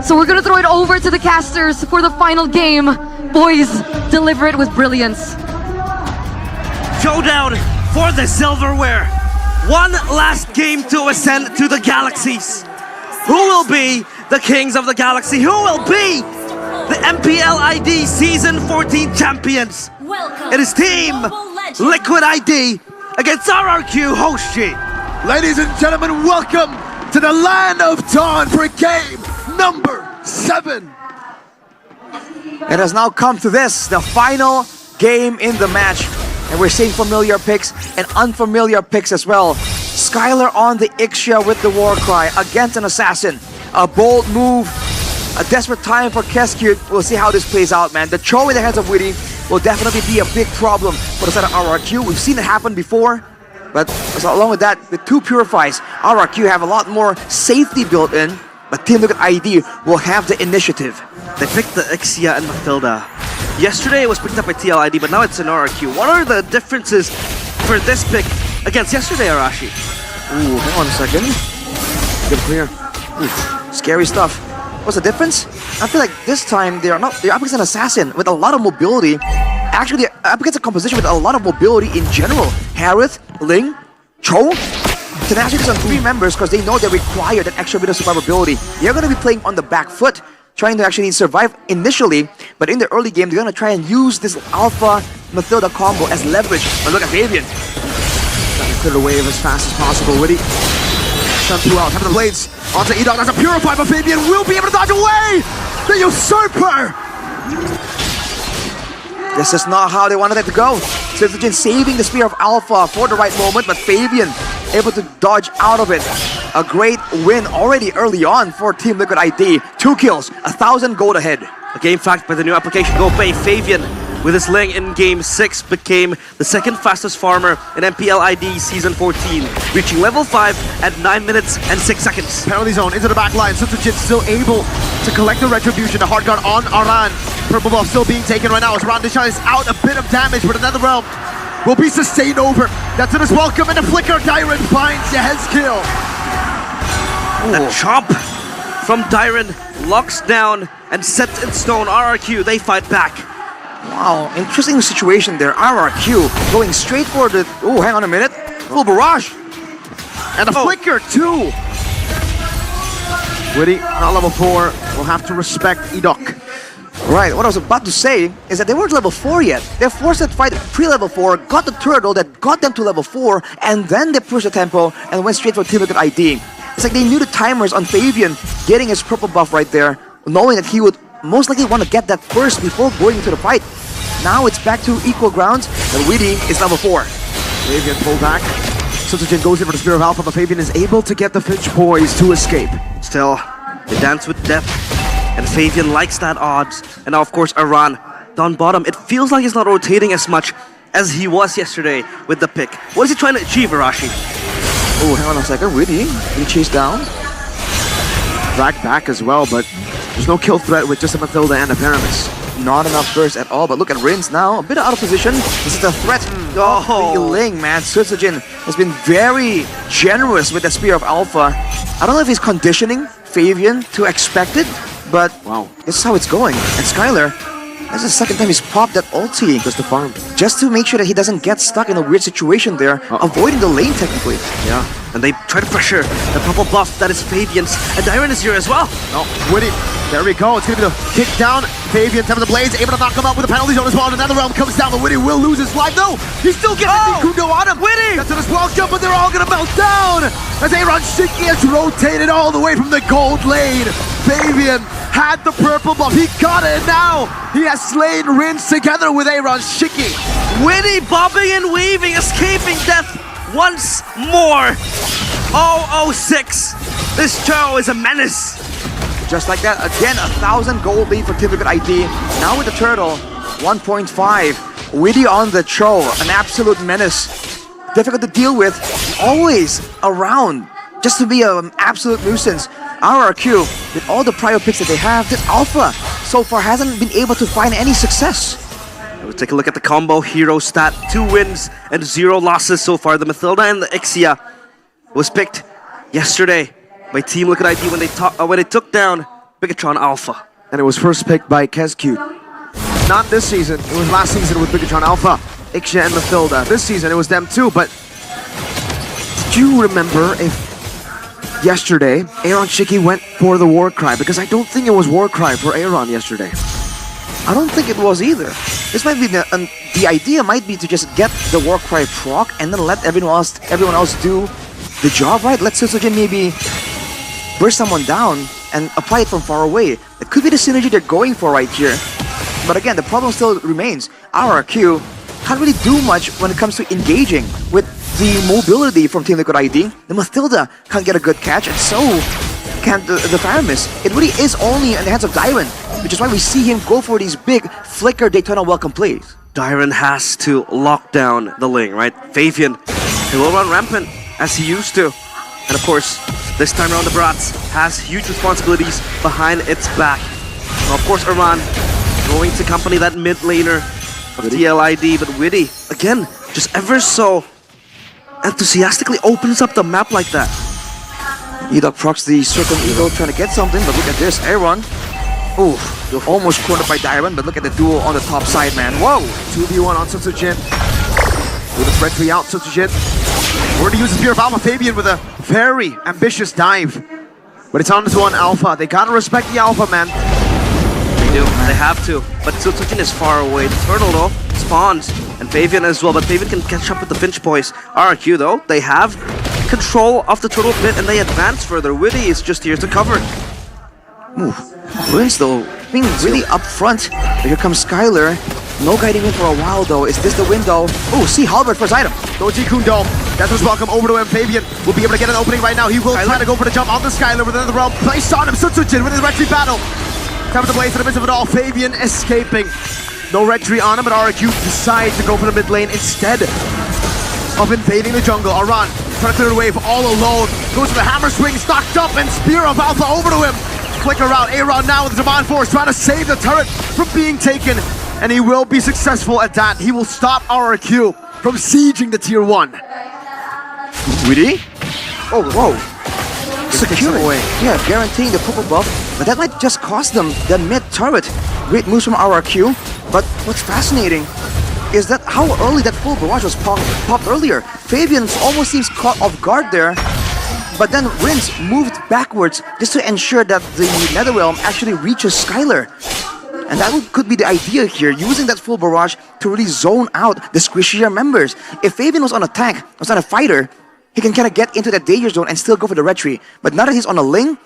So we're gonna throw it over to the casters for the final game. Boys, deliver it with brilliance. Showdown for the silverware. One last game to ascend to the galaxies. Who will be the kings of the galaxy? Who will be the MPL ID Season 14 champions? Welcome, It is Team Mobile Legends. Liquid ID against RRQ Hoshi. Ladies and gentlemen, welcome to the land of dawn for game number 7. It has now come to this, the final game in the match. And we're seeing familiar picks and unfamiliar picks as well. Skylar on the Ixia with the war cry against an assassin. A bold move, a desperate time for Keskute. We'll see how this plays out, man. The Cho in the hands of Witty will definitely be a big problem for the side of RRQ. We've seen it happen before, but along with that, the 2 Purifies, RRQ have a lot more safety built in, but Team Liquid ID will have the initiative. They picked the Ixia and Mathilda. Yesterday it was picked up by TLID, but now it's an RRQ. What are the differences for this pick against yesterday, Arashi? Ooh, hang on a second. Get clear. Ooh, scary stuff. What's the difference? I feel like this time they're up against an assassin with a lot of mobility. Actually, they're up against a composition with a lot of mobility in general. Harith, Ling, Cho. Tenacity is on 3 members because they know they require that extra bit of survivability. They're going to be playing on the back foot, trying to actually survive initially, but in the early game, they're going to try and use this Alpha Mathilda combo as leverage. But look at Fabian. Trying to clear the wave as fast as possible. Witty. Shun 2 out. Having the blades onto Edog. That's a Purify, but Fabian will be able to dodge away! The Usurper! This is not how they wanted it to go. Subsidiary saving the Spear of Alpha for the right moment, but Fabian able to dodge out of it. A great win already early on for Team Liquid ID. 2 kills, 1,000 gold ahead. A game fact by the new application GoPay. Fabian with his Ling in game 6 became the 2nd fastest farmer in MPL ID Season 14, reaching level 5 at 9 minutes and 6 seconds. Penalty zone into the back line. Subsidiary still able to collect the retribution. The hard gun on Aran. Purple buff still being taken right now as Randisha is out a bit of damage, but another realm will be sustained over. That's it as welcome, and the flicker. Dyron finds the heads kill. That chomp from Dyron locks down and sets in stone RRQ. They fight back. Wow, interesting situation there. RRQ going straight for the... Oh, hang on a minute. Full barrage. And a flicker too. Witty, not level 4, will have to respect Edok. Right, what I was about to say is that they weren't level 4 yet. They forced that fight pre-level 4, got the turtle that got them to level 4, and then they pushed the tempo and went straight for Team Liquid ID. It's like they knew the timers on Fabian getting his purple buff right there, knowing that he would most likely want to get that first before going into the fight. Now it's back to equal grounds, and Witty is level 4. Fabian pull back. Sutsuchin goes in for the Spear of Alpha, but Fabian is able to get the Finch poise to escape. Still, they dance with depth, and Fabian likes that odds. And now, of course, Aran down bottom. It feels like he's not rotating as much as he was yesterday with the pick. What is he trying to achieve, Arashi? Oh, hang on a second. Witty being chased down. Dragged back as well, but there's no kill threat with just a Mathilda and a Paramis. Not enough burst at all, but look at Rins now. A bit out of position. This is a threat. Oh, Ling, man. Sutsujin has been very generous with the Spear of Alpha. I don't know if he's conditioning Fabian to expect it, but wow, this is how it's going. And Skylar, that's the second time he's popped that ulti. Just to farm. Just to make sure that he doesn't get stuck in a weird situation there, avoiding the lane technically. Yeah, and they try to pressure the purple buff that is Fabian's, and Dyron is here as well. Oh, Witty, there we go. It's going to be the kick down. Fabian, Temple of the Blades, able to knock him out with the penalty zone as well. And another realm comes down, but Witty will lose his life. No, he still gets the Kundo on him. Witty! That's on his welcome, but they're all going to melt down as Aaron Shiki has rotated all the way from the gold lane. Fabian had the purple buff. He got it, and now he has slain Rins together with Aaron Shiki. Witty bobbing and weaving, escaping death once more. 006. This Cho is a menace. Just like that, again, 1,000 gold lead for Team Liquid ID. Now with the turtle, 1.5. Witty on the Cho, an absolute menace. Difficult to deal with, always around, just to be an absolute nuisance. RRQ, with all the prior picks that they have, this Alpha so far hasn't been able to find any success. We'll take a look at the combo hero stat. 2 wins and 0 losses so far. The Mathilda and the Ixia was picked yesterday by Team Liquid ID when they took down Bigatron Alpha. And it was first picked by Kescute. Not this season, it was last season with Bigatron Alpha, Ixia and Mathilda. This season it was them too, but do you remember if yesterday Aaron Shiki went for the Warcry? Because I don't think it was Warcry for Aaron yesterday. I don't think it was either. This might be the idea might be to just get the Warcry proc and then let everyone else do the job, right? Let Sutsujin maybe burst someone down and apply it from far away. It could be the synergy they're going for right here. But again, the problem still remains. RRQ can't really do much when it comes to engaging with the mobility from Team Liquid ID. The Mathilda can't get a good catch, and so can't the Faramis. It really is only in the hands of Dyron, which is why we see him go for these big flicker Daytona welcome plays. Dyron has to lock down the lane, right? Fabian, he will run rampant as he used to. And of course, this time around the Brats has huge responsibilities behind its back. Now, of course, Aran going to accompany that mid laner of TLID, but Witty, again, just ever so enthusiastically opens up the map like that. Edok procs the Circle Eagle trying to get something, but look at this, Aaron. Ooh, almost cornered by Dyron, but look at the duel on the top side, man. Whoa! 2v1 on Sutsujin. With a threat 3 out, Sutsujin. We're to use the Spear of Alpha. Fabian with a very ambitious dive. But it's on to one Alpha. They gotta respect the Alpha, man. They do, they have to. But Sutsujin is far away. The turtle, though, spawns. And Fabian as well, but Fabian can catch up with the Finch boys. RRQ, though, they have control of the turtle pit and they advance further. Witty is just here to cover. Ooh, Rins, though, being really up front. Here comes Skylar. No guiding in for a while, though. Is this the window? Oh, see Halbert first item. Doji Kundo. That was welcome over to him. Fabian will be able to get an opening right now. He will try to go for the jump on the Skylar with another realm placed on him. Sutsujin with his retreat battle. Time to play for the midst of it all. Fabian escaping. No retreat on him, but RRQ decides to go for the mid lane instead of invading the jungle. Aran trying to clear the wave all alone. Goes for the hammer swing, stocked up, and Spear of Alpha over to him. Flicker out. Aaron now with the Demand Force trying to save the turret from being taken. And he will be successful at that. He will stop RRQ from sieging the tier 1. Really? Oh, whoa. Secure away. Yeah, guaranteeing the purple buff, but that might just cost them the mid turret. Great moves from RRQ, but what's fascinating is that how early that full barrage was popped earlier. Fabian almost seems caught off guard there, but then Rince moved backwards just to ensure that the Netherrealm actually reaches Skylar. And that could be the idea here, using that full barrage to really zone out the squishier members. If Fabian was on a tank, was on a fighter, he can kind of get into that danger zone and still go for the retreat. But now that he's on a Ling,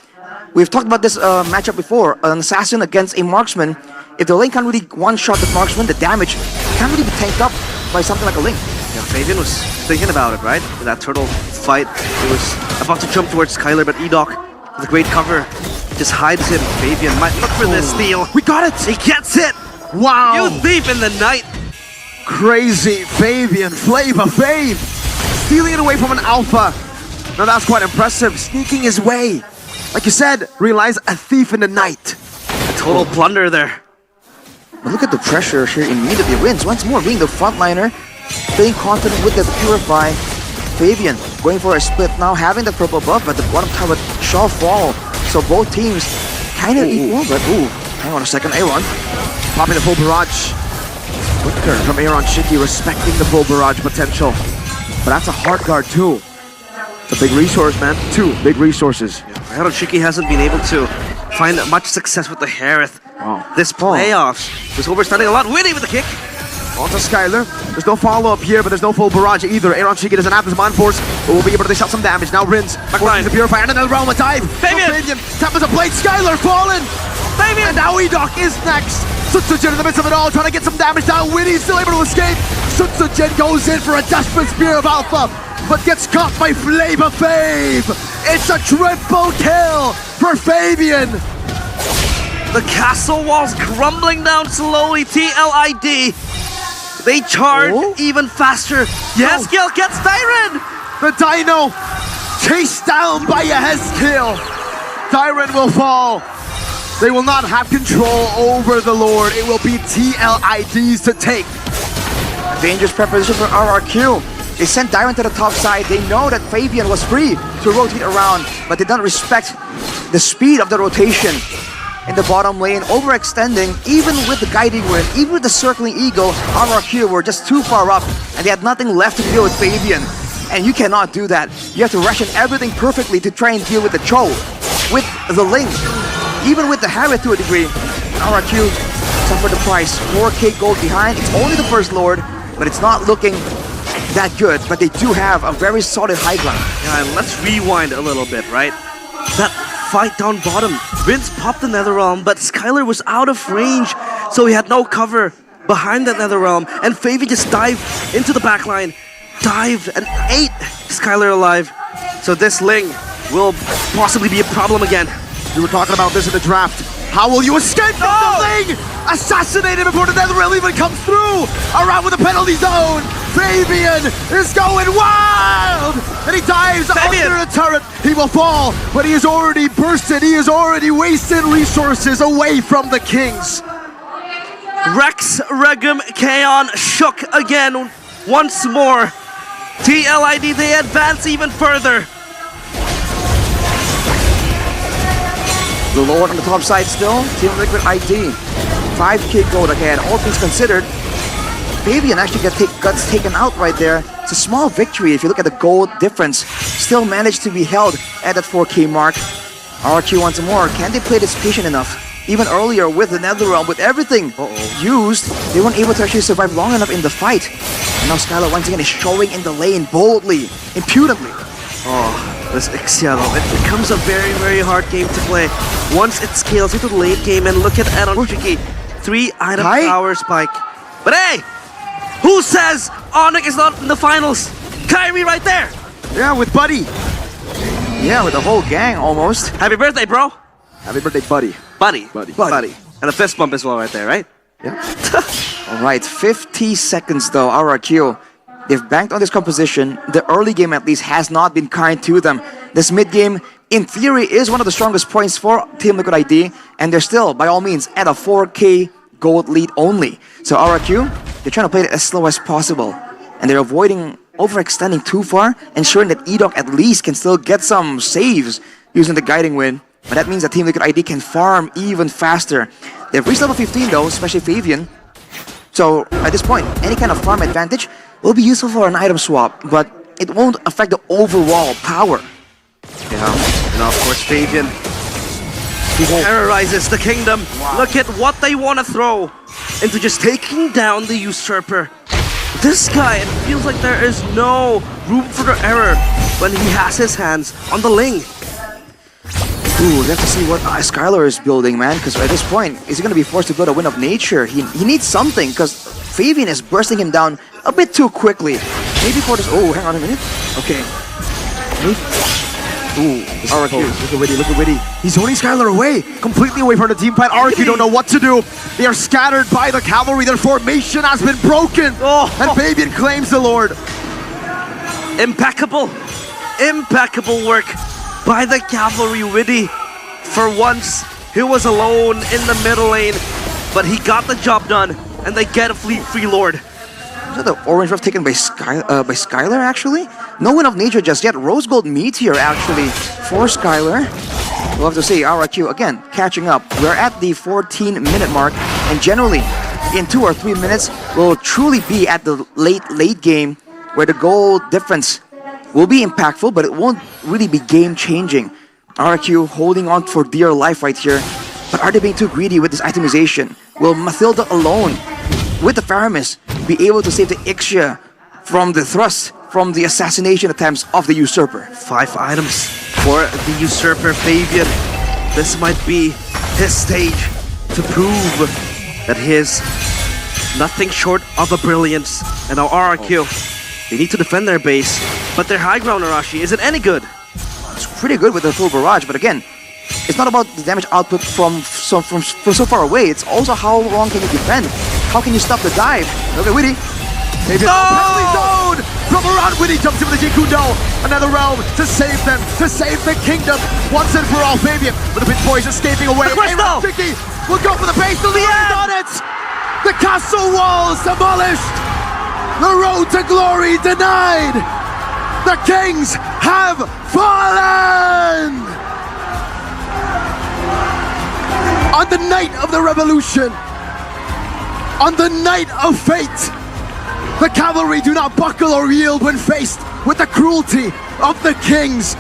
we've talked about this matchup before, an assassin against a marksman. If the Ling can't really one-shot the marksman, the damage can't really be tanked up by something like a Ling. Yeah, Fabian was thinking about it, right? With that turtle fight, he was about to jump towards Skylar, but Edoc, with a great cover, just hides him. Fabian might look for this steal. We got it! He gets it! Wow! You thief in the night! Crazy Fabian, Flavor Fave! Stealing it away from an Alpha. Now that's quite impressive, sneaking his way. Like you said, realize a thief in the night. A total plunder there. But look at the pressure here immediately. Wins once more being the frontliner, staying confident with the Purify. Fabian going for a split now, having the purple buff, but the bottom tower shall fall. So both teams kind of equal, but hang on a second, Aaron. Popping the full barrage. Quicker from Aaron Shiki, respecting the full barrage potential. But that's a hard guard too. It's a big resource, man. 2 big resources. Aaron Shiki hasn't been able to find much success with the Harith. Wow. This playoffs was overstunning a lot. Winnie with the kick. Onto Skylar. There's no follow-up here, but there's no full barrage either. Aaron Shiki doesn't have this man force, but will be able to dish out some damage. Now Rince forces the Purifier, and another round with dive. Fabian! Tap as a blade. Skylar fallen. Fabian! And now Edoc is next. Sutsujin in the midst of it all, trying to get some damage down. Winnie's still able to escape. Sutsujin goes in for a desperate spear of Alpha, but gets caught by Flavor Fave. It's a triple kill for Fabian. The castle walls crumbling down slowly. TLID. They charge even faster. Yes, Gil gets Tyron. The Dino chased down by a Hezkill. Tyron will fall. They will not have control over the Lord. It will be TLIDs to take. A dangerous preposition for RRQ. They sent Dyron to the top side. They know that Fabian was free to rotate around, but they don't respect the speed of the rotation. In the bottom lane, overextending, even with the guiding wind, even with the circling eagle, RRQ were just too far up, and they had nothing left to deal with Fabian. And you cannot do that. You have to ration everything perfectly to try and deal with the Cho, with the Ling, even with the Harith to a degree. RRQ suffered the price. 4K gold behind. It's only the first Lord, but it's not looking that good. But they do have a very solid high ground. Yeah, and let's rewind a little bit, right? That fight down bottom. Vince popped the Netherrealm, but Skylar was out of range, so he had no cover behind that Netherrealm, and Fabian just dived into the backline, dived and ate Skylar alive. So this Ling will possibly be a problem again. We were talking about this in the draft. How will you escape from the Ling? Assassinated before the Netherrealm even comes through! Around with the penalty zone! Fabian is going wild! And he dives under the turret. He will fall, but he is already bursted. He is already wasted resources away from the Kings. Rex, Regum, Kaon shook again once more. TLID, they advance even further. The Lord on the top side still. Team Liquid ID. 5K gold ahead. All things considered, Fabian actually gets taken out right there. It's a small victory if you look at the gold difference. Still managed to be held at that 4K mark. RQ once more. Can they play this patient enough? Even earlier with the Netherrealm, with everything used, they weren't able to actually survive long enough in the fight. And now Skylar once again is showing in the lane boldly, impudently. Oh, this Ixia though, it becomes a very, very hard game to play. Once it scales into the late game, and look at Aaron Shiki. 3-item power spike. But hey! Who says Onyx is not in the finals? Kyrie right there! Yeah, with Buddy. Yeah, with the whole gang almost. Happy birthday, bro! Happy birthday, Buddy. Buddy. Buddy. And a fist bump as well right there, right? Yeah. Alright, 50 seconds though, RRQ. They've banked on this composition. The early game at least has not been kind to them. This mid game, in theory, is one of the strongest points for Team Liquid ID, and they're still, by all means, at a 4K gold lead only. So RRQ, they're trying to play it as slow as possible. and they're avoiding overextending too far, ensuring that Edok at least can still get some saves using the guiding wind. But that means that Team Liquid ID can farm even faster. They've reached level 15 though, especially Fabian. So at this point, any kind of farm advantage will be useful for an item swap, but it won't affect the overall power. Yeah, and of course Fabian, he terrorizes the kingdom. Look at what they want to throw into just taking down the usurper. This guy, it feels like there is no room for error when he has his hands on the Ling. Ooh, we have to see what Skylar is building, man, because at this point, is he going to be forced to build a Wind of Nature? He needs something, because Fabian is bursting him down a bit too quickly. Maybe for this... Oh, hang on a minute. Okay. Maybe... Ooh, RQ, look at Witty. He's holding Skylar away, completely away from the team fight. RQ don't know what to do. They are scattered by the cavalry. Their formation has been broken. And Fabian claims the Lord. Impeccable work by the cavalry. Witty, for once, he was alone in the middle lane, but he got the job done, and they get a free Lord. Is that the orange buff taken by Skylar, actually? No Wind of Nature just yet. Rose Gold Meteor, actually, for Skylar. We'll have to say, RQ, again, catching up. We're at the 14-minute mark, and generally, in 2 or 3 minutes, we'll truly be at the late game, where the goal difference will be impactful, but it won't really be game-changing. RQ holding on for dear life right here. But are they being too greedy with this itemization? Will Mathilda alone, with the Faramis, be able to save the Ixia from the thrust, from the assassination attempts of the Usurper? 5 items for the Usurper. Fabian, this might be his stage to prove that he is nothing short of a brilliance. And now RRQ, they need to defend their base, but their high ground Arashi isn't any good. It's pretty good with the full barrage, but again, it's not about the damage output from so far away. It's also how long can you defend? How can you stop the dive? Look at Witty. Fabian penalty zone from around. Witty jumps into the Jikundo. Another realm to save them, to save the kingdom. Once and for all, Fabian with a bit poise escaping away. Tricky will go for the base. The lead is on it. The castle walls demolished. The road to glory denied. The kings have fallen. On the night of the revolution, on the night of fate, the cavalry do not buckle or yield when faced with the cruelty of the kings.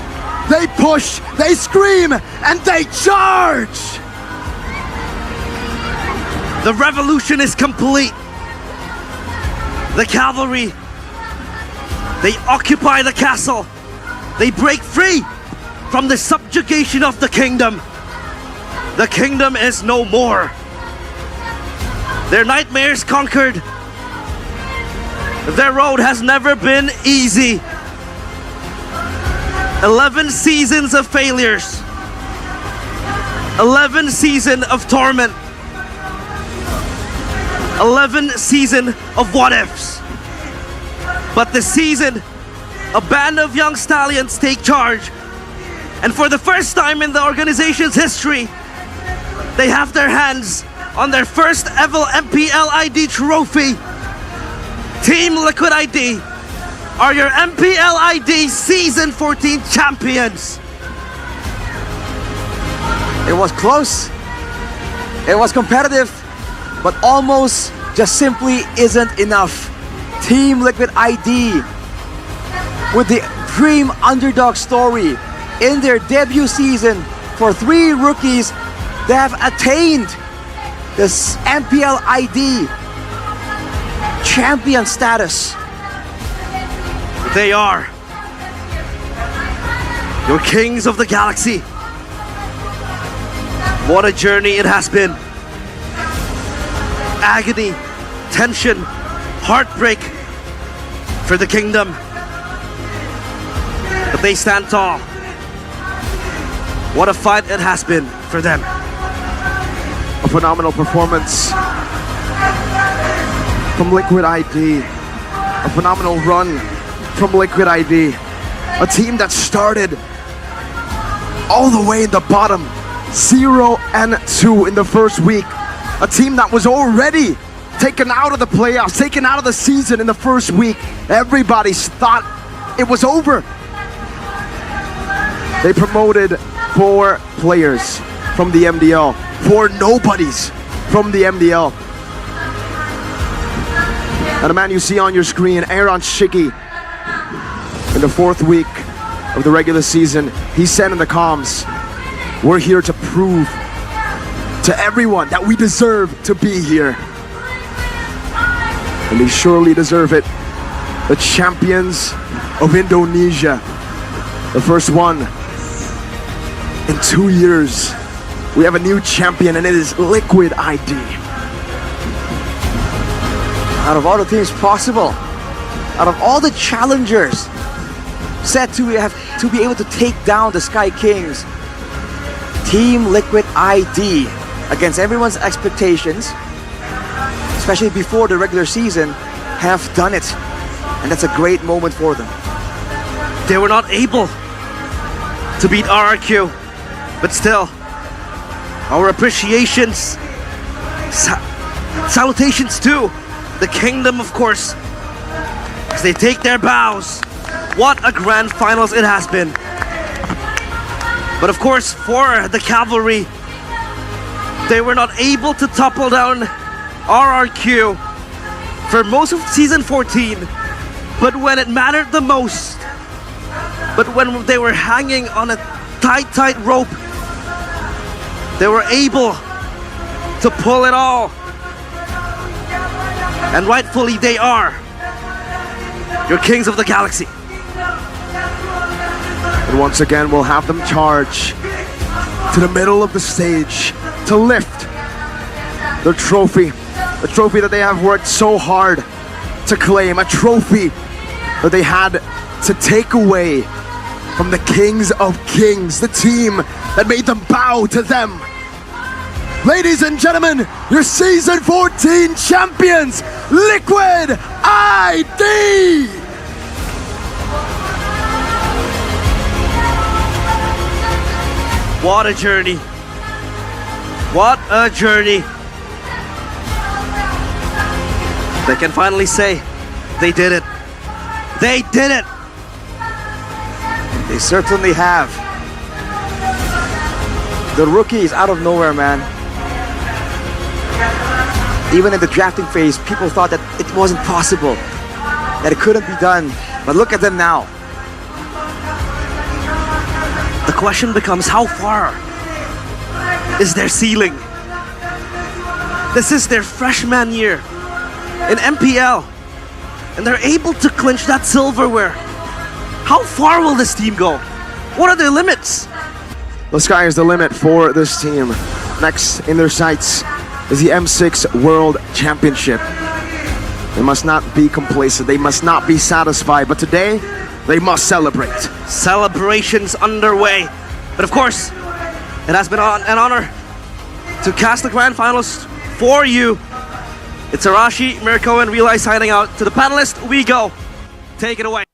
They push, they scream, and they charge! The revolution is complete. The cavalry, they occupy the castle. They break free from the subjugation of the kingdom. The kingdom is no more. Their nightmares conquered. Their road has never been easy. 11 seasons of failures. 11 seasons of torment. 11 seasons of what-ifs. But this season, a band of young stallions take charge. And for the first time in the organization's history, they have their hands on their first ever MPL ID trophy. Team Liquid ID are your MPL ID Season 14 champions. It was close. It was competitive, but almost just simply isn't enough. Team Liquid ID with the dream underdog story in their debut season for 3 rookies, they have attained this MPL ID champion status. They are your kings of the galaxy. What a journey it has been. Agony, tension, heartbreak for the kingdom. But they stand tall. What a fight it has been for them. A phenomenal performance from Liquid ID. A phenomenal run from Liquid ID. A team that started all the way in the bottom, 0-2 in the first week. A team that was already taken out of the playoffs, taken out of the season in the first week. Everybody thought it was over. They promoted 4 players from the MDL, 4 nobodies from the MDL. And the man you see on your screen, Aaron Shiki, in the 4th week of the regular season, he said in the comms, we're here to prove to everyone that we deserve to be here. And they surely deserve it. The champions of Indonesia. The first one in 2 years. We have a new champion and it is Liquid ID. Out of all the teams possible, out of all the challengers set to be able to take down the Sky Kings, Team Liquid ID, against everyone's expectations, especially before the regular season, have done it. And that's a great moment for them. They were not able to beat RRQ, but still, our appreciations, salutations to the Kingdom, of course, as they take their bows. What a grand finals it has been. But of course, for the Cavalry, they were not able to topple down RRQ for most of season 14. But when it mattered the most, but when they were hanging on a tight rope, they were able to pull it all. And rightfully they are your kings of the galaxy. And once again, we'll have them charge to the middle of the stage to lift the trophy that they have worked so hard to claim, a trophy that they had to take away from the Kings of Kings, the team that made them bow to them. Ladies and gentlemen, your season 14 champions, Liquid ID! What a journey. What a journey. They can finally say, they did it. They did it. They certainly have. The rookies out of nowhere, man. Even in the drafting phase, people thought that it wasn't possible, that it couldn't be done. But look at them now. The question becomes, how far is their ceiling? This is their freshman year in MPL, and they're able to clinch that silverware. How far will this team go? What are their limits? The sky is the limit for this team. Next in their sights is the M6 World Championship. They must not be complacent. They must not be satisfied. But today, they must celebrate. Celebrations underway. But of course, it has been an honor to cast the grand finals for you. It's Arashi, Mirko, and Realize signing out. To the panelists, we go. Take it away.